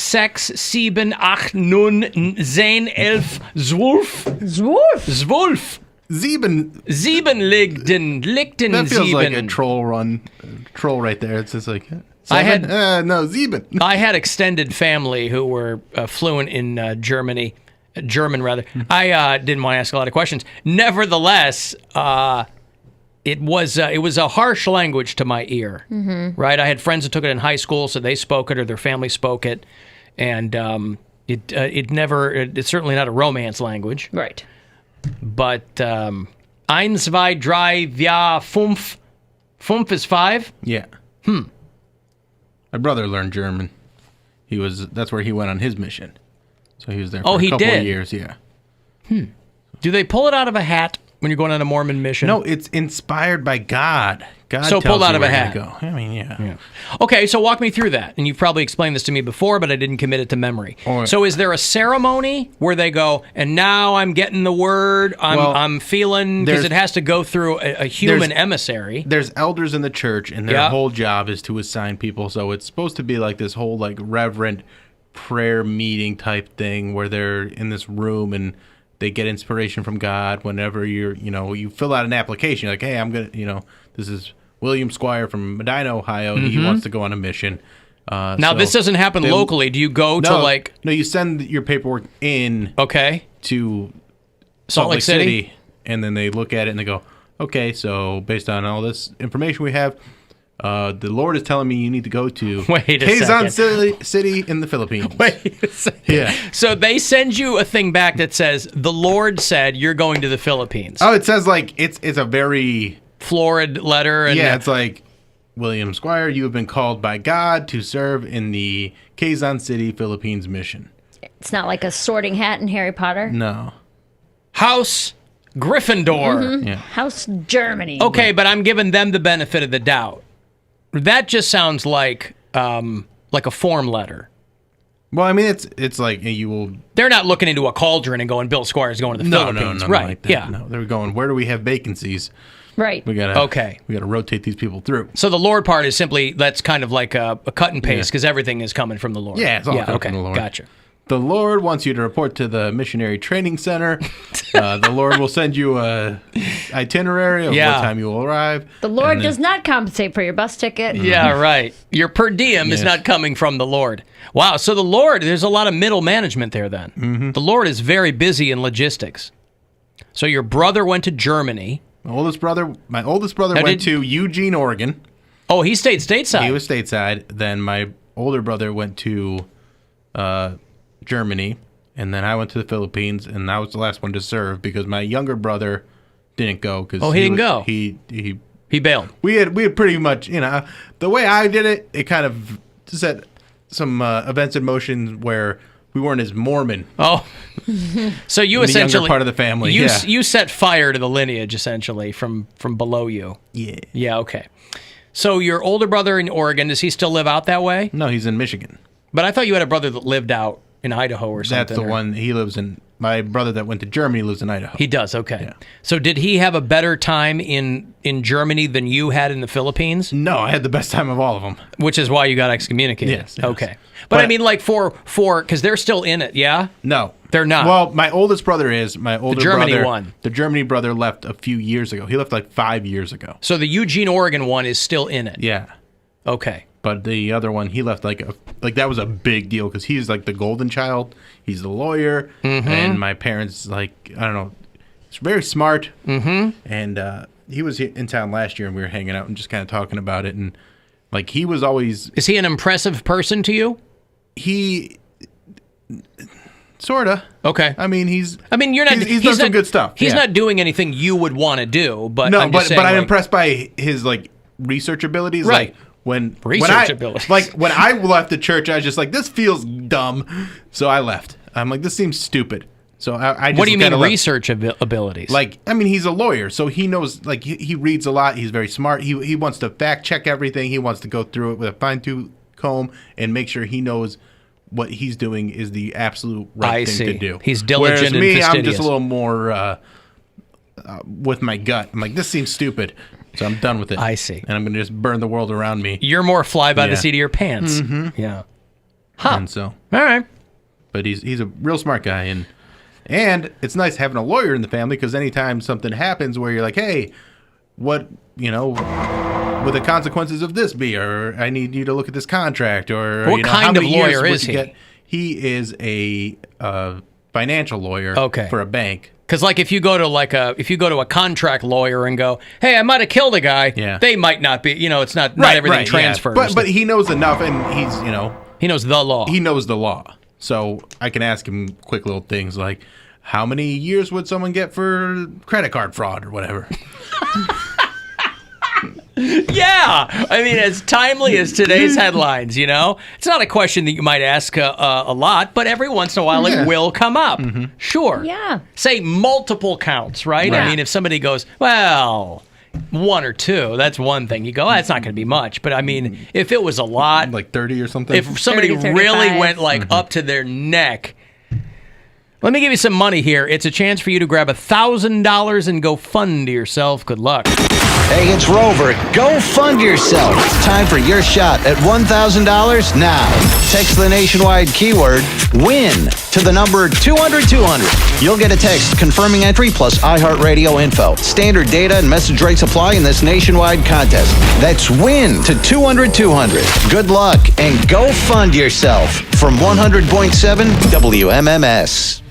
6, 7, 8, 9, 10, 11, 12. Zwölf. Sieben liegten That feels sieben. like a troll right there. It's just like seven? no, sieben. I had extended family who were fluent in German rather. I didn't want to ask a lot of questions. Nevertheless, it was a harsh language to my ear. Right? I had friends that took it in high school, so they spoke it or their family spoke it, and it's certainly not a romance language. Right. But 1, 2, 3, 4, 5. 5 is 5? Yeah. My brother learned German. That's where he went on his mission. So he was there for a couple of years, yeah. Do they pull it out of a hat when you're going on a Mormon mission? No, it's inspired by God. God So tells pulled out you of a where to hat. go. I mean, yeah. Okay, so walk me through that. And you've probably explained this to me before, but I didn't commit it to memory. So is there a ceremony where they go, and now I'm getting the word, I'm feeling, because it has to go through a human emissary. There's elders in the church, and their whole job is to assign people. So it's supposed to be like this whole like reverent prayer meeting type thing where they're in this room and they get inspiration from God whenever you fill out an application. You're like, hey, I'm going to, this is William Squire from Medina, Ohio. He wants to go on a mission. Now, this doesn't happen locally. Do you go to like... No, you send your paperwork in to Salt Lake City, and then they look at it and they go, okay, so based on all this information we have, the Lord is telling me you need to go to Quezon City in the Philippines. Wait a second. Yeah. So they send you a thing back that says, the Lord said you're going to the Philippines. Oh, it says like, it's a very... florid letter. And it's like, William Squire, you have been called by God to serve in the Quezon City, Philippines mission. It's not like a sorting hat in Harry Potter. No. House Gryffindor. Yeah. House Germany. Okay, but I'm giving them the benefit of the doubt. That just sounds like a form letter. Well, I mean, it's like you will... They're not looking into a cauldron and going, Bill Squire's going to the Philippines. No, right? like that. Yeah. No, they're going, where do we have vacancies? Right. We gotta rotate these people through. So the Lord part is simply, that's kind of like a cut and paste because everything is coming from the Lord. Yeah, it's all coming from the Lord. Gotcha. The Lord wants you to report to the missionary training center. The Lord will send you a itinerary of what time you will arrive. The Lord does not compensate for your bus ticket. Yeah, right. Your per diem is not coming from the Lord. Wow, so the Lord, there's a lot of middle management there then. Mm-hmm. The Lord is very busy in logistics. So your brother went to Germany. My oldest brother went to Eugene, Oregon. Oh, he stayed stateside. He was stateside. Then my older brother went to Germany, and then I went to the Philippines, and I was the last one to serve because my younger brother didn't go. He didn't go. He bailed. We had pretty much, the way I did it, it kind of set some events in motion where we weren't as Mormon. Oh, so you essentially the younger part of the family. You set fire to the lineage essentially from below you. Yeah. Yeah. Okay. So your older brother in Oregon, does he still live out that way? No, he's in Michigan. But I thought you had a brother that lived out in Idaho or something. That's the one. He lives in. My brother that went to Germany lives in Idaho. He does. Okay. Yeah. So did he have a better time in Germany than you had in the Philippines? No, I had the best time of all of them. Which is why you got excommunicated. Yes. Okay. But I mean, like for because they're still in it. Yeah. No, they're not. Well, my oldest brother is. My older Germany brother, one. The Germany brother left a few years ago. He left like 5 years ago. So the Eugene, Oregon one is still in it. Yeah. Okay. But the other one, he left like that was a big deal because he's like the golden child. He's the lawyer, and my parents I don't know, he's very smart. And he was in town last year, and we were hanging out and just kind of talking about it. And like he was always. Is he an impressive person to you? He. Sorta. Okay. I mean, you're not. He's done some good stuff. He's not doing anything you would want to do, but no. I'm But just saying, I'm impressed by his research abilities. Right. Like when abilities. when I left the church, I was just like, this feels dumb, so I left. I'm like, this seems stupid. So I just what do you mean left. research abilities? He's a lawyer, so he knows. He reads a lot. He's very smart. He wants to fact check everything. He wants to go through it with a fine-tooth comb and make sure he knows what he's doing is the absolute right thing to do. He's diligent. Whereas me, and I'm just a little more with my gut. I'm like, this seems stupid, so I'm done with it. I see. And I'm going to just burn the world around me. You're more fly by the seat of your pants. Mm-hmm. Yeah. And so, all right. But he's a real smart guy, and it's nice having a lawyer in the family because anytime something happens where you're like, hey, what would the consequences of this be? Or I need you to look at this contract. Or what kind of lawyer is he? He is a financial lawyer for a bank. Because if you go to a contract lawyer and go, hey, I might have killed a guy, they might not be. It's not everything transfers. Yeah. But he knows enough, and he's he knows the law. He knows the law, so I can ask him quick little things like, how many years would someone get for credit card fraud or whatever? Yeah, I mean, as timely as today's headlines, it's not a question that you might ask a lot, but every once in a while it will come up. Mm-hmm. Sure. Yeah. Say multiple counts, right? I mean, if somebody goes, well, 1 or 2, that's one thing. You go, that's not going to be much. But I mean, if it was a lot, like 30 or something, if somebody 30, really went up to their neck. Let me give you some money here. It's a chance for you to grab $1,000 and go fund yourself. Good luck. Hey, it's Rover. Go fund yourself. Time for your shot at $1,000 now. Text the nationwide keyword WIN to the number 200-200. You'll get a text confirming entry plus iHeartRadio info. Standard data and message rates apply in this nationwide contest. That's WIN to 200-200. Good luck and go fund yourself from 100.7 WMMS.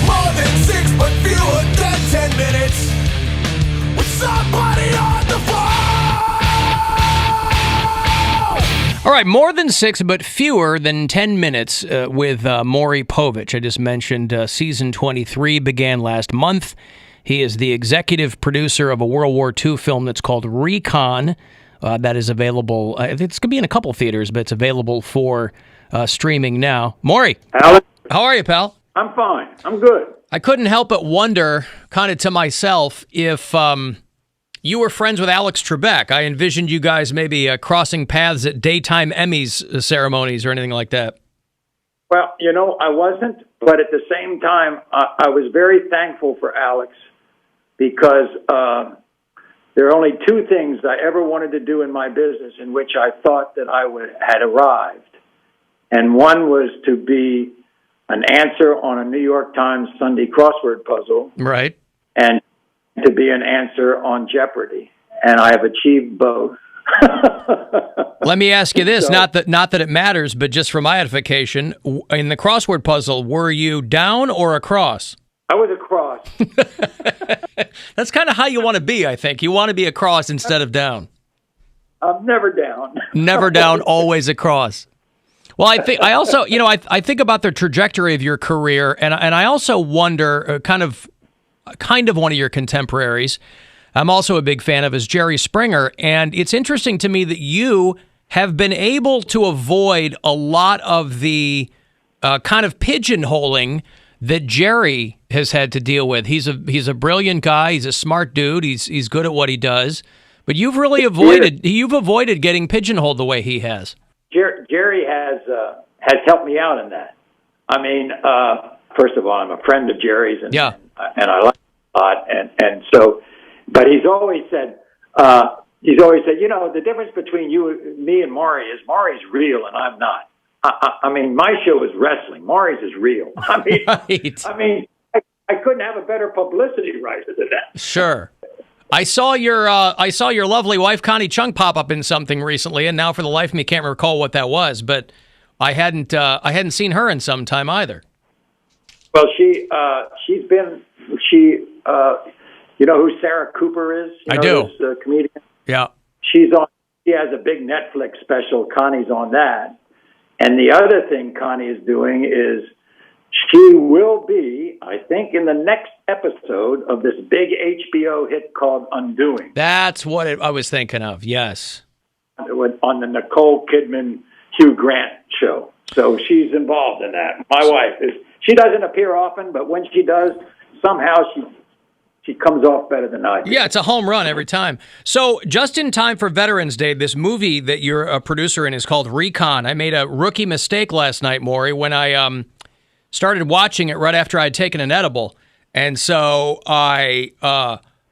More than 6, but fewer than 10 minutes. With somebody on the phone. All right, more than 6, but fewer than 10 minutes with Mory Povich. I just mentioned season 23 began last month. He is the executive producer of a World War II film that's called Recon. That is available. It's going to be in a couple theaters, but it's available for streaming now. Mory, Alan, how are you, pal? I'm fine. I'm good. I couldn't help but wonder, kind of to myself, if you were friends with Alex Trebek. I envisioned you guys maybe crossing paths at daytime Emmys ceremonies or anything like that. Well, I wasn't, but at the same time, I was very thankful for Alex because there are only 2 things I ever wanted to do in my business in which I thought that I had arrived. And one was to be an answer on a New York Times Sunday crossword puzzle. Right. And to be an answer on Jeopardy. And I have achieved both. Let me ask you this, not that it matters, but just for my edification, in the crossword puzzle, were you down or across? I was across. That's kind of how you want to be, I think. You want to be across instead of down. I'm never down. Never down, always across. Well, I think about the trajectory of your career, and I also wonder, kind of one of your contemporaries, I'm also a big fan of, is Jerry Springer, and it's interesting to me that you have been able to avoid a lot of the kind of pigeonholing that Jerry has had to deal with. He's a brilliant guy. He's a smart dude. He's good at what he does, but you've really avoided getting pigeonholed the way he has. Jerry has helped me out in that. I mean, first of all, I'm a friend of Jerry's, and I like him a lot, and so. But he's always said, the difference between me and Mory is Mory's real and I'm not. I mean, my show is wrestling. Mory's is real. I mean, I couldn't have a better publicity writer than that. Sure. I saw your lovely wife Connie Chung pop up in something recently, and now for the life of me can't recall what that was. But I hadn't seen her in some time either. Well, she's been. You know who Sarah Cooper is? I do. This comedian. Yeah. She's on. She has a big Netflix special. Connie's on that. And the other thing Connie is doing is she will be, I think, in the next episode of this big HBO hit called Undoing. That's what I was thinking of. Yes. On the Nicole Kidman, Hugh Grant show. So she's involved in that. My wife is. She doesn't appear often, but when she does, somehow she comes off better than I do. Yeah, it's a home run every time. So just in time for Veterans Day, this movie that you're a producer in is called Recon. I made a rookie mistake last night, Mory, when I started watching it right after I'd taken an edible. And so I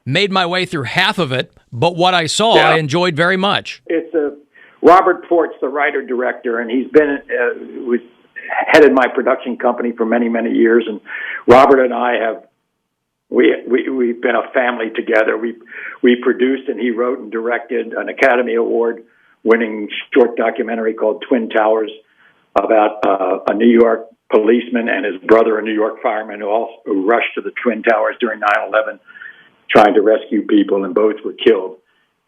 made my way through half of it, but what I saw I enjoyed very much. Robert Port's the writer-director, and he's been headed my production company for many, many years. And Robert and I have we've been a family together. We produced and he wrote and directed an Academy Award-winning short documentary called Twin Towers about a New York policeman and his brother, a New York fireman, who rushed to the Twin Towers during 9/11, trying to rescue people, and both were killed,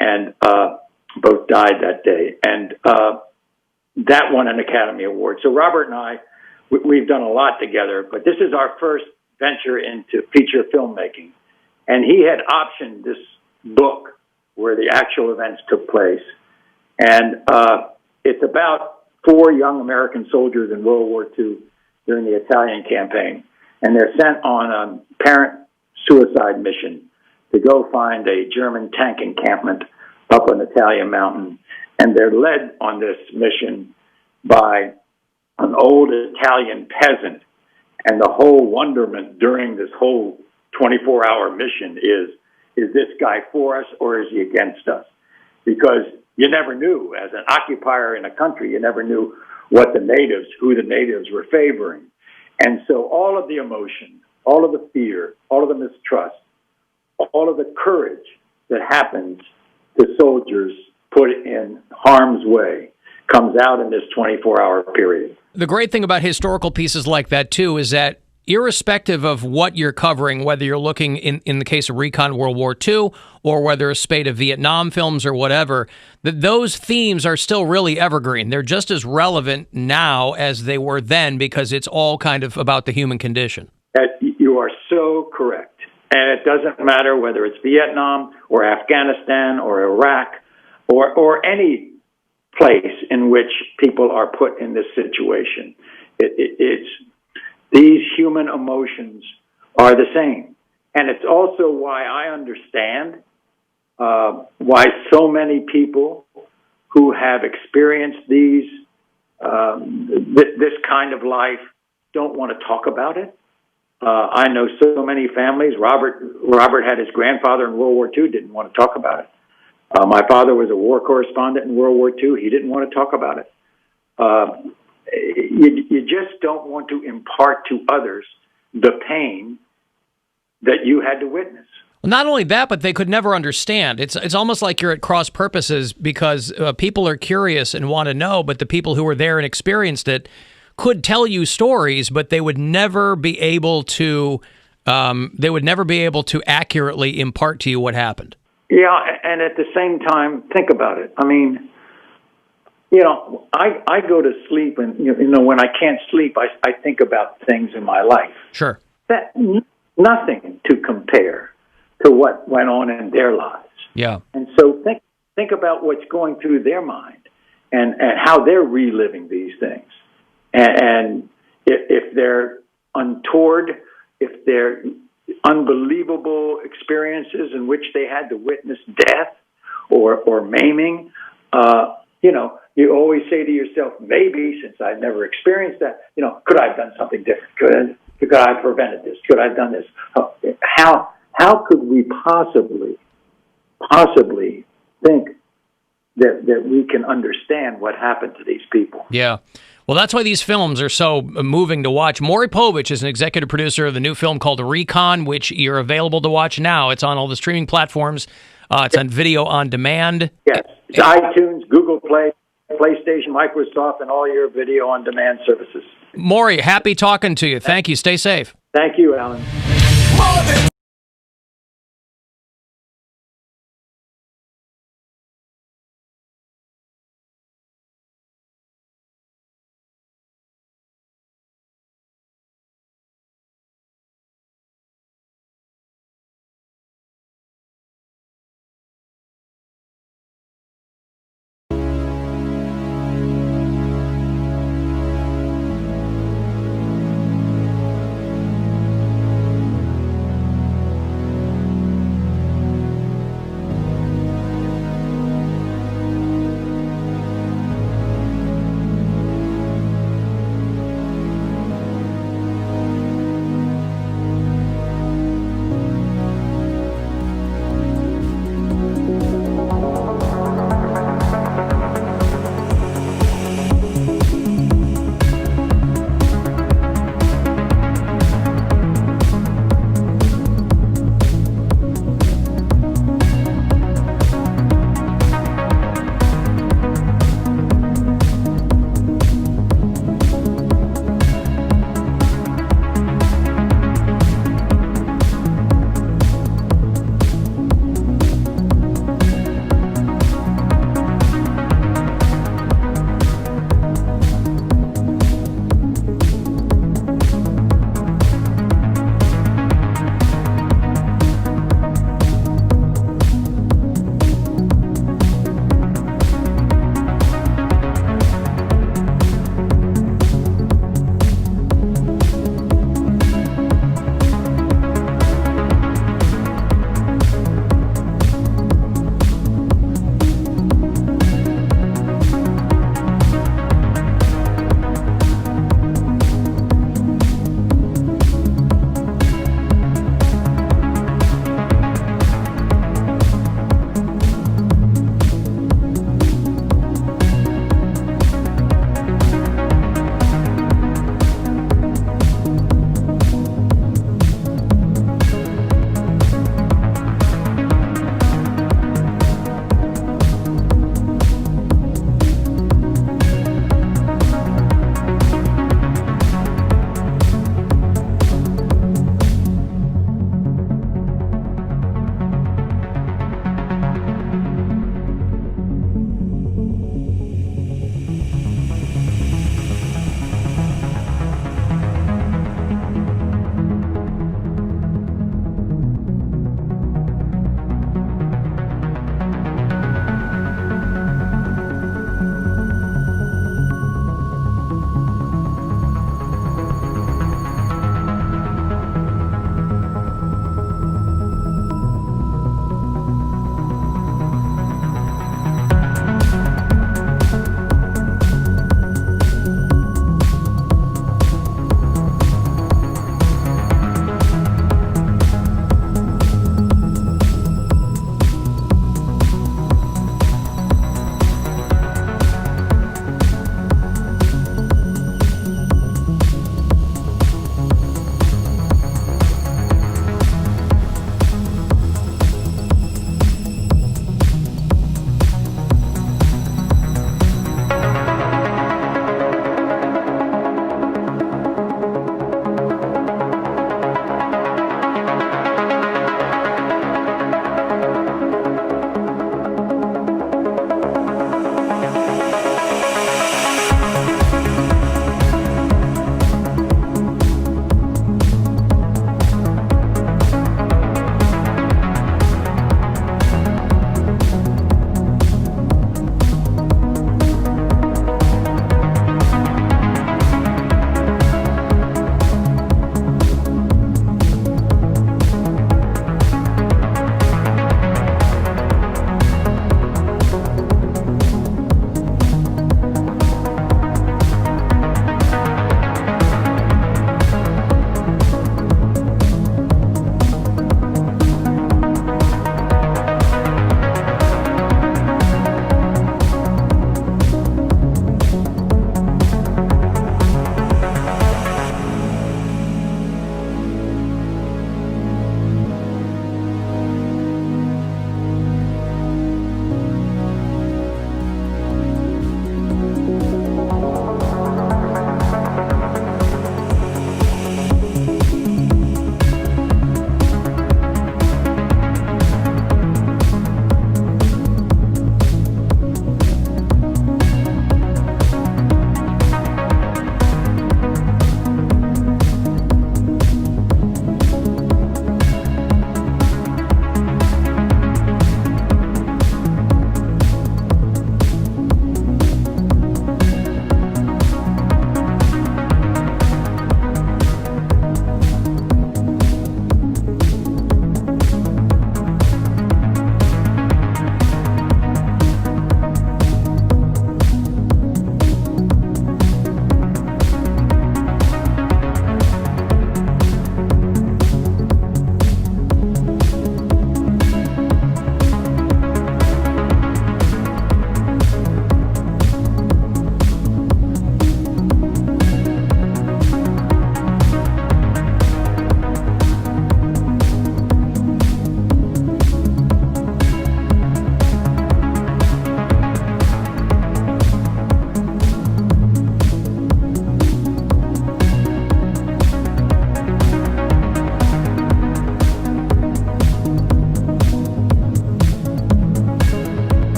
and both died that day. And that won an Academy Award. So Robert and I, we've done a lot together, but this is our first venture into feature filmmaking. And he had optioned this book where the actual events took place. And it's about 4 young American soldiers in World War II during the Italian campaign. And they're sent on a parent suicide mission to go find a German tank encampment up an Italian mountain. And they're led on this mission by an old Italian peasant. And the whole wonderment during this whole 24-hour mission is this guy for us or is he against us? Because you never knew, as an occupier in a country, you never knew who the natives were favoring. And so all of the emotion, all of the fear, all of the mistrust, all of the courage that happens to soldiers put in harm's way comes out in this 24-hour period. The great thing about historical pieces like that, too, is that irrespective of what you're covering, whether you're looking in the case of Recon World War II or whether a spate of Vietnam films or whatever, that those themes are still really evergreen. They're just as relevant now as they were then because it's all kind of about the human condition. You are so correct. And it doesn't matter whether it's Vietnam or Afghanistan or Iraq or any place in which people are put in this situation. It's these human emotions are the same. And it's also why I understand why so many people who have experienced this kind of life don't want to talk about it. I know so many families. Robert had his grandfather in World War II, didn't want to talk about it. My father was a war correspondent in World War II. He didn't want to talk about it. You just don't want to impart to others the pain that you had to witness. Well, not only that, but they could never understand. It's almost like you're at cross purposes because people are curious and want to know, but the people who were there and experienced it could tell you stories, but they would never be able to. They would never be able to accurately impart to you what happened. Yeah, and at the same time, think about it. I mean, I go to sleep, and when I can't sleep, I think about things in my life. Sure. That nothing to compare to what went on in their lives. Yeah. And so think about what's going through their mind and how they're reliving these things. And if they're untoward, if they're unbelievable experiences in which they had to witness death or maiming, you always say to yourself, maybe, since I've never experienced that, could I have done something different? Could I have prevented this? Could I have done this? How could we possibly think that we can understand what happened to these people? Yeah. Well, that's why these films are so moving to watch. Mory Povich is an executive producer of the new film called Recon, which you're available to watch now. It's on all the streaming platforms. It's on video on demand. Yes. It's iTunes, Google Play, PlayStation, Microsoft, and all your video on demand services. Mory, happy talking to you. Thank you. Stay safe. Thank you, Alan.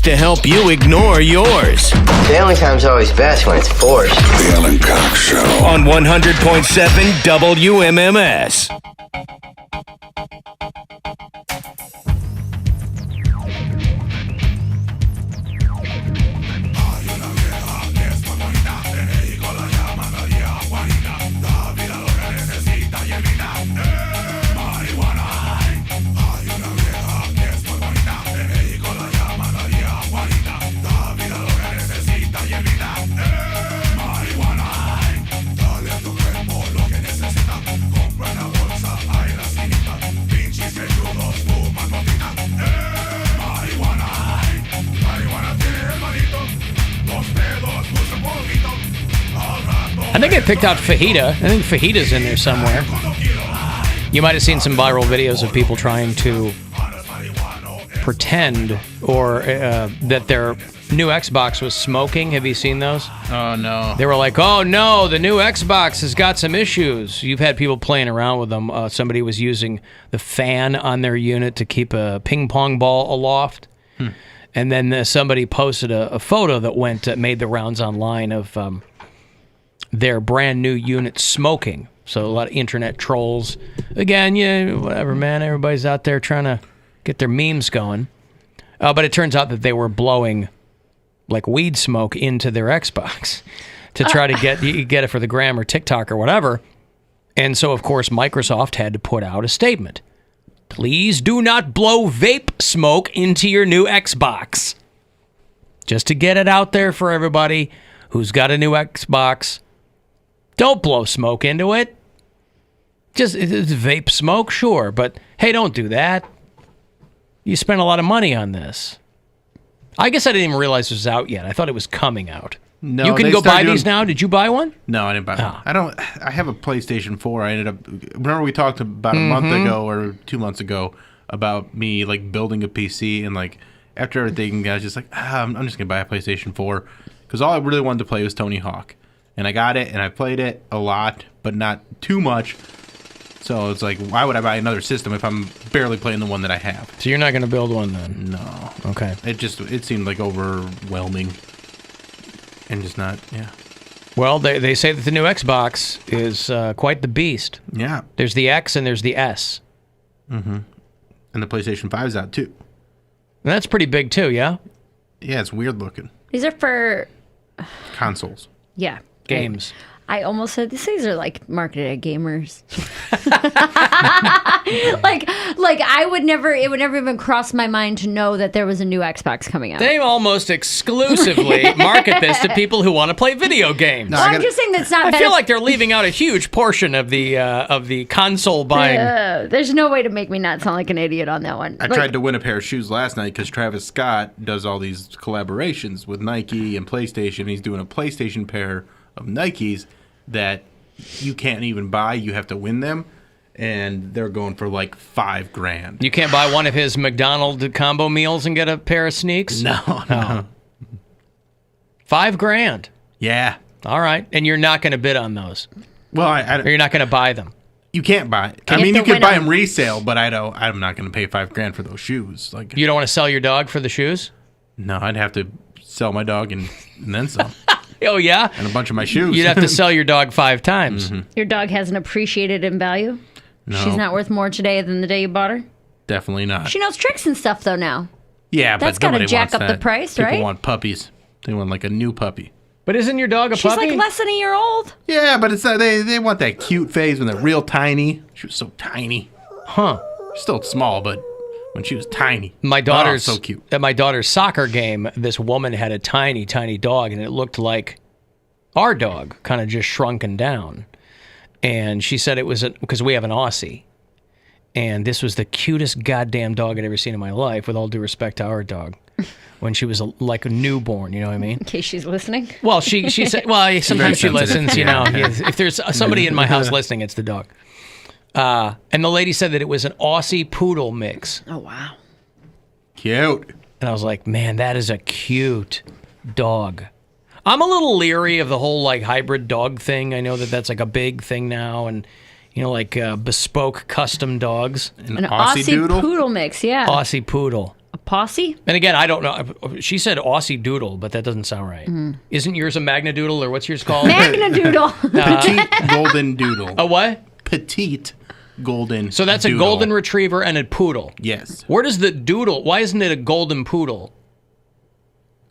to help you ignore yours. Family time's always best when it's forced. The Alan Cox Show. On 100.7 WMMS. I think I picked out fajita. I think fajita's in there somewhere. You might have seen some viral videos of people trying to pretend or that their new Xbox was smoking. Have you seen those? Oh, no. They were like, oh, no, the new Xbox has got some issues. You've had people playing around with them. Somebody was using the fan on their unit to keep a ping pong ball aloft. And then somebody posted a photo that made the rounds online of their brand new unit smoking. So a lot of internet trolls. Again, yeah, whatever, man. Everybody's out there trying to get their memes going. But it turns out that they were blowing like weed smoke into their Xbox to try to get it for the gram or TikTok or whatever. And so, of course, Microsoft had to put out a statement. Please do not blow vape smoke into your new Xbox. Just to get it out there for everybody who's got a new Xbox. Don't blow smoke into it. Just it's vape smoke, sure, but hey, don't do that. You spent a lot of money on this. I guess I didn't even realize it was out yet. I thought it was coming out. No, you can go buy these now. Did you buy one? No, I didn't buy one. I have a PlayStation 4. I ended up. Remember we talked about a month ago or 2 months ago about me like building a PC and like after everything, I was just like, I'm just gonna buy a PlayStation 4 because all I really wanted to play was Tony Hawk. And I got it, and I played it a lot, but not too much. So it's like, why would I buy another system if I'm barely playing the one that I have? So you're not going to build one then? No. Okay. It seemed like overwhelming. And just not, yeah. Well, they say that the new Xbox is quite the beast. Yeah. There's the X and there's the S. Mm-hmm. And the PlayStation 5's out, too. And that's pretty big, too, yeah? Yeah, it's weird looking. These are for... Consoles. Yeah. Games. I almost said these are like marketed at gamers. like it would never even cross my mind to know that there was a new Xbox coming out. They almost exclusively market this to people who want to play video games. No, I'm just saying that's not. I feel like they're leaving out a huge portion of the console buying. There's no way to make me not sound like an idiot on that one. I tried to win a pair of shoes last night because Travis Scott does all these collaborations with Nike and PlayStation. He's doing a PlayStation pair of Nikes that you can't even buy. You have to win them, and they're going for like $5,000. You can't buy one of his McDonald's combo meals and get a pair of sneaks? No. $5,000. Yeah. All right, and you're not going to bid on those. Well, or you're not going to buy them. You can't buy. You can buy them resale, but I'm not going to pay $5,000 for those shoes. Like, you don't want to sell your dog for the shoes? No, I'd have to sell my dog and then some. Oh, yeah? And a bunch of my shoes. You'd have to sell your dog 5 times. Mm-hmm. Your dog hasn't appreciated in value? No. She's not worth more today than the day you bought her? Definitely not. She knows tricks and stuff, though, now. Yeah, that's but got to jack up that. the price, right? People want puppies. They want like a new puppy. But isn't your dog a She's puppy? like less than a year old. Yeah, but it's they want that cute phase when they're real tiny. She was so tiny. Huh. Still small, but when she was tiny. My daughter's so cute. At my daughter's soccer game, this woman had a tiny, tiny dog, and it looked like our dog, kind of just shrunken down. And she said it was because we have an Aussie. And this was the cutest goddamn dog I'd ever seen in my life, with all due respect to our dog. When she was like a newborn, you know what I mean? In case she's listening. Well, she said, well, sometimes she listens, you know. If there's somebody in my house listening, it's the dog. And the lady said that it was an Aussie poodle mix. Oh, wow. Cute. And I was like, man, that is a cute dog. I'm a little leery of the whole like hybrid dog thing. I know that that's like a big thing now, and you know, like bespoke custom dogs. An Aussie poodle mix, yeah. Aussie poodle. A posse? And again, I don't know. She said Aussie Doodle, but that doesn't sound right. Isn't yours a Magna Doodle, or what's yours called? Magna Doodle. Petite golden doodle. A what? Petite golden. So that's doodle. a golden retriever and a poodle. Yes. Where does the doodle? Why isn't it a golden poodle?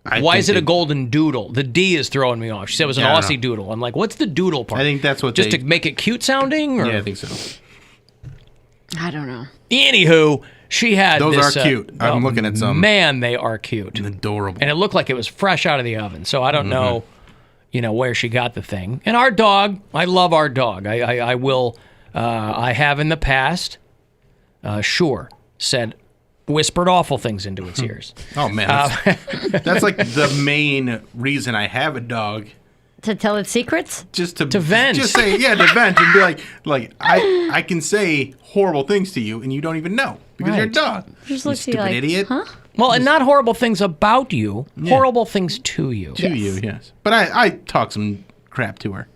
Why is it a golden doodle? The D is throwing me off. She said it was an Aussie Doodle. I'm like, what's the doodle part? I think that's what just to make it cute sounding. Or? Yeah, I think so. I don't know. Anywho, she had those this, are cute. I'm looking at some. Man, they are cute, and adorable, and it looked like it was fresh out of the oven. So I don't know, where she got the thing. And our dog, I love our dog. I will. I have in the past. Whispered awful things into its ears. Oh man, that's like the main reason I have a dog. To tell its secrets? Just to vent. Just say to vent and be like I can say horrible things to you and you don't even know because you're a dog. Just you looks at you stupid like, idiot. huh? Well, and not horrible things about you, horrible things to you. To you, yes. But I talk some crap to her.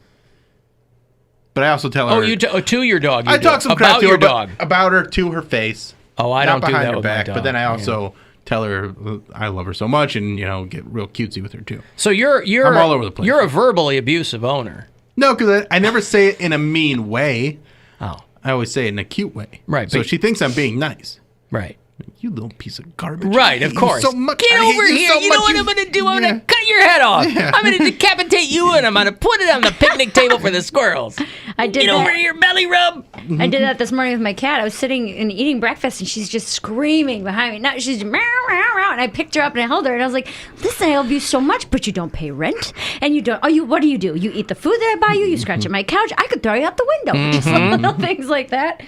But I also tell her. Oh, you to your dog. I talk some crap about to your her, dog. About her to her face. Oh, I not don't do behind that her with back. my dog. But then I also tell her I love her so much, and get real cutesy with her too. So you're I'm all over the place. You're a verbally abusive owner. No, because I never say it in a mean way. Oh, I always say it in a cute way. Right. So she thinks I'm being nice. Right. You little piece of garbage. Right, of course. So much. Get over here. You know what I'm going to do? I'm going to cut your head off. Yeah. I'm going to decapitate you, and I'm going to put it on the picnic table for the squirrels. I did Get that. over here, belly rub. I did that this morning with my cat. I was sitting and eating breakfast, and she's just screaming behind me. Now she's meow, meow, meow, and I picked her up and I held her, and I was like, "Listen, I love you so much, but you don't pay rent, and you don't. Oh, what do? You eat the food that I buy you. You scratch at my couch. I could throw you out the window. Just little things like that."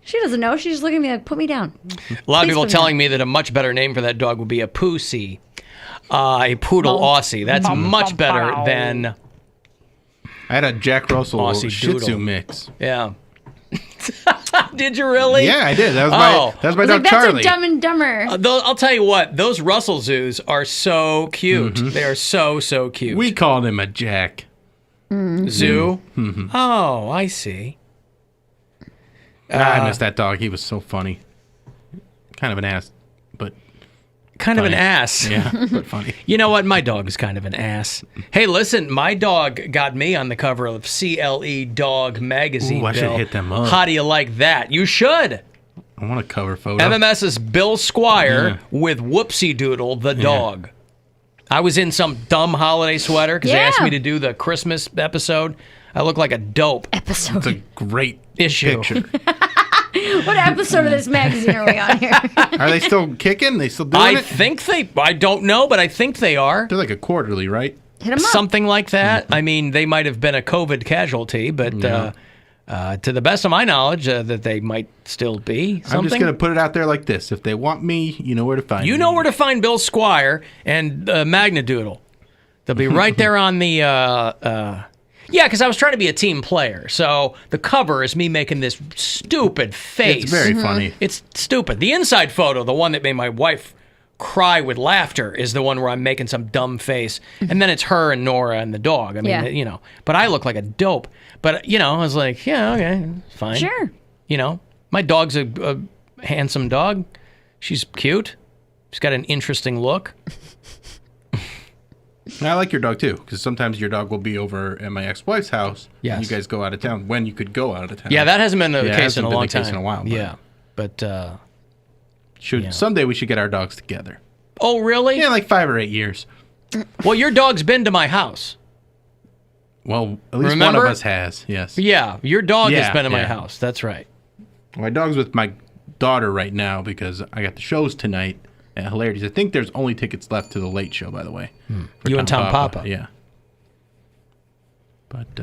She doesn't know. She's just looking at me like, "Put me down." A lot of people telling me that a much better name for that dog would be a Pussy, a poodle Aussie. That's much better than. I had a Jack Russell Aussie Shih Tzu Doodle. mix. Yeah. Did you really? Yeah, I did. That was my I was dog like, Charlie. That's a Dumb and Dumber. I'll tell you what. Those Russell Zoos are so cute. They are so cute. We called him a Jack. Zoo? Oh, I see. I miss that dog. He was so funny. Kind of an ass, but Kind funny. of an ass. Yeah, but funny. You know what? My dog is kind of an ass. Hey, listen, my dog got me on the cover of CLE Dog Magazine. Ooh, I should Bill. hit them up. How do you like that? You should. I want a cover photo. MMS's Bill Squire with Whoopsie Doodle, the dog. I was in some dumb holiday sweater because they asked me to do the Christmas episode. I look like a dope. Episode. It's a great issue. picture. What episode of this magazine are we on here? Are they still kicking? They still doing it? I don't know, but I think they are. They're like a quarterly, right? Hit 'em up. Something like that. I mean, they might have been a COVID casualty, but to the best of my knowledge, that they might still be something. I'm just going to put it out there like this. If they want me, you know where to find me. You know where to find Bill Squire and Magna Doodle. They'll be right there on the... Yeah, because I was trying to be a team player. So the cover is me making this stupid face. It's very funny. It's stupid. The inside photo, the one that made my wife cry with laughter, is the one where I'm making some dumb face. And then it's her and Nora and the dog. I mean, you know. But I look like a dope. But, you know, I was like, yeah, okay, fine. Sure. You know, my dog's a handsome dog. She's cute. She's got an interesting look. I like your dog, too, because sometimes your dog will be over at my ex-wife's house. Yes. And you guys go out of town when you could go out of town. Yeah, that hasn't been the case in a long hasn't been the case time. in a while. But, yeah. Someday we should get our dogs together. Oh, really? Yeah, like 5 or 8 years. Well, your dog's been to my house. Well, at least Remember? one of us has, yes. Yeah, your dog has been to my house. That's right. My dog's with my daughter right now because I got the shows tonight at Hilarities. I think there's only tickets left to the Late Show, by the way. for You and Tom Papa. Yeah. But,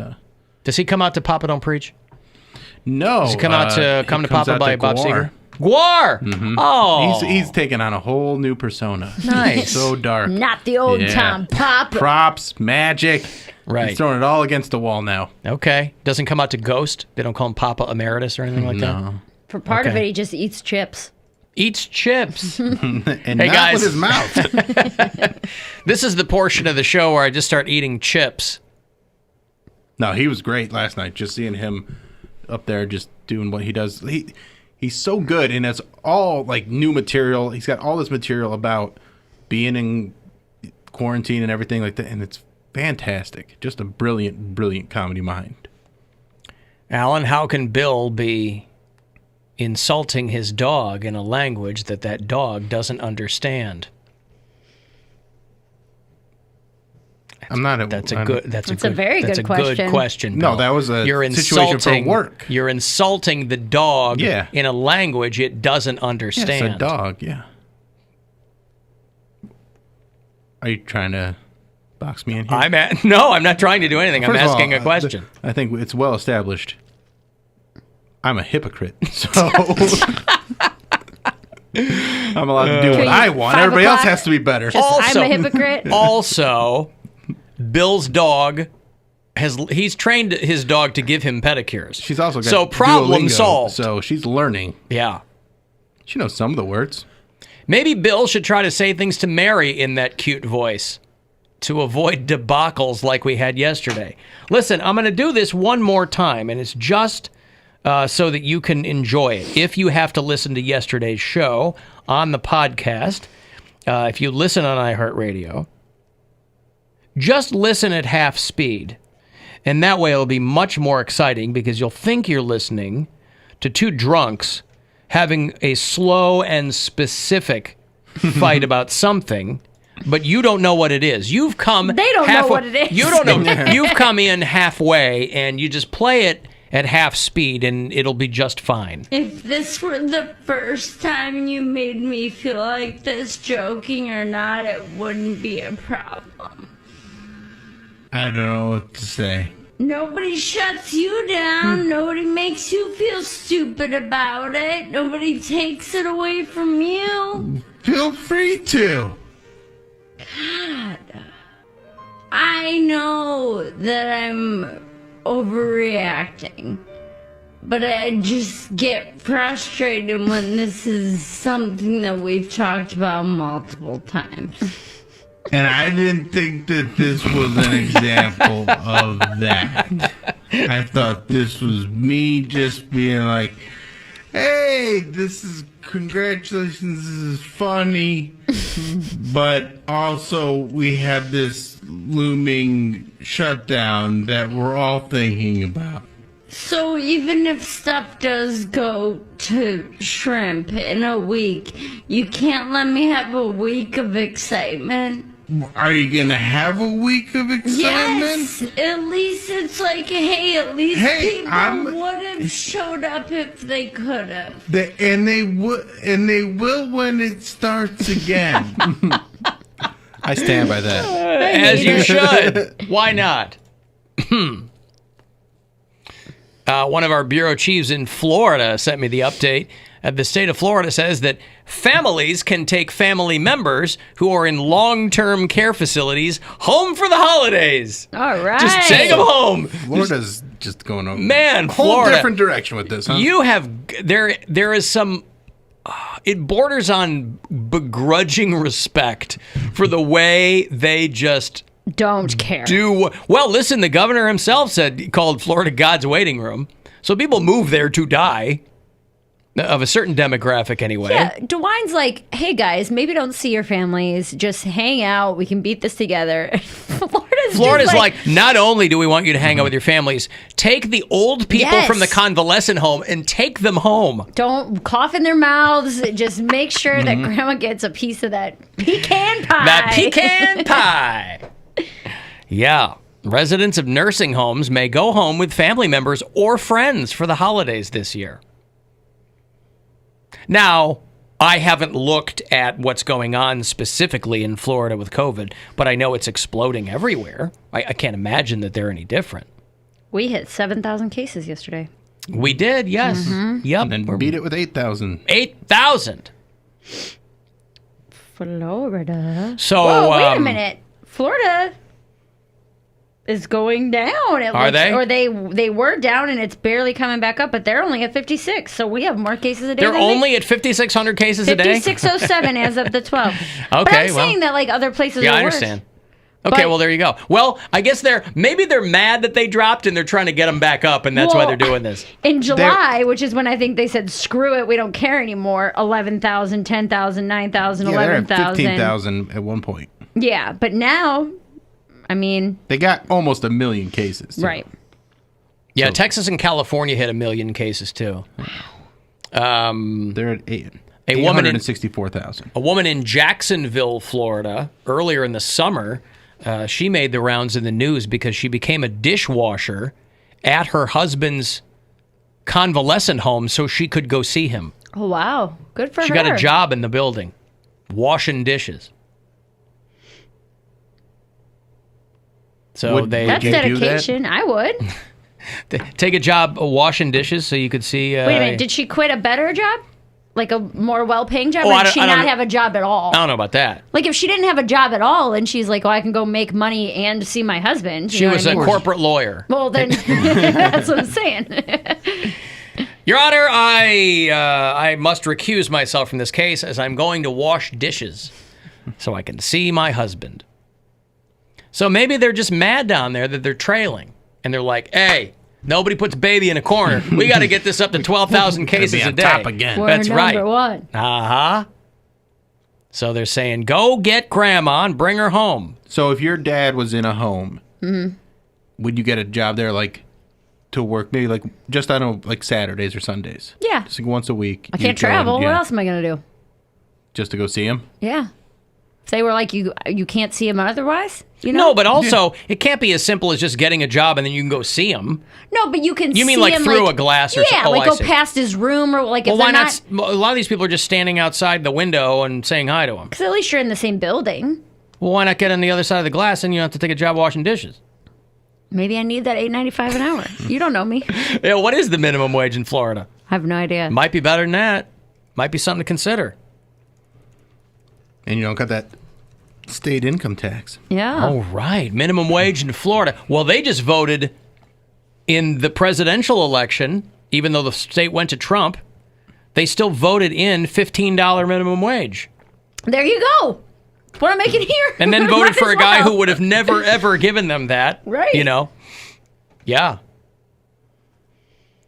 does he come out to Papa Don't Preach? No. Does he come out to he Come to comes Papa out by to Bob Guar. Seger? Guar! Mhm. Oh. He's taking on a whole new persona. Nice. So dark. Not the old Tom Papa. Props, magic. Right. He's throwing it all against the wall now. Okay. Doesn't come out to Ghost? They don't call him Papa Emeritus or anything like that? For part of Okay. it, he just eats chips. Eats chips. And Hey, not guys. with his mouth. This is the portion of the show where I just start eating chips. No, he was great last night. Just seeing him up there just doing what he does. He He's so good, and it's all like new material. He's got all this material about being in quarantine and everything like that, and it's fantastic. Just a brilliant, brilliant comedy mind. Alan, how can Bill be insulting his dog in a language that dog doesn't understand? That's a very good question. No, that was a situation for work. You're insulting the dog in a language it doesn't understand. Yeah, it's a dog, yeah. Are you trying to box me in here? No, I'm not trying to do anything. I'm asking a question. I think it's well established. I'm a hypocrite, so I'm allowed to do what I want. Everybody else has to be better. I'm a hypocrite. Also, Bill's dog he's trained his dog to give him pedicures. She's also got problem Duolingo, solved. So she's learning. Yeah. She knows some of the words. Maybe Bill should try to say things to Mary in that cute voice to avoid debacles like we had yesterday. Listen, I'm going to do this one more time, and it's just so that you can enjoy it. If you have to listen to yesterday's show on the podcast, if you listen on iHeartRadio, just listen at half speed. And that way it'll be much more exciting because you'll think you're listening to two drunks having a slow and specific fight about something, but you don't know what it is. They don't know what it is. You don't know. You've come in halfway and you just play it at half speed and it'll be just fine. If this were the first time you made me feel like this, joking or not, it wouldn't be a problem. I don't know what to say. Nobody shuts you down. Nobody makes you feel stupid about it. Nobody takes it away from you. Feel free to. God. I know that I'm overreacting, but I just get frustrated when this is something that we've talked about multiple times. And I didn't think that this was an example of that. I thought this was me just being like, hey, congratulations, this is funny. But also we have this looming shutdown that we're all thinking about. So even if stuff does go to shrimp in a week, you can't let me have a week of excitement? Are you going to have a week of excitement? Yes, at least it's like, hey, at least people would have showed up if they could have. And they will when it starts again. I stand by that. As you should. Why not? One of our bureau chiefs in Florida sent me the update. The state of Florida says that families can take family members who are in long-term care facilities home for the holidays. All right. Just take them home. Florida's just going over. Man, whole Florida. different direction with this, huh? You have, there is some, it borders on begrudging respect for the way they just don't care. Well, listen, the governor himself called Florida God's waiting room. So people move there to die. Of a certain demographic, anyway. Yeah, DeWine's like, hey, guys, maybe don't see your families. Just hang out. We can beat this together. Florida's like, not only do we want you to hang out with your families, take the old people from the convalescent home and take them home. Don't cough in their mouths. Just make sure that Grandma gets a piece of that pecan pie. That pecan pie. Yeah. Residents of nursing homes may go home with family members or friends for the holidays this year. Now, I haven't looked at what's going on specifically in Florida with COVID, but I know it's exploding everywhere. I can't imagine that they're any different. We hit 7,000 cases yesterday. We did, yes. Mm-hmm. Yep. And then beat it with 8,000. 8,000. Florida. So, whoa, wait a minute. Florida is going down. Are they? Or they were down and it's barely coming back up, but they're only at 56. So we have more cases a day. They're only at 5,600 cases a day? 5,607 as of the 12th. Okay, but I'm saying that like other places are worse. I understand. Okay, well, there you go. Well, I guess maybe they're mad that they dropped and they're trying to get them back up, and that's why they're doing this. In July, which is when I think they said, screw it, we don't care anymore, 11,000, 10,000, 9,000, 11,000. 15,000 at one point. Yeah, but now, I mean... They got almost 1 million cases. Too. Right. Yeah, Texas and California hit 1 million cases, too. They're at 864,000. A woman in Jacksonville, Florida, earlier in the summer... she made the rounds in the news because she became a dishwasher at her husband's convalescent home so she could go see him. Oh, wow. Good for her. She got a job in the building, washing dishes. So That's dedication. I would. Take a job washing dishes so you could see... Wait a minute. Did she quit a better job? Like a more well-paying job? Oh, Or did she not have a job at all? I don't know about that. Like if she didn't have a job at all and she's like, well, I can go make money and see my husband. She was a corporate lawyer. Well, then that's what I'm saying. Your Honor, I must recuse myself from this case as I'm going to wash dishes so I can see my husband. So maybe they're just mad down there that they're trailing. And they're like, hey... Nobody puts baby in a corner. We got to get this up to 12,000 cases a day. Top again. That's right. Number one. Uh-huh. So they're saying, go get grandma and bring her home. So if your dad was in a home, would you get a job there, like, to work maybe, like, just, I don't know, like Saturdays or Sundays? Yeah. Just like once a week. I can't travel. What else am I going to do? Just to go see him? Yeah. If they were like, you can't see him otherwise? You know? No, but also, it can't be as simple as just getting a job and then you can go see him. No, but you can see him. You mean like through a glass or something? Yeah, like go past his room or like if why they're not? A lot of these people are just standing outside the window and saying hi to him. Because at least you're in the same building. Well, why not get on the other side of the glass and you don't have to take a job washing dishes? Maybe I need that $8.95 an hour. You don't know me. Yeah, what is the minimum wage in Florida? I have no idea. Might be better than that. Might be something to consider. And you don't got that state income tax. Yeah. Oh, right. Minimum wage in Florida. Well, they just voted in the presidential election, even though the state went to Trump, they still voted in $15 minimum wage. There you go. That's what I'm making here. And then voted for a guy who would have never, ever given them that. Right. You know? Yeah.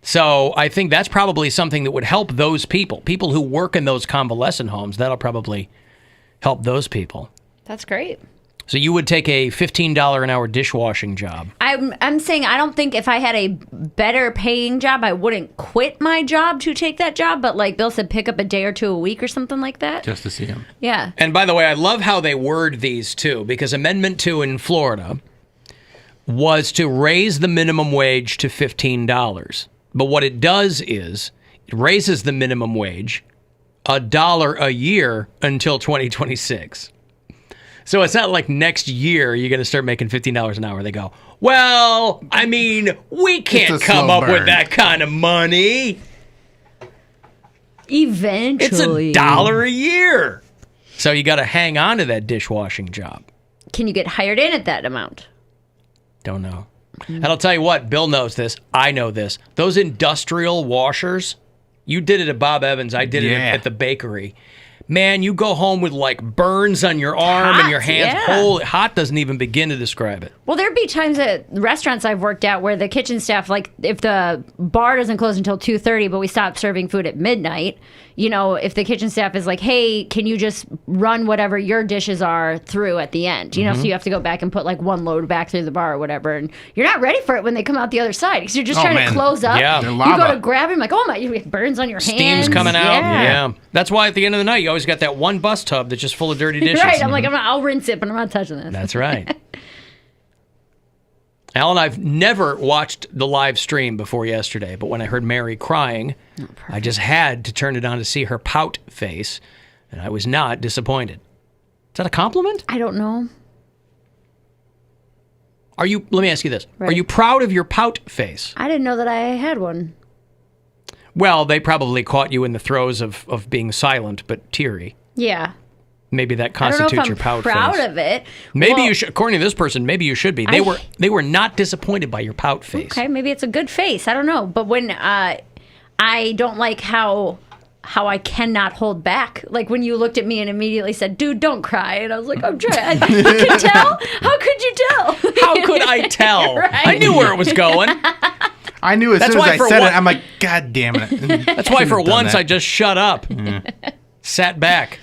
So I think that's probably something that would help those people who work in those convalescent homes. That'll probably help those people. That's great. So you would take a $15 an hour dishwashing job. I'm saying I don't think if I had a better paying job, I wouldn't quit my job to take that job. But like Bill said, pick up a day or two a week or something like that. Just to see him. Yeah. And by the way, I love how they word these too, because Amendment 2 in Florida was to raise the minimum wage to $15. But what it does is it raises the minimum wage $1 a year until 2026. So it's not like next year you're going to start making $15 an hour. They go, well, I mean, we can't come up with that kind of money. Eventually. It's $1 a year. So you got to hang on to that dishwashing job. Can you get hired in at that amount? Don't know. And I'll tell you what, Bill knows this. I know this. Those industrial washers, you did it at Bob Evans. I did it at the bakery. Man, you go home with like burns on your arm and your hands. Yeah. Holy, hot doesn't even begin to describe it. Well, there'd be times at restaurants I've worked at where the kitchen staff, like if the bar doesn't close until 2:30, but we stop serving food at midnight, you know, if the kitchen staff is like, hey, can you just run whatever your dishes are through at the end? You know, so you have to go back and put like one load back through the bar or whatever. And you're not ready for it when they come out the other side because you're just trying to close up. Yeah. You go to grab him like, oh my, you have burns on your hands. Steam's coming out. Yeah. That's why at the end of the night, you always got that one bus tub that's just full of dirty dishes. Right. I'm like, I'll rinse it, but I'm not touching this. That's right. Alan, I've never watched the live stream before yesterday, but when I heard Mary crying, I just had to turn it on to see her pout face, and I was not disappointed. Is that a compliment? I don't know. Let me ask you this. Right. Are you proud of your pout face? I didn't know that I had one. Well, they probably caught you in the throes of being silent but teary. Yeah. Maybe that constitutes your pout face. I don't know if I'm proud of it. Maybe you should. According to this person, maybe you should be. They were not disappointed by your pout face. Okay, maybe it's a good face. I don't know. But when I don't like how how I cannot hold back. Like when you looked at me and immediately said, dude, don't cry. And I was like, I'm trying. You can tell? How could you tell? How could I tell? Right. I knew where it was going. I knew as soon as I said it, I'm like, God damn it. That's why for once I just shut up. Sat back.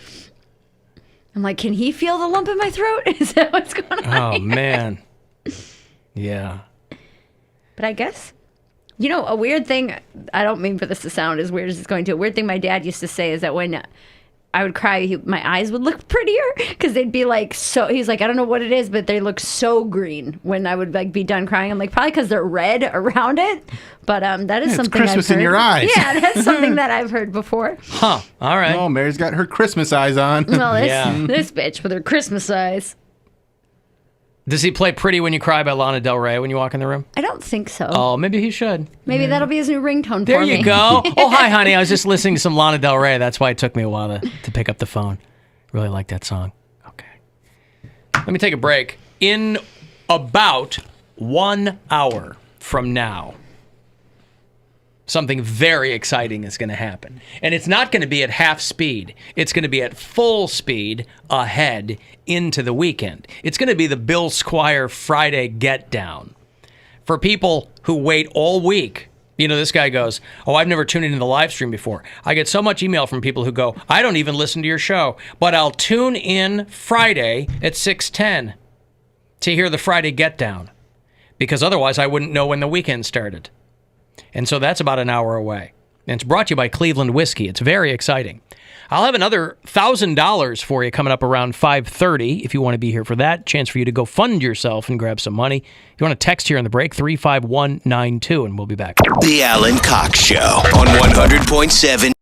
I'm like, can he feel the lump in my throat? Is that what's going on? Oh, man. Yeah. But I guess, you know, a weird thing, I don't mean for this to sound as weird as it's going to. A weird thing my dad used to say is that when I would cry, my eyes would look prettier because they'd be like so. He's like, I don't know what it is, but they look so green when I would like be done crying. I'm like, probably because they're red around it. But that is something Christmas I've heard. in your eyes. Yeah, that's something that I've heard before. Huh. All right. Oh, Mary's got her Christmas eyes on. Well, this bitch with her Christmas eyes. Does he play Pretty When You Cry by Lana Del Rey when you walk in the room? I don't think so. Oh, maybe he should. Maybe that'll be his new ringtone There for me. you go. Oh, hi, honey. I was just listening to some Lana Del Rey. That's why it took me a while to pick up the phone. Really like that song. Okay. Let me take a break. In about 1 hour from now, something very exciting is going to happen. And it's not going to be at half speed. It's going to be at full speed ahead into the weekend. It's going to be the Bill Squire Friday Get Down. For people who wait all week, you know, this guy goes, oh, I've never tuned into the live stream before. I get so much email from people who go, I don't even listen to your show, but I'll tune in Friday at 6:10 to hear the Friday Get Down, because otherwise I wouldn't know when the weekend started. And so that's about an hour away. And it's brought to you by Cleveland Whiskey. It's very exciting. I'll have another $1,000 for you coming up around 5:30 if you want to be here for that. Chance for you to go fund yourself and grab some money. If you want to text here on the break, 35192, and we'll be back. The Alan Cox Show on 100.7.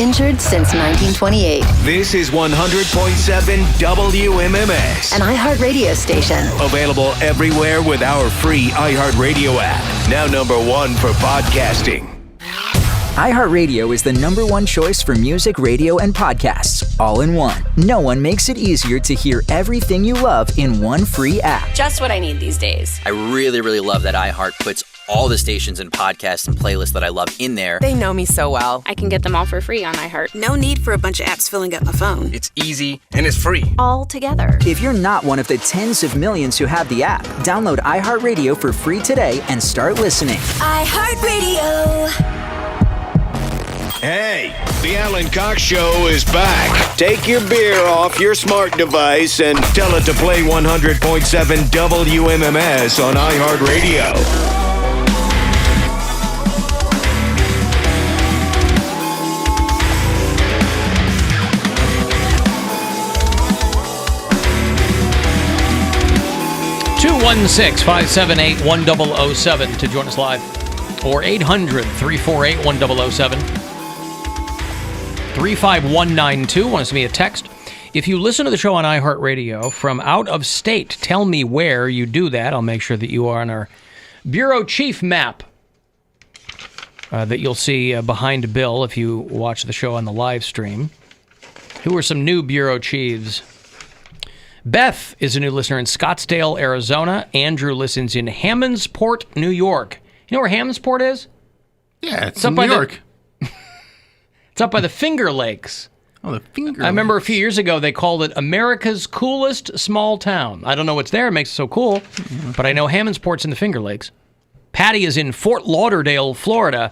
uninjured since 1928. This is 100.7 WMMS. An iHeartRadio station. Available everywhere with our free iHeartRadio app. Now number 1 for podcasting. iHeartRadio is the #1 choice for music, radio, and podcasts, all in one. No one makes it easier to hear everything you love in one free app. Just what I need these days. I really, really love that iHeart puts all the stations and podcasts and playlists that I love in there. They know me so well. I can get them all for free on iHeart. No need for a bunch of apps filling up my phone. It's easy and it's free. All together. If you're not one of the tens of millions who have the app, download iHeartRadio for free today and start listening. iHeartRadio. Hey, the Alan Cox Show is back. Take your beer off your smart device and tell it to play 100.7 WMMS on iHeartRadio. (216-578-1007) to join us live, or 800-348-1007. 35192 want to send me a text. If you listen to the show on iHeartRadio from out of state, tell me where you do that. I'll make sure that you are on our bureau chief map that you'll see behind Bill if you watch the show on the live stream. Who are some new bureau chiefs? Beth is a new listener in Scottsdale, Arizona. Andrew listens in Hammondsport, New York. You know where Hammondsport is? Yeah, it's in New York. It's up by the Finger Lakes. Oh, the Finger Lakes. I remember a few years ago they called it America's coolest small town. I don't know what's there. It makes it so cool. But I know Hammondsport's in the Finger Lakes. Patty is in Fort Lauderdale, Florida.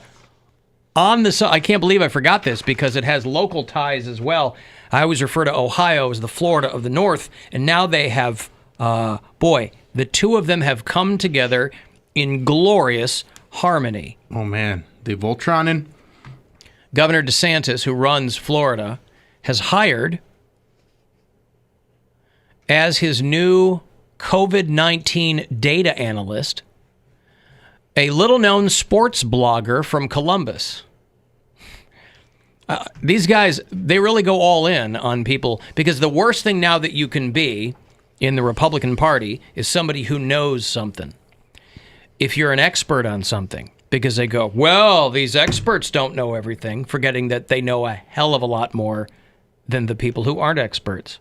I can't believe I forgot this because it has local ties as well. I always refer to Ohio as the Florida of the North. And now they have, the two of them have come together in glorious harmony. Oh, man. They Voltronin. Governor DeSantis, who runs Florida, has hired as his new COVID-19 data analyst a little-known sports blogger from Columbus. These guys, they really go all in on people because the worst thing now that you can be in the Republican Party is somebody who knows something. If you're an expert on something, because they go, well, these experts don't know everything, forgetting that they know a hell of a lot more than the people who aren't experts.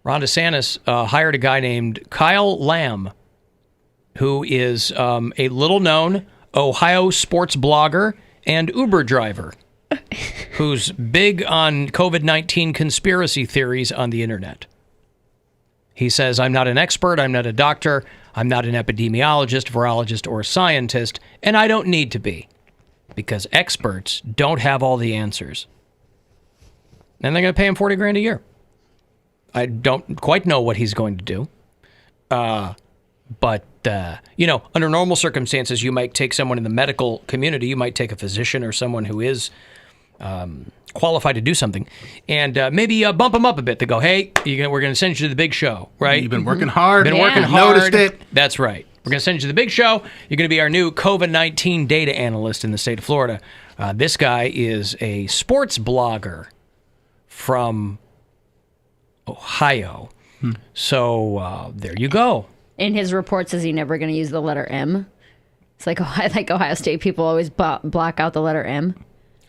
Ron DeSantis hired a guy named Kyle Lamb, who is a little-known Ohio sports blogger and Uber driver who's big on COVID-19 conspiracy theories on the internet. He says, I'm not an expert, I'm not a doctor, I'm not an epidemiologist, virologist, or scientist, and I don't need to be, because experts don't have all the answers. And they're going to pay him $40,000 a year. I don't quite know what he's going to do. But under normal circumstances, you might take someone in the medical community, you might take a physician or someone who is qualified to do something, and maybe bump them up a bit to go, hey, we're going to send you to the big show, right? You've been working hard. Working hard. Noticed it. That's right. We're going to send you to the big show. You're going to be our new COVID-19 data analyst in the state of Florida. This guy is a sports blogger from Ohio. So there you go. In his report says he's never going to use the letter M. It's like Ohio State people always block out the letter M.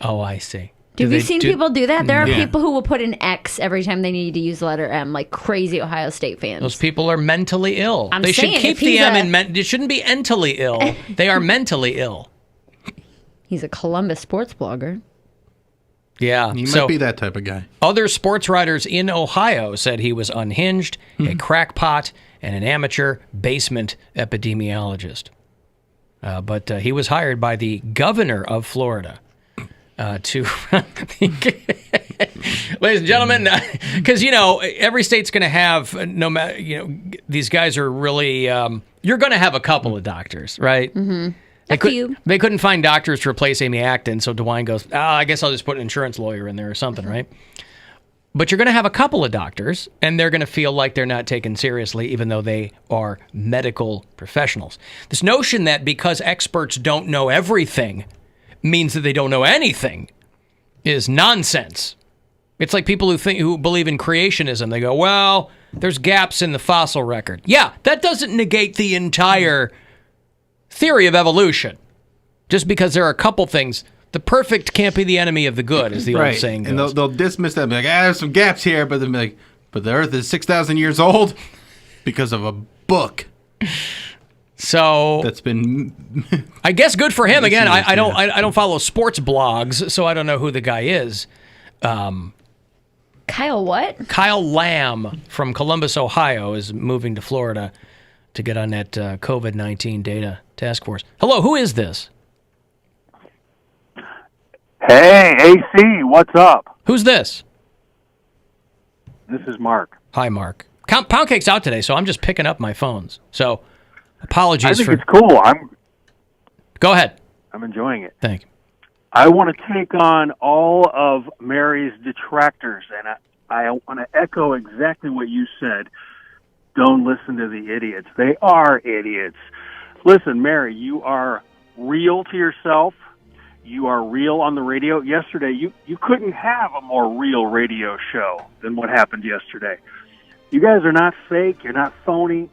Oh, I see. Have you seen people do that? There are people who will put an X every time they need to use the letter M, like crazy Ohio State fans. Those people are mentally ill. I'm they saying, should keep the M in It shouldn't be mentally ill. They are mentally ill. He's a Columbus sports blogger. Yeah. He might be that type of guy. Other sports writers in Ohio said he was unhinged, a crackpot, and an amateur basement epidemiologist. But he was hired by the governor of Florida to... Ladies and gentlemen, because, every state's going to have, no matter, these guys are really... you're going to have a couple of doctors, right? Mm-hmm. They couldn't find doctors to replace Amy Acton, so DeWine goes, I guess I'll just put an insurance lawyer in there or something, right? But you're going to have a couple of doctors, and they're going to feel like they're not taken seriously, even though they are medical professionals. This notion that because experts don't know everything means that they don't know anything is nonsense. It's like people who believe in creationism. They go, well, there's gaps in the fossil record. Yeah, that doesn't negate the entire theory of evolution. Just because there are a couple things, the perfect can't be the enemy of the good, as the old saying goes. And they'll dismiss that, be like, there's some gaps here, but they'll be like, but the Earth is 6,000 years old because of a book. So that's been, I guess, good for him. Again, I don't follow sports blogs, so I don't know who the guy is. Kyle what? Kyle Lamb from Columbus, Ohio, is moving to Florida to get on that COVID-19 data task force. Hello, who is this? Hey, AC, what's up? Who's this? This is Mark. Hi, Mark. Poundcake's out today, so I'm just picking up my phones. So, apologies for... I think it's cool. Go ahead. I'm enjoying it. Thank you. I want to take on all of Mary's detractors, and I want to echo exactly what you said. Don't listen to the idiots. They are idiots. Listen, Mary, you are real to yourself. You are real on the radio. Yesterday, you couldn't have a more real radio show than what happened yesterday. You guys are not fake. You're not phony.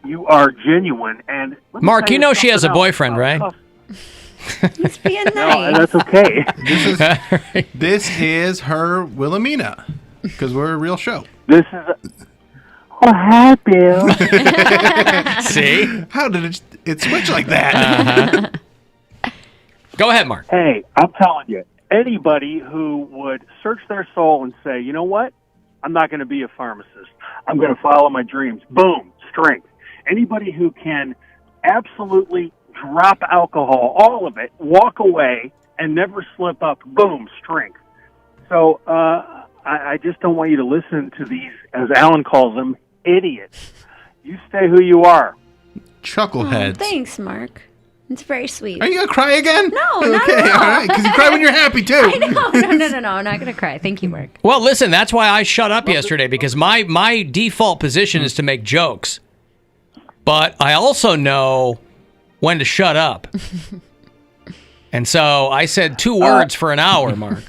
You are genuine. And Mark, you know she has a boyfriend, right? He's being nice. No, that's okay. This is her Wilhelmina, because we're a real show. This is oh, hi, Bill. See? How did it switch like that? Uh-huh. Go ahead, Mark. Hey, I'm telling you, anybody who would search their soul and say, you know what? I'm not going to be a pharmacist. I'm going to follow my dreams. Boom, strength. Anybody who can absolutely drop alcohol, all of it, walk away, and never slip up, boom, strength. So I just don't want you to listen to these, as Alan calls them, idiots. You stay who you are. Chuckleheads. Oh, thanks, Mark. It's very sweet. Are you going to cry again? No, okay, not at all. All right, because you cry when you're happy, too. I know. No, I'm not going to cry. Thank you, Mark. Well, listen, that's why I shut up yesterday, because my default position is to make jokes. But I also know when to shut up. And so I said 2 words for an hour, Mark.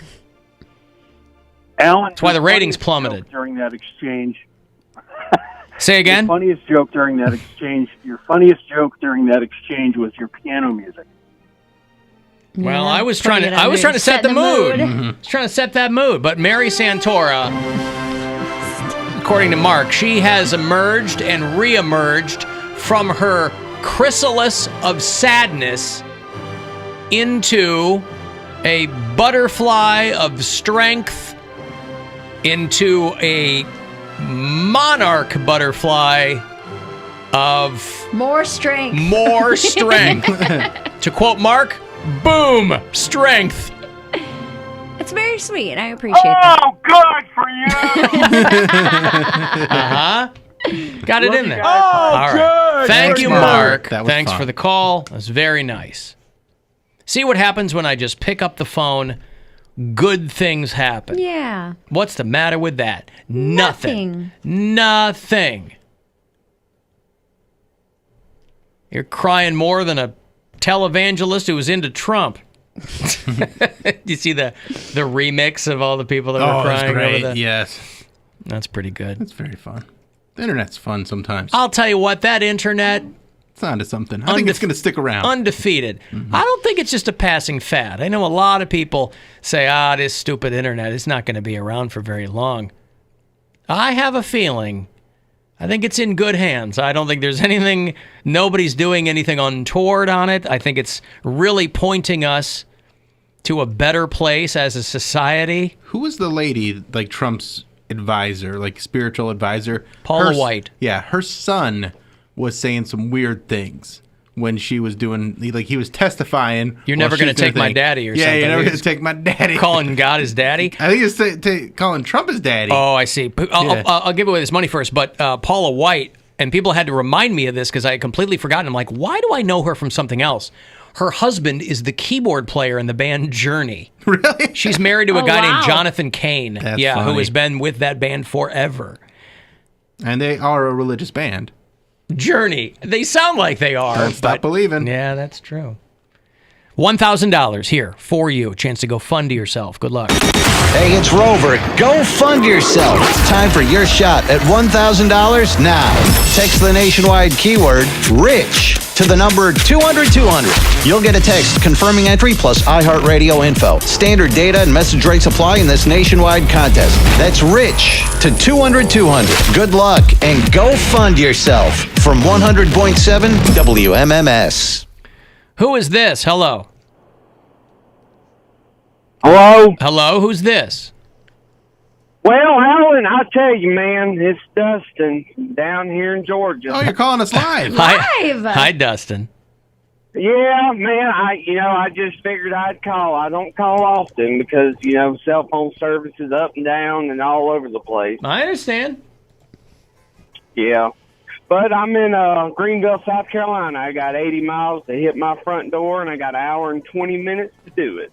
Alan, that's why the ratings plummeted. During that exchange. Say again? Your funniest joke during that exchange was your piano music. Well, I was trying to set the mood. Mm-hmm. I was trying to set that mood, but Mary Santora, according to Mark, she has emerged and re-emerged from her chrysalis of sadness into a butterfly of strength, into a monarch butterfly of more strength. To quote Mark, boom, strength. It's very sweet, and I appreciate that. Oh, good for you! Got it in there. Oh, all right. good. Thank you, Mark. Thanks fun. for the call. That's very nice. See what happens when I just pick up the phone. Good things happen. Yeah. What's the matter with that? Nothing. You're crying more than a televangelist who was into Trump. You see the remix of all the people that were crying great. over that? Yes. That's pretty good. It's very fun. The internet's fun sometimes. I'll tell you what, that internet... It's onto something. I think it's going to stick around. Undefeated. Mm-hmm. I don't think it's just a passing fad. I know a lot of people say, this stupid internet is not going to be around for very long. I have a feeling. I think it's in good hands. I don't think there's anything, nobody's doing anything untoward on it. I think it's really pointing us to a better place as a society. Who was the lady, like Trump's advisor, like spiritual advisor? Paula White. Yeah, her son was saying some weird things when she was doing, like, he was testifying. You're never going to take my daddy or something. Yeah, you're never going to take my daddy. Calling God his daddy? I think it's calling Trump his daddy. Oh, I see. I'll give away this money first, but Paula White, and people had to remind me of this because I had completely forgotten. I'm like, why do I know her from something else? Her husband is the keyboard player in the band Journey. Really? She's married to a guy named Jonathan Cain. That's funny. funny. Who has been with that band forever. And they are a religious band. Journey. They sound like they are. Don't stop believing. Yeah, that's true. $1,000 here for you. A chance to go fund yourself. Good luck. Hey, it's Rover. Go fund yourself. Time for your shot at $1,000 now. Text the nationwide keyword RICH to the number 200-200. You'll get a text confirming entry plus iHeartRadio info. Standard data and message rates apply in this nationwide contest. That's RICH to 200-200. Good luck and go fund yourself from 100.7 WMMS. Who is this? Hello. Hello? Hello, who's this? Well, Alan, I'll tell you, man, it's Dustin down here in Georgia. Oh, you're calling us live. Hi, Dustin. Yeah, man, I just figured I'd call. I don't call often because, cell phone service is up and down and all over the place. I understand. Yeah. But I'm in Greenville, South Carolina. I got 80 miles to hit my front door, and I got an hour and 20 minutes to do it.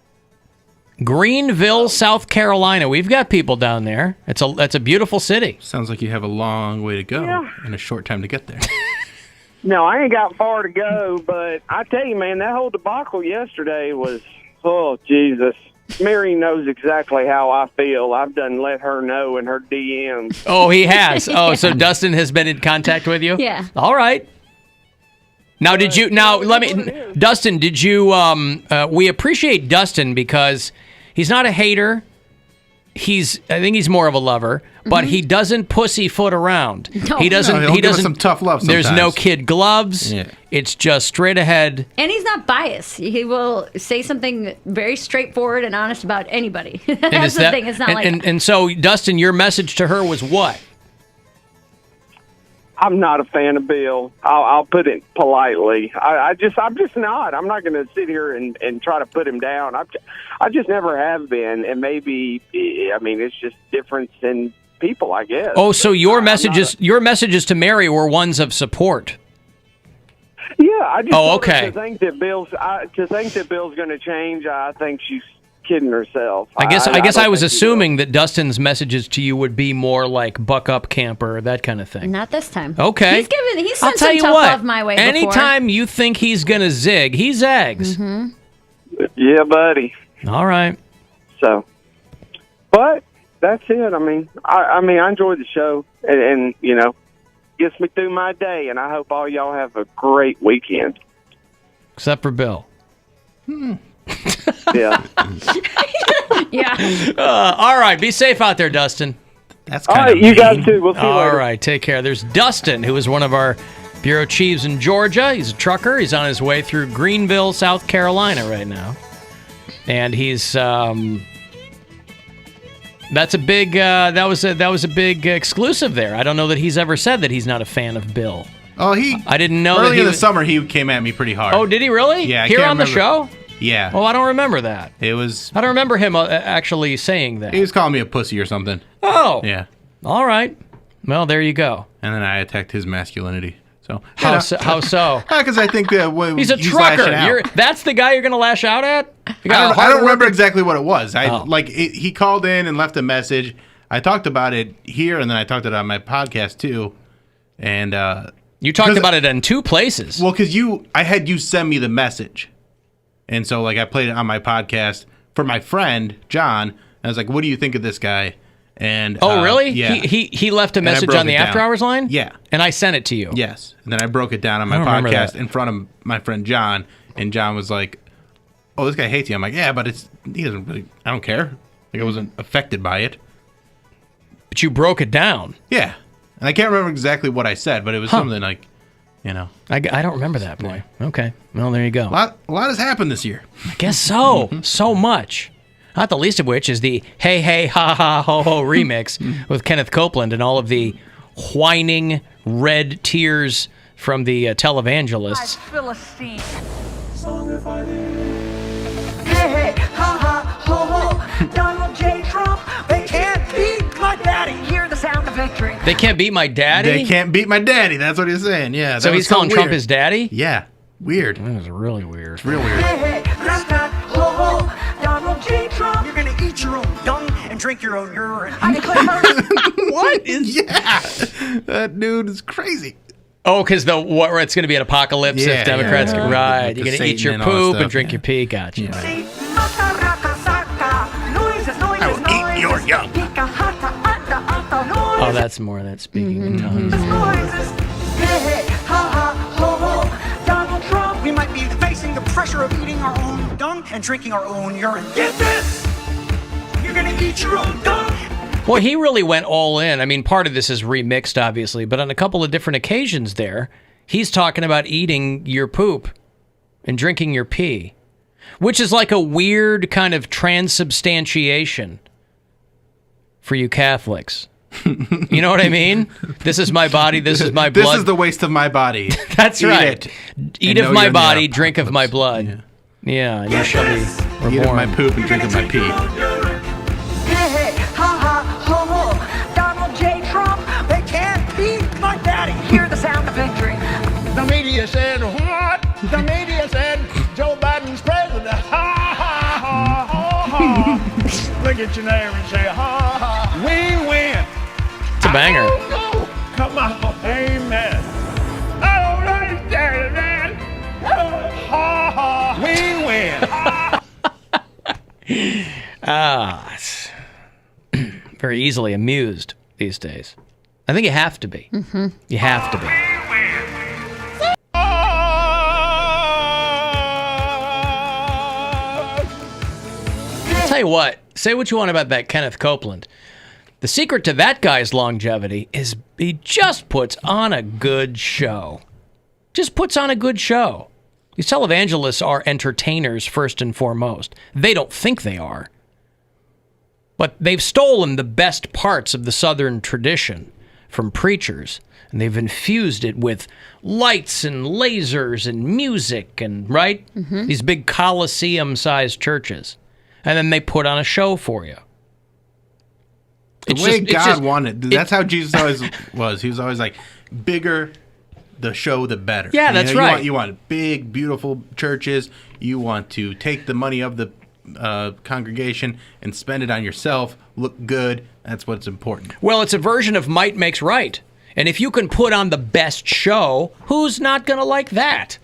Greenville, South Carolina. We've got people down there. That's a beautiful city. Sounds like you have a long way to go and a short time to get there. No, I ain't got far to go, but I tell you, man, that whole debacle yesterday was, oh, Jesus. Mary knows exactly how I feel. I've done let her know in her DMs. Oh, he has. Oh, so Dustin has been in contact with you? Yeah. All right. Now, Dustin, did you, we appreciate Dustin because he's not a hater. I think he's more of a lover, but he doesn't pussyfoot around. No. He doesn't. No, he doesn't. Some tough love. Sometimes. There's no kid gloves. Yeah. It's just straight ahead. And he's not biased. He will say something very straightforward and honest about anybody. That's the thing. It's not and so, Dustin, your message to her was what? I'm not a fan of Bill. I'll put it politely. I'm just not. I'm not going to sit here and try to put him down. I just never have been, and maybe it's just difference in people, I guess. Oh, so your messages to Mary were ones of support. Yeah, I just okay. To think that Bill's going to change, I think she's kidding herself. I guess I was assuming that Dustin's messages to you would be more like buck up, camper, that kind of thing. Not this time. Okay. He's sent some tough love my way before. Anytime you think he's going to zig, he zags. Mm-hmm. Yeah, buddy. All right. So, but that's it. I enjoy the show and gets me through my day, and I hope all y'all have a great weekend. Except for Bill. Yeah. Yeah. All right. Be safe out there, Dustin. That's all kind right. of You guys too. We'll see you later. All right. Take care. There's Dustin, who is one of our bureau chiefs in Georgia. He's a trucker. He's on his way through Greenville, South Carolina right now. And he's that's a big that was a big exclusive there. I don't know that he's ever said that he's not a fan of Bill. Oh, I didn't know early that in the summer he came at me pretty hard. Oh, did he really? Yeah. I Here can't on the remember. show? Yeah. Oh, I don't remember that. I don't remember him actually saying that. He was calling me a pussy or something. Oh. Yeah. All right. Well, there you go. And then I attacked his masculinity. So how so? Because I think that he's a trucker. That's the guy you're going to lash out at? I don't remember exactly what it was. He called in and left a message. I talked about it here, and then I talked about it on my podcast too. And you talked about it in two places. Well, because I had you send me the message, and so I played it on my podcast for my friend John. And I was like, "What do you think of this guy?" And really? Yeah. He left a message on the after hours line? Yeah. And I sent it to you. Yes. And then I broke it down on my podcast in front of my friend John, and John was like, "Oh, this guy hates you." I'm like, "Yeah, but he doesn't really. I don't care. I wasn't affected by it." But you broke it down. Yeah. And I can't remember exactly what I said, but it was something I don't remember that, boy. Yeah. Okay. Well, there you go. A lot has happened this year. I guess so. So much. Not the least of which is the Hey Hey Ha Ha Ho Ho remix with Kenneth Copeland and all of the whining red tears from the televangelists. Philistine. Hey hey ha ha ho ho, Donald J. Trump. They can't beat my daddy. Hear the sound of victory. They can't beat my daddy? They can't beat my daddy. That's what he's saying. Yeah. So he's calling Trump his daddy? Yeah. Weird. That was really weird. It's real weird. Hey hey, ho ho, Donald J. Trump. You're gonna eat your own dung and drink your own urine. I declare murder. What is? Yeah. That dude is crazy. Oh, because it's going to be an apocalypse if Democrats get right. You're going to eat your poop and drink your pee. Gotcha. I will eat your young. Oh, that's more of that speaking in tongues. Hey, ha ha, ho ho. Donald Trump, we might be facing the pressure of eating our own dung and drinking our own urine. Get this! You're gonna eat your own dung. Well, he really went all in. I mean, part of this is remixed, obviously, but on a couple of different occasions there, he's talking about eating your poop and drinking your pee, which is like a weird kind of transubstantiation for you Catholics. You know what I mean? This is my body, this is my blood. This is the waste of my body. That's right. Eat of my body, drink of my blood. Yeah, and you shall be reborn. Eat of my poop and drink of my pee. Hey, ha ha, ho ho. Donald J. Trump, they can't beat my daddy. Hear the sound of victory. The media said what? The media said Joe Biden's president. Ha ha ha ha ha. Look at your neighbor and say ha ha. We win. It's a banger. Oh, come on, amen. I don't understand it, man. Ha ha. We win. Very easily amused these days. I think you have to be. Mm-hmm. You have to be. I'll tell you what, say what you want about that Kenneth Copeland. The secret to that guy's longevity is he just puts on a good show. Just puts on a good show. These televangelists are entertainers first and foremost. They don't think they are. But they've stolen the best parts of the Southern tradition from preachers, and they've infused it with lights and lasers and music and, right? Mm-hmm. These big Coliseum-sized churches. And then they put on a show for you. The way God wanted. That's how Jesus always was. He was always like, bigger the show, the better. Yeah, that's right. You want big, beautiful churches. You want to take the money of the congregation and spend it on yourself. Look good. That's what's important. Well, it's a version of might makes right. And if you can put on the best show, who's not going to like that?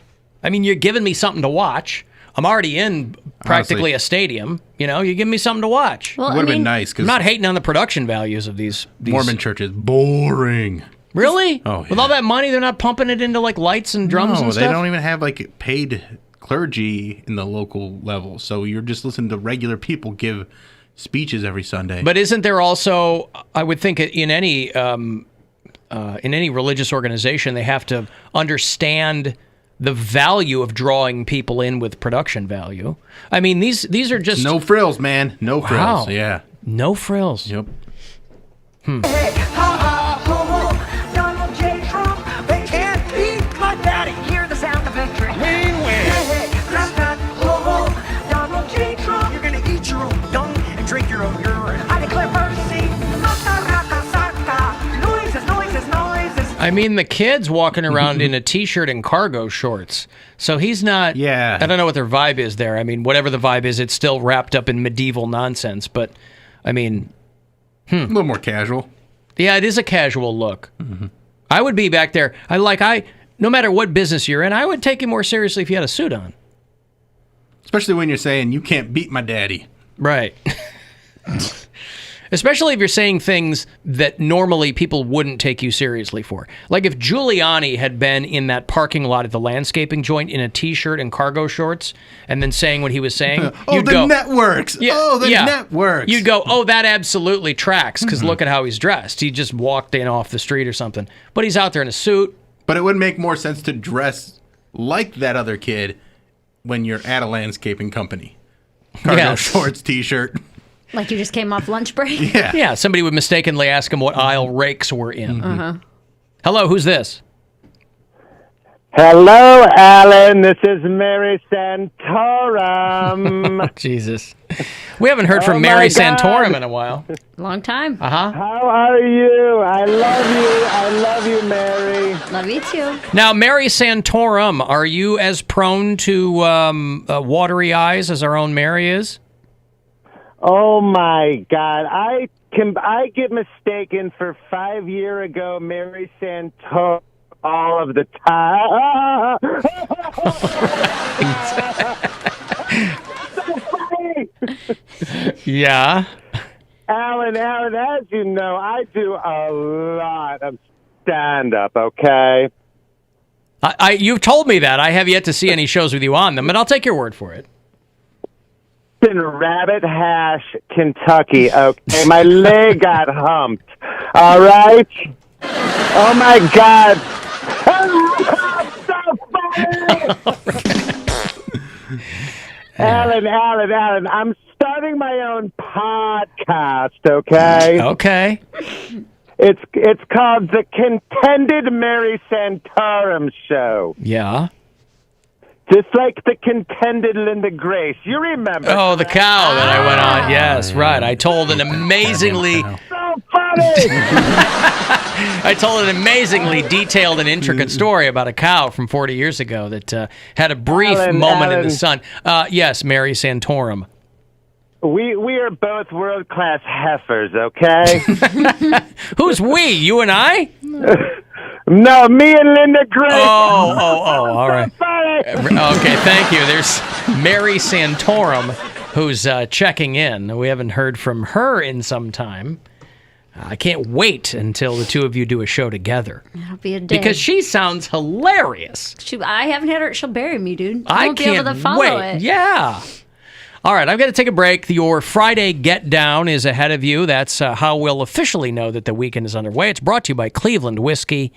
I mean, you're giving me something to watch. I'm already in practically a stadium. You know, you give me something to watch. Well, it would have been nice. I'm not hating on the production values of these Mormon churches. Boring. Really? Oh, yeah. With all that money, they're not pumping it into like lights and drums and stuff? No, they don't even have like paid clergy in the local level. So you're just listening to regular people give speeches every Sunday. But isn't there also, I would think in any religious organization, they have to understand the value of drawing people in with production value. I mean, these are just... No frills, man. No frills. Wow. Yeah. No frills. Yep. Hey, ha ha, ho ho. Donald J. Trump, they can't beat my daddy. Hear the sound of victory. We win. Hey, ha ha, ho ho. Donald J. Trump, you're gonna eat your own dung and drink your own urine. I declare mercy. Noises, noises, noises. I mean, the kid's walking around in a T-shirt and cargo shorts. So he's not... Yeah. I don't know what their vibe is there. I mean, whatever the vibe is, it's still wrapped up in medieval nonsense. But, I mean... A little more casual. Yeah, it is a casual look. Mm-hmm. I would be back there. No matter what business you're in, I would take it more seriously if you had a suit on. Especially when you're saying, you can't beat my daddy. Right. Especially if you're saying things that normally people wouldn't take you seriously for. Like if Giuliani had been in that parking lot at the landscaping joint in a T-shirt and cargo shorts and then saying what he was saying. You'd go, networks. Yeah, oh, the networks. You'd go, oh, that absolutely tracks because look at how he's dressed. He just walked in off the street or something. But he's out there in a suit. But it would make more sense to dress like that other kid when you're at a landscaping company. Cargo shorts, T-shirt. Like you just came off lunch break? Yeah. Yeah, somebody would mistakenly ask him what aisle rakes were in. Mm-hmm. Uh-huh. Hello, who's this? Hello, Alan. This is Mary Santorum. Jesus. We haven't heard from Mary Santorum in a while. Long time. Uh-huh. How are you? I love you. I love you, Mary. Love you too. Now, Mary Santorum, are you as prone to watery eyes as our own Mary is? Oh my God! I get mistaken for 5 years ago Mary Santorum all of the time. So funny. Yeah. Alan, as you know, I do a lot of stand-up, okay? You've told me that. I have yet to see any shows with you on them, but I'll take your word for it. In Rabbit Hash, Kentucky, okay? My leg got humped, all right? Oh, my God. So funny! Alan, I'm starting my own podcast, okay? Okay. It's called The Contended Mary Santorum Show. Yeah. Just like the contended Linda Grace. You remember? Oh, the cow that I went on. Yes, right. I told an amazingly... So funny! I told an amazingly detailed and intricate story about a cow from 40 years ago that had a brief moment in the sun. Yes, Mary Santorum. We are both world-class heifers, okay? Who's we? You and I? No, me and Linda Grace. Oh, all right. Okay, thank you. There's Mary Santorum, who's checking in. We haven't heard from her in some time. I can't wait until the two of you do a show together. That'll be a day. Because she sounds hilarious. I haven't had her. She'll bury me, dude. I won't can't be able to follow wait. it. Yeah. All right, I've got to take a break. Your Friday Get Down is ahead of you. That's how we'll officially know that the weekend is underway. It's brought to you by Cleveland Whiskey.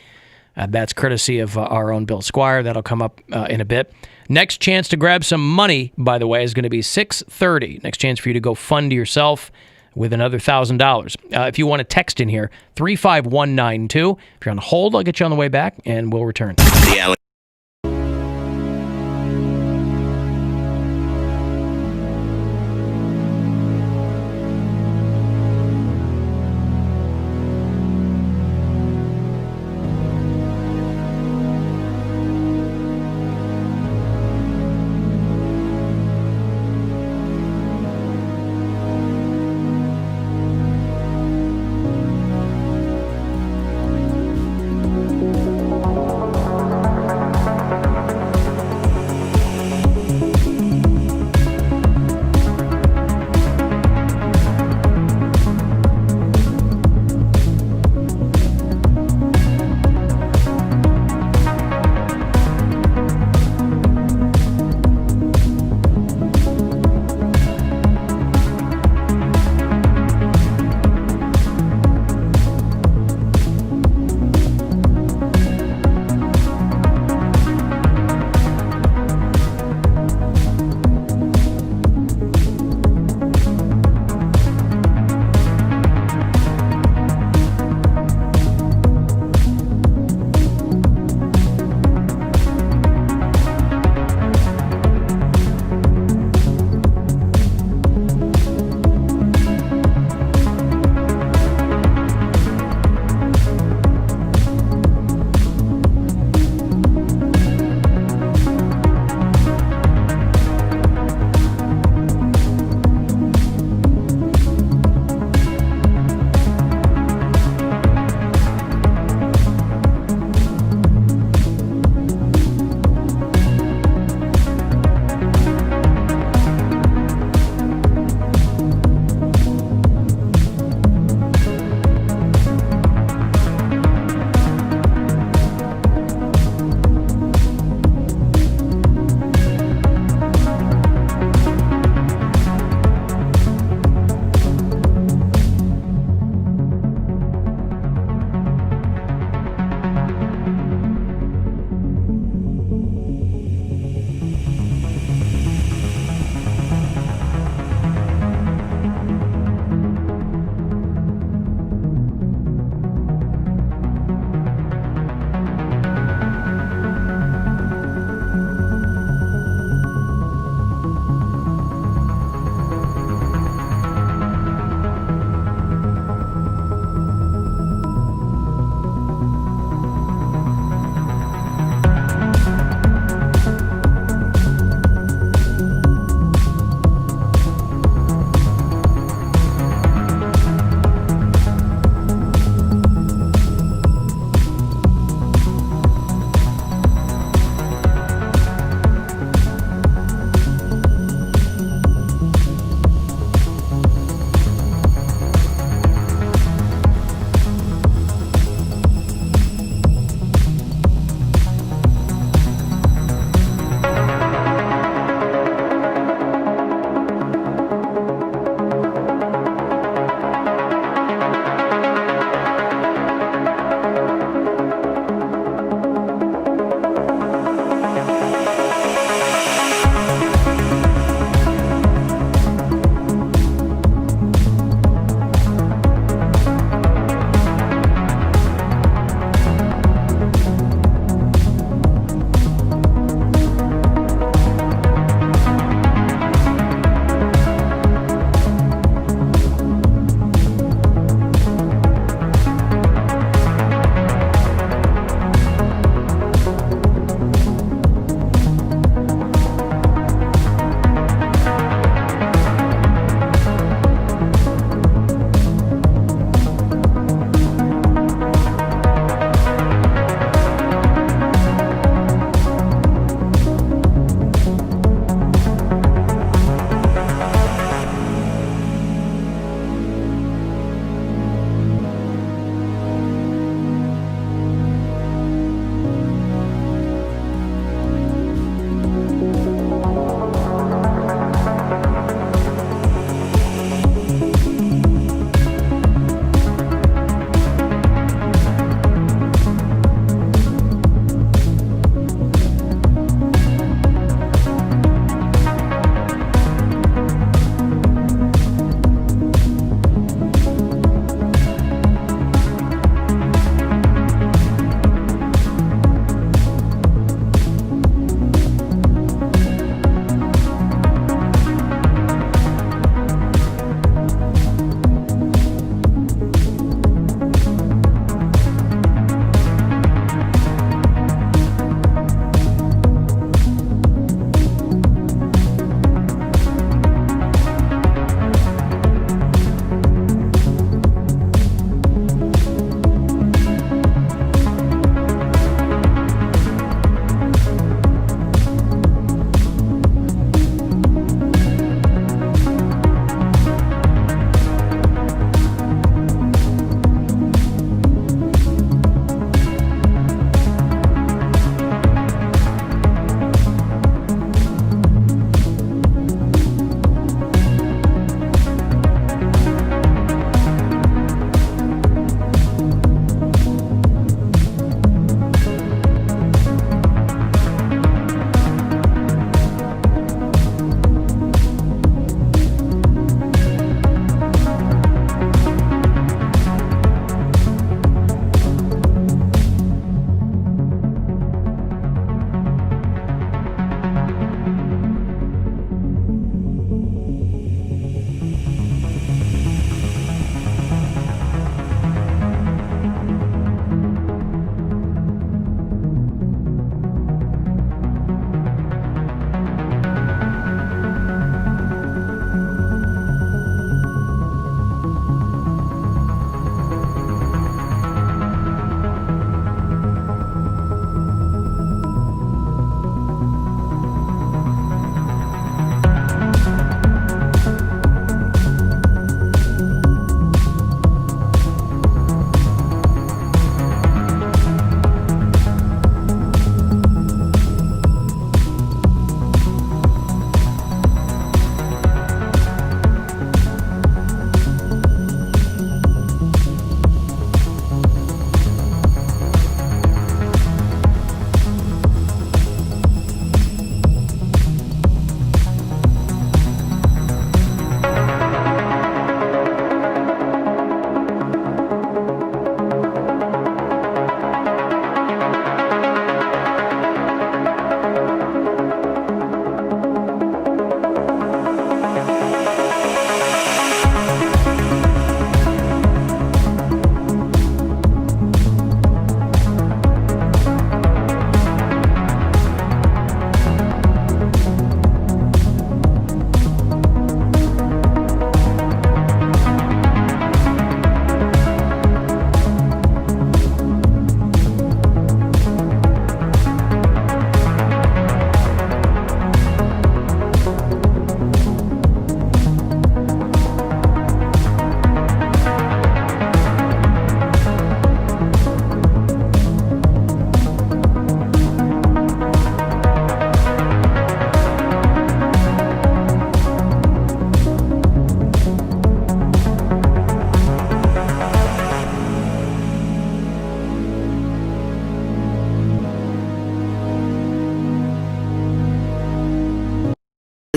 That's courtesy of our own Bill Squire. That'll come up in a bit. Next chance to grab some money, by the way, is going to be 6:30. Next chance for you to go fund yourself with another $1,000. If you want to text in here, 35192. If you're on hold, I'll get you on the way back, and we'll return. The Alan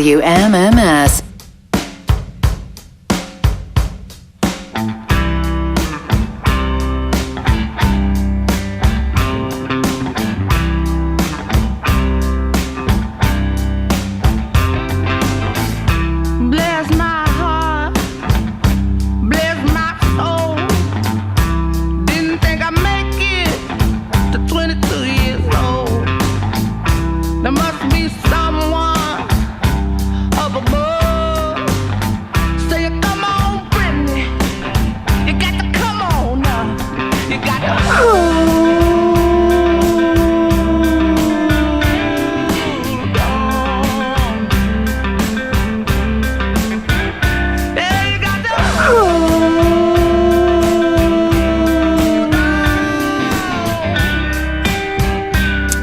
WMMS. Bless my heart, bless my soul. Didn't think I'd make it to 22 years old. There must be someone up above. Say, come on, Brittany. You got to come on now. You got to.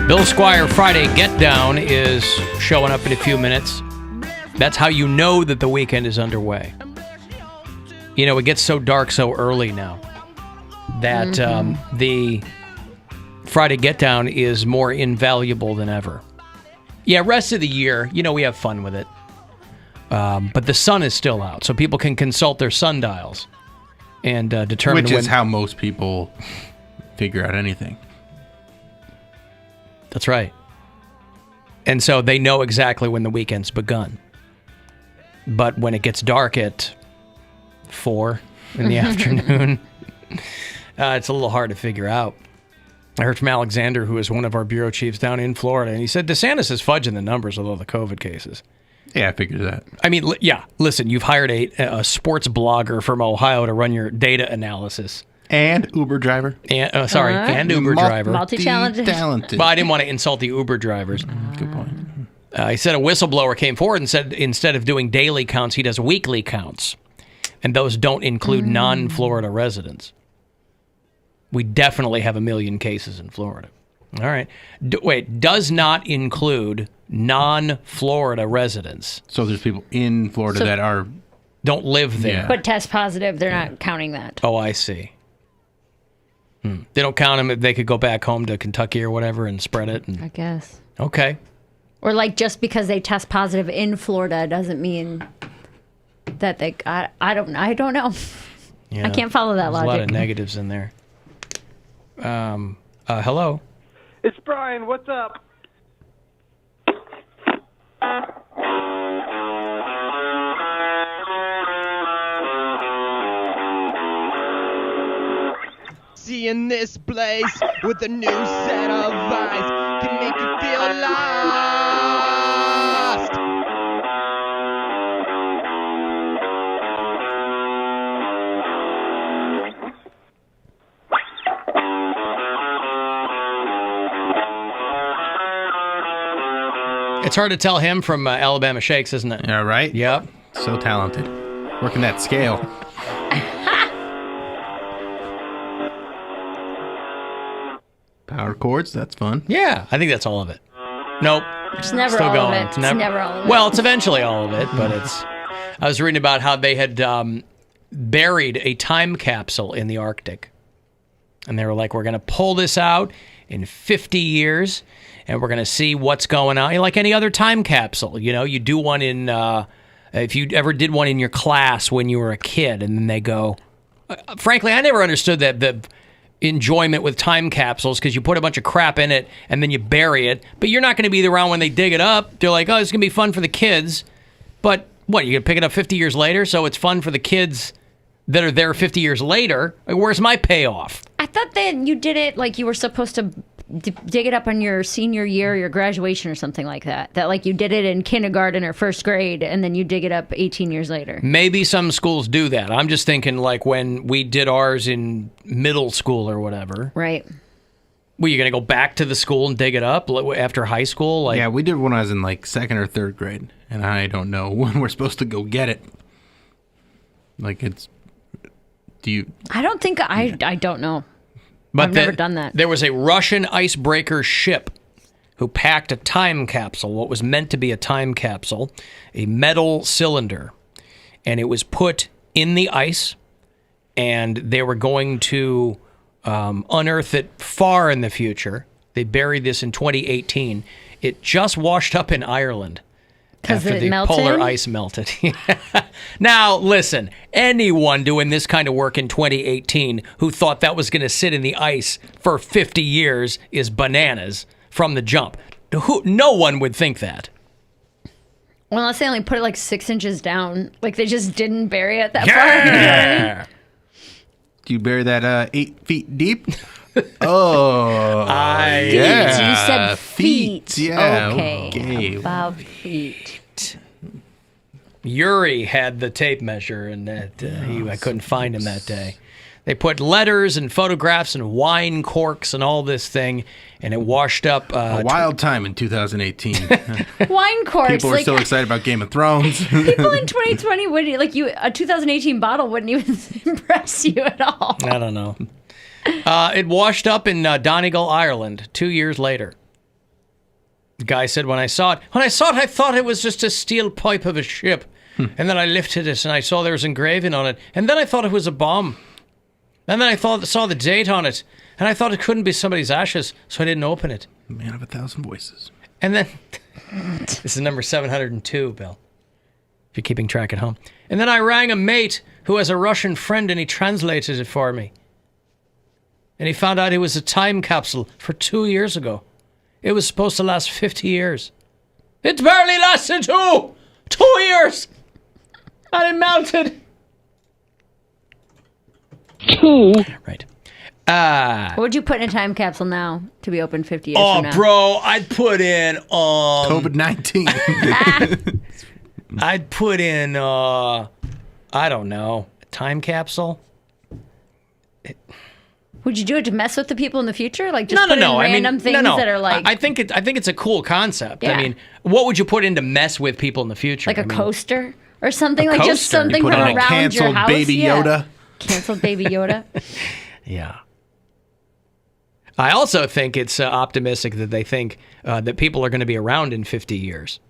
Bill Squire Friday Get Down is showing up in a few minutes. That's how you know that the weekend is underway. You know, it gets so dark so early now that the Friday Get Down is more invaluable than ever. Yeah, rest of the year, you know, we have fun with it. But the sun is still out, so people can consult their sundials and determine Which is when... how most people figure out anything. That's right. And so they know exactly when the weekend's begun. But when it gets dark at 4 in the afternoon, it's a little hard to figure out. I heard from Alexander, who is one of our bureau chiefs down in Florida, and he said DeSantis is fudging the numbers with all the COVID cases. Yeah, I figured that. I mean, yeah, listen, you've hired a sports blogger from Ohio to run your data analysis. And Uber driver. And Uber driver. Multi-talented. But I didn't want to insult the Uber drivers. Good point. He said a whistleblower came forward and said instead of doing daily counts, he does weekly counts. And those don't include non-Florida residents. We definitely have 1 million cases in Florida. All right. Does not include non-Florida residents. So there's people in Florida that don't live there. Yeah. But test positive, they're not counting that. Oh, I see. They don't count them if they could go back home to Kentucky or whatever and spread it. I guess. Okay. Or like just because they test positive in Florida doesn't mean that they. I don't know. Yeah. I can't follow that logic. There's a lot of negatives in there. Hello. It's Brian. What's up? Seeing this place with a new set of eyes can make you feel lost. It's hard to tell him from Alabama Shakes, isn't it? Yeah, right? Yep. So talented. Working that scale. Power chords, that's fun. Yeah, I think that's all of it. Nope. It's never Still all going. of it. It's never all of it. Well, it's eventually all of it, but it's... I was reading about how they had buried a time capsule in the Arctic. And they were like, we're going to pull this out in 50 years, and we're going to see what's going on. Like any other time capsule. You know, you do one in... if you ever did one in your class when you were a kid, and then they go... frankly, I never understood that the enjoyment with time capsules, because you put a bunch of crap in it and then you bury it, but you're not going to be around when they dig it up. They're like, oh, it's going to be fun for the kids. But what, you're going to pick it up 50 years later, so it's fun for the kids that are there 50 years later? Like, where's my payoff? I thought that you did it like you were supposed to dig it up on your senior year, your graduation or something like that. That like you did it in kindergarten or first grade and then you dig it up 18 years later. Maybe some schools do that. I'm just thinking like when we did ours in middle school or whatever. Right. Were you going to go back to the school and dig it up after high school? Like, yeah, we did when I was in like second or third grade, and I don't know when we're supposed to go get it. Like it's... Do you... I don't think... I don't know. But I've never done that. There was a Russian icebreaker ship who packed a time capsule, what was meant to be a time capsule, a metal cylinder, and it was put in the ice, and they were going to unearth it far in the future. They buried this in 2018. It just washed up in Ireland. After it the melted? polar ice melted. Now, listen, anyone doing this kind of work in 2018 who thought that was going to sit in the ice for 50 years is bananas from the jump. No one would think that. Well, unless they only put it like 6 inches down. Like they just didn't bury it that far. You know what I mean? Do you bury that 8 feet deep? Oh, Feet. yeah. You said feet. Yeah. Okay. About feet. Yuri had the tape measure, and I couldn't find him that day. They put letters and photographs and wine corks and all this thing, and it washed up. A wild time in 2018. Wine corks. People were still excited about Game of Thrones. People in 2020 wouldn't a 2018 bottle wouldn't even impress you at all. I don't know. It washed up in Donegal, Ireland, 2 years later. The guy said, when I saw it, I thought it was just a steel pipe of a ship. And then I lifted it, and I saw there was engraving on it. And then I thought it was a bomb. And then I saw the date on it. And I thought it couldn't be somebody's ashes, so I didn't open it. Man of 1,000 voices. And then, this is number 702, Bill, if you're keeping track at home. And then I rang a mate who has a Russian friend, and he translated it for me. And he found out it was a time capsule for 2 years ago. It was supposed to last 50 years. It barely lasted 2 years. And it melted. 2. Right. What would you put in a time capsule now to be open 50 years from now? Oh, bro, I'd put in COVID-19. I'd put in I don't know, a time capsule. Would you do it to mess with the people in the future? Like just put in I mean, random things that are like I think it's a cool concept. Yeah. I mean, what would you put in to mess with people in the future? like a coaster or something, like just coaster. something You put from on a around your canceled house. Baby Yoda. Canceled Baby Yoda. Yeah. I also think it's optimistic that they think that people are going to be around in 50 years.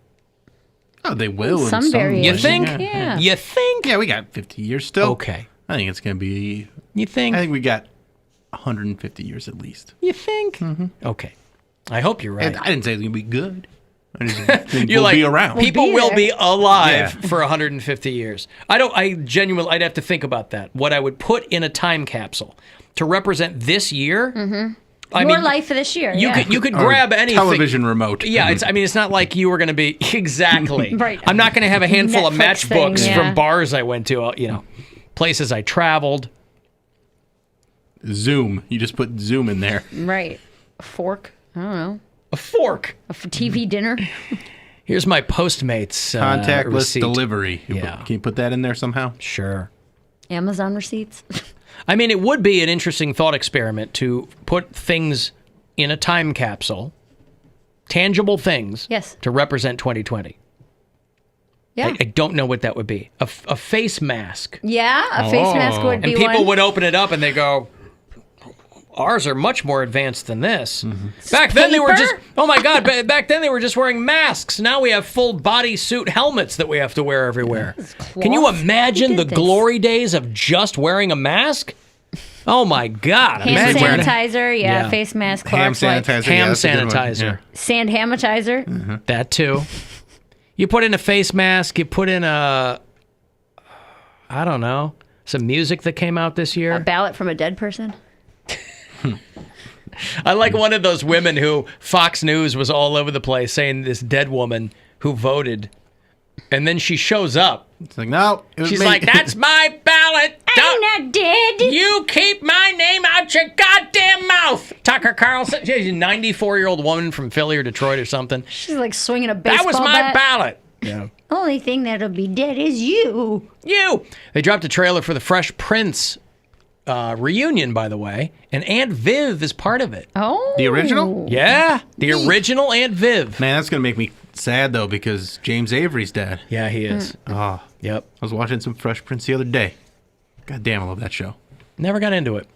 Oh, they will. in Some variation. You think? Yeah. You think? Yeah, we got 50 years still. Okay. I think it's going to be... You think? I think we got 150 years at least. You think? Mm-hmm. Okay. I hope you're right. And I didn't say it's going to be good. I just think You're we'll like, be around. People will be alive Yeah. for 150 years. I'd have to think about that. What I would put in a time capsule to represent this year. Mm-hmm. I Your mean, life for this year. You yeah. could Or grab anything. television remote. Yeah, it's not like you were going to be exactly. Right. I'm not going to have a handful of Netflix matchbooks thing, yeah. from bars I went to, places I traveled. Zoom. You just put Zoom in there. Right. A fork. I don't know. A fork. A TV dinner. Here's my Postmates Contactless receipt. delivery. Yeah. Can you put that in there somehow? Sure. Amazon receipts. I mean, it would be an interesting thought experiment to put things in a time capsule, tangible things, Yes. to represent 2020. Yeah. I don't know what that would be. A face mask. Yeah, a face mask would be And people one. would open it up and they go, ours are much more advanced than this. Mm-hmm. Back then they were Paper? just, oh my God, back then they were just wearing masks. Now we have full body suit helmets that we have to wear everywhere. Can you imagine Who the did this? glory days of just wearing a mask? Oh my God. Hand Imagine wearing a- sanitizer, yeah, Yeah. face mask, Ham Clorox wipes. sanitizer. Ham yeah, that's a good one. sanitizer. Yeah. Sand hamatizer. That too. You put in a face mask, you put in I don't know, some music that came out this year. A ballot from a dead person. I like one of those women who Fox News was all over the place saying this dead woman who voted. And then she shows up. It's like, no, it was She's me. like, that's my ballot. I'm not dead. You keep my name out your goddamn mouth. Tucker Carlson. She's a 94-year-old woman from Philly or Detroit or something. She's like swinging a baseball That was my bat. ballot. Yeah. Only thing that'll be dead is you. You. They dropped a trailer for the Fresh Prince reunion, by the way, and Aunt Viv is part of it. Oh. The original? Yeah, the original Aunt Viv. Man, that's going to make me sad, though, because James Avery's dead. Yeah, he is. Oh, Yep. I was watching some Fresh Prince the other day. God damn, I love that show. Never got into it.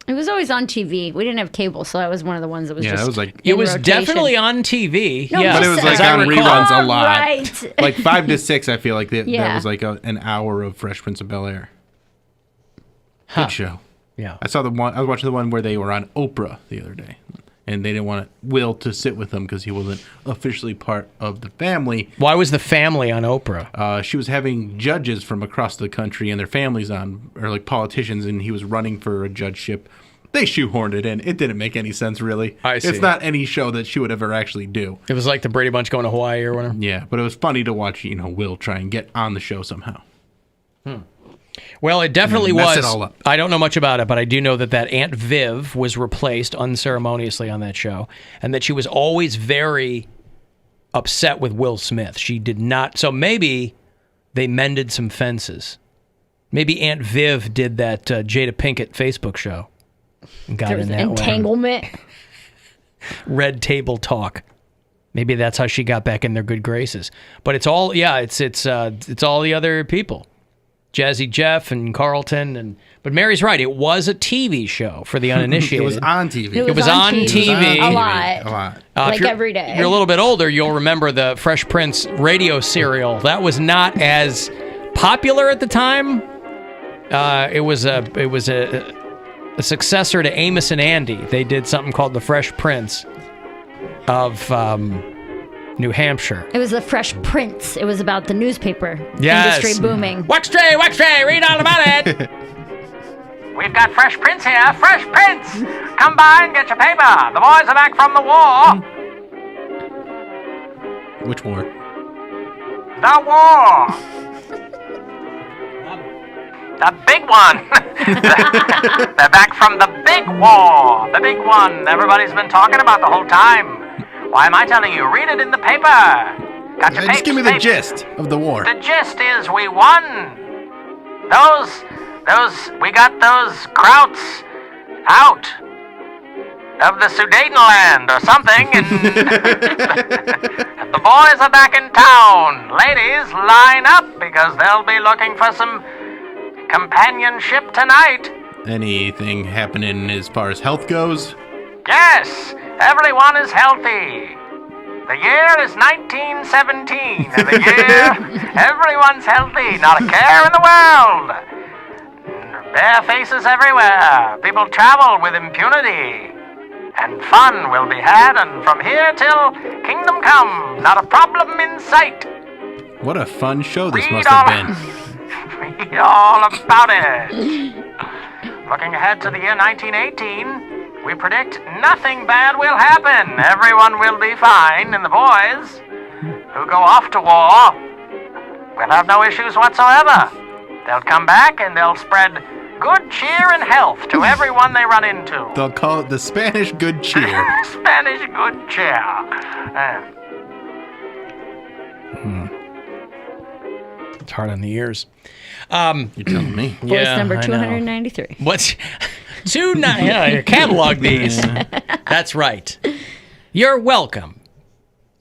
It was always on TV. We didn't have cable, so that was one of the ones that was Yeah, just that was like- It in was rotation. definitely on TV. No, yeah, But it was like as I on recall. reruns a lot. Right. Like 5 to 6, I feel like that Yeah. was like an hour of Fresh Prince of Bel-Air. Good show. Yeah. I saw the one. I was watching the one where they were on Oprah the other day. and they didn't want Will to sit with them because he wasn't officially part of the family. Why was the family on Oprah? She was having judges from across the country and their families on, or like politicians, and he was running for a judgeship. They shoehorned it in. It didn't make any sense, really. I see. It's not any show that she would ever actually do. It was like the Brady Bunch going to Hawaii or whatever. Yeah, but it was funny to watch, Will try and get on the show somehow. Well, it definitely Mess was. it all up. I don't know much about it, but I do know that Aunt Viv was replaced unceremoniously on that show, and that she was always very upset with Will Smith. She did not. So maybe they mended some fences. Maybe Aunt Viv did that Jada Pinkett Facebook show. And got There was in that entanglement. Red table talk. Maybe that's how she got back in their good graces. But it's all it's all the other people. Jazzy Jeff and Carlton but Mary's right. It was a TV show for the uninitiated. It was on TV. It was on TV. A lot. Like if you're, every day. If you're a little bit older, you'll remember the Fresh Prince radio serial. That was not as popular at the time. It was a successor to Amos and Andy. They did something called the Fresh Prince of New Hampshire. It was the Fresh Prince. It was about the newspaper industry booming. Waxtray, read all about it. We've got Fresh Prince here. Fresh Prince! Come by and get your paper. The boys are back from the war. Which war? The war. The big one. They're back from the big war. The big one everybody's been talking about the whole time. Why am I telling you? Read it in the paper. Got your Just give me the gist of the war. The gist is we won. We got those krauts out of the Sudetenland or something, and the boys are back in town. Ladies, line up because they'll be looking for some companionship tonight. Anything happening as far as health goes? Yes, everyone is healthy. The year is 1917, and the year everyone's healthy, not a care in the world. Bare faces everywhere. People travel with impunity. And fun will be had, and from here till kingdom come, not a problem in sight. What a fun show this must have been. Read all about it. Looking ahead to the year 1918, we predict nothing bad will happen. Everyone will be fine, and the boys who go off to war will have no issues whatsoever. They'll come back and they'll spread good cheer and health to everyone they run into. They'll call it the Spanish good cheer. Spanish good cheer. It's hard on the ears. You're telling me. Voice number 293. What's yeah, catalog these. That's right. You're welcome.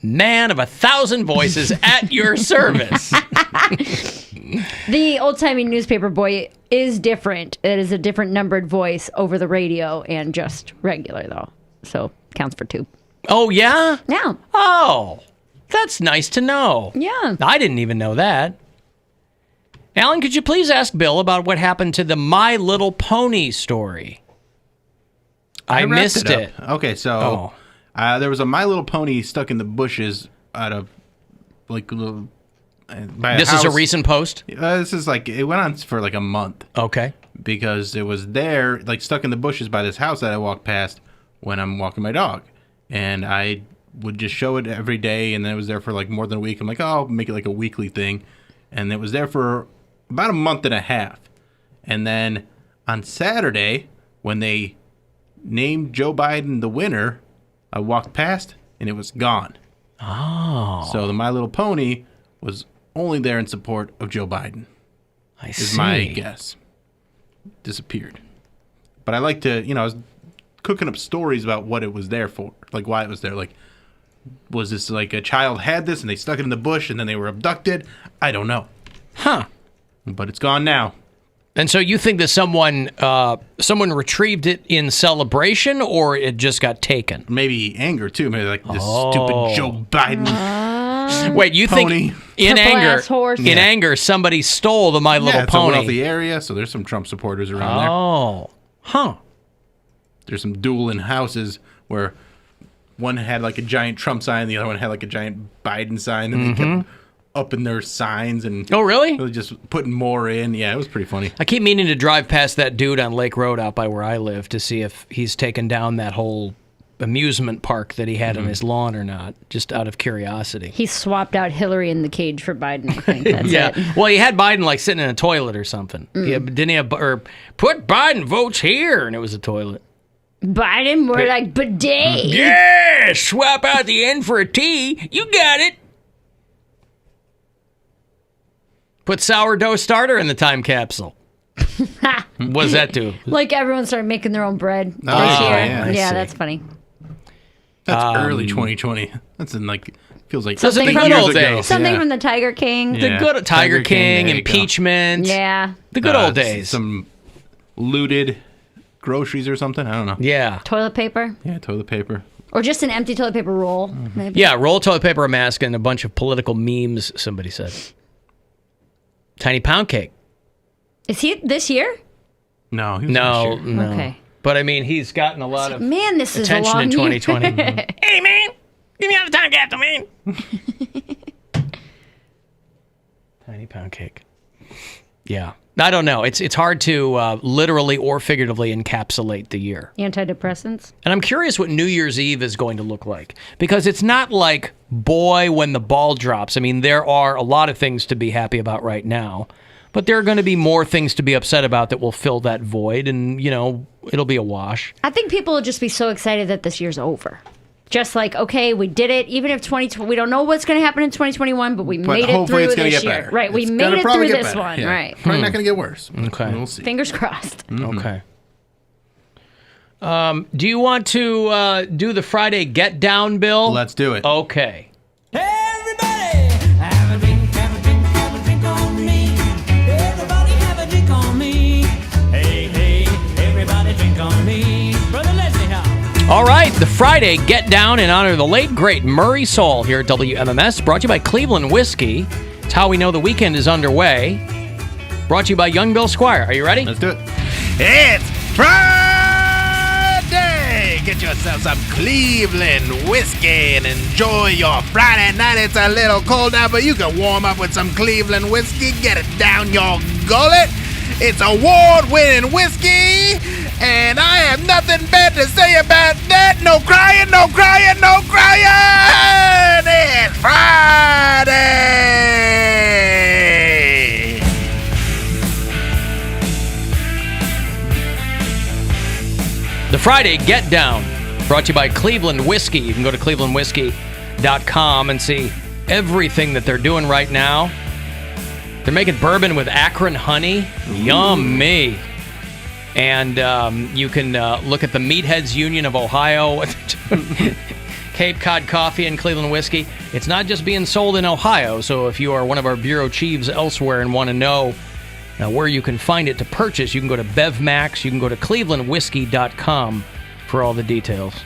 Man of 1,000 voices at your service. The old-timey newspaper boy is different. It is a different numbered voice over the radio and just regular, though. So, counts for 2. Oh, yeah? Yeah. Oh, that's nice to know. Yeah. I didn't even know that. Alan, could you please ask Bill about what happened to the My Little Pony story? I missed it. Okay, so there was a My Little Pony stuck in the bushes out of like a little. This is a recent post? This is like, it went on for like a month. Okay. Because it was there, like stuck in the bushes by this house that I walked past when I'm walking my dog. And I would just show it every day, and then it was there for like more than a week. I'm like, oh, I'll make it like a weekly thing. And it was there for about a month and a half. And then on Saturday, when they named Joe Biden the winner, I walked past, and it was gone. Oh. So the My Little Pony was only there in support of Joe Biden. I is see. my guess. Disappeared. But I like to, I was cooking up stories about what it was there for, like why it was there. Like, was this like a child had this and they stuck it in the bush and then they were abducted? I don't know. Huh. But it's gone now. And so you think that someone retrieved it in celebration, or it just got taken? Maybe anger too. Maybe like this stupid Joe Biden. Wait, you pony. think in anger somebody stole the My Little It's Pony? a wealthy area, so there's some Trump supporters around there. Oh, huh. There's some dueling houses where one had like a giant Trump sign, the other one had like a giant Biden sign, and they kept upping their signs and oh, really? Just putting more in. Yeah, it was pretty funny. I keep meaning to drive past that dude on Lake Road out by where I live to see if he's taken down that whole amusement park that he had on his lawn or not, just out of curiosity. He swapped out Hillary in the cage for Biden, I think. That's it. Well, he had Biden like sitting in a toilet or something. Yeah, didn't he have, or put Biden votes here, and it was a toilet. Biden more like bidet. Yeah, swap out the N for a T. You got it. Put sourdough starter in the time capsule. What does that do? Like everyone started making their own bread this year. Yeah, that's funny. That's early 2020. That's in like feels like something from the old days. Something from the Tiger King. The good Tiger King, impeachment. Yeah. The good old days. Some looted groceries or something. I don't know. Yeah. Toilet paper. Yeah, toilet paper. Or just an empty toilet paper roll. Maybe. Yeah, roll toilet paper, a mask, and a bunch of political memes, somebody said. Tiny Poundcake. Is he this year? No. He was No. Okay. But I mean, he's gotten a lot of this is a attention long in 2020. year. Hey, man. Give me out the time capsule, man. Tiny Poundcake. Yeah. I don't know. It's hard to literally or figuratively encapsulate the year. Antidepressants. And I'm curious what New Year's Eve is going to look like. Because it's not like, boy, when the ball drops. I mean, there are a lot of things to be happy about right now. But there are going to be more things to be upset about that will fill that void. And, you know, it'll be a wash. I think people will just be so excited that this year's over. Just like, okay, we did it. Even if we don't know what's going to happen in 2021, but we made it through this year. Better. Right, we made it through this one. Yeah. Right. Probably not going to get worse. Okay. We'll see. Fingers crossed. Okay. Do you want to do the Friday Get Down, Bill? Let's do it. Okay. All right, the Friday Get Down in honor of the late, great Murray Saul here at WMMS, brought to you by Cleveland Whiskey. It's how we know the weekend is underway. Brought to you by young Bill Squire. Are you ready? Let's do it. It's Friday! Get yourself some Cleveland whiskey and enjoy your Friday night. It's a little cold out, but you can warm up with some Cleveland whiskey. Get it down your gullet. It's award-winning whiskey, and I have nothing bad to say about that. No crying, no crying, no crying! It's Friday! The Friday Get Down, brought to you by Cleveland Whiskey. You can go to clevelandwhiskey.com and see everything that they're doing right now. They're making bourbon with Akron honey. Yummy. And you can look at the Meatheads Union of Ohio, Cape Cod Coffee and Cleveland Whiskey. It's not just being sold in Ohio, so if you are one of our bureau chiefs elsewhere and want to know where you can find it to purchase, you can go to BevMax. You can go to clevelandwhiskey.com for all the details.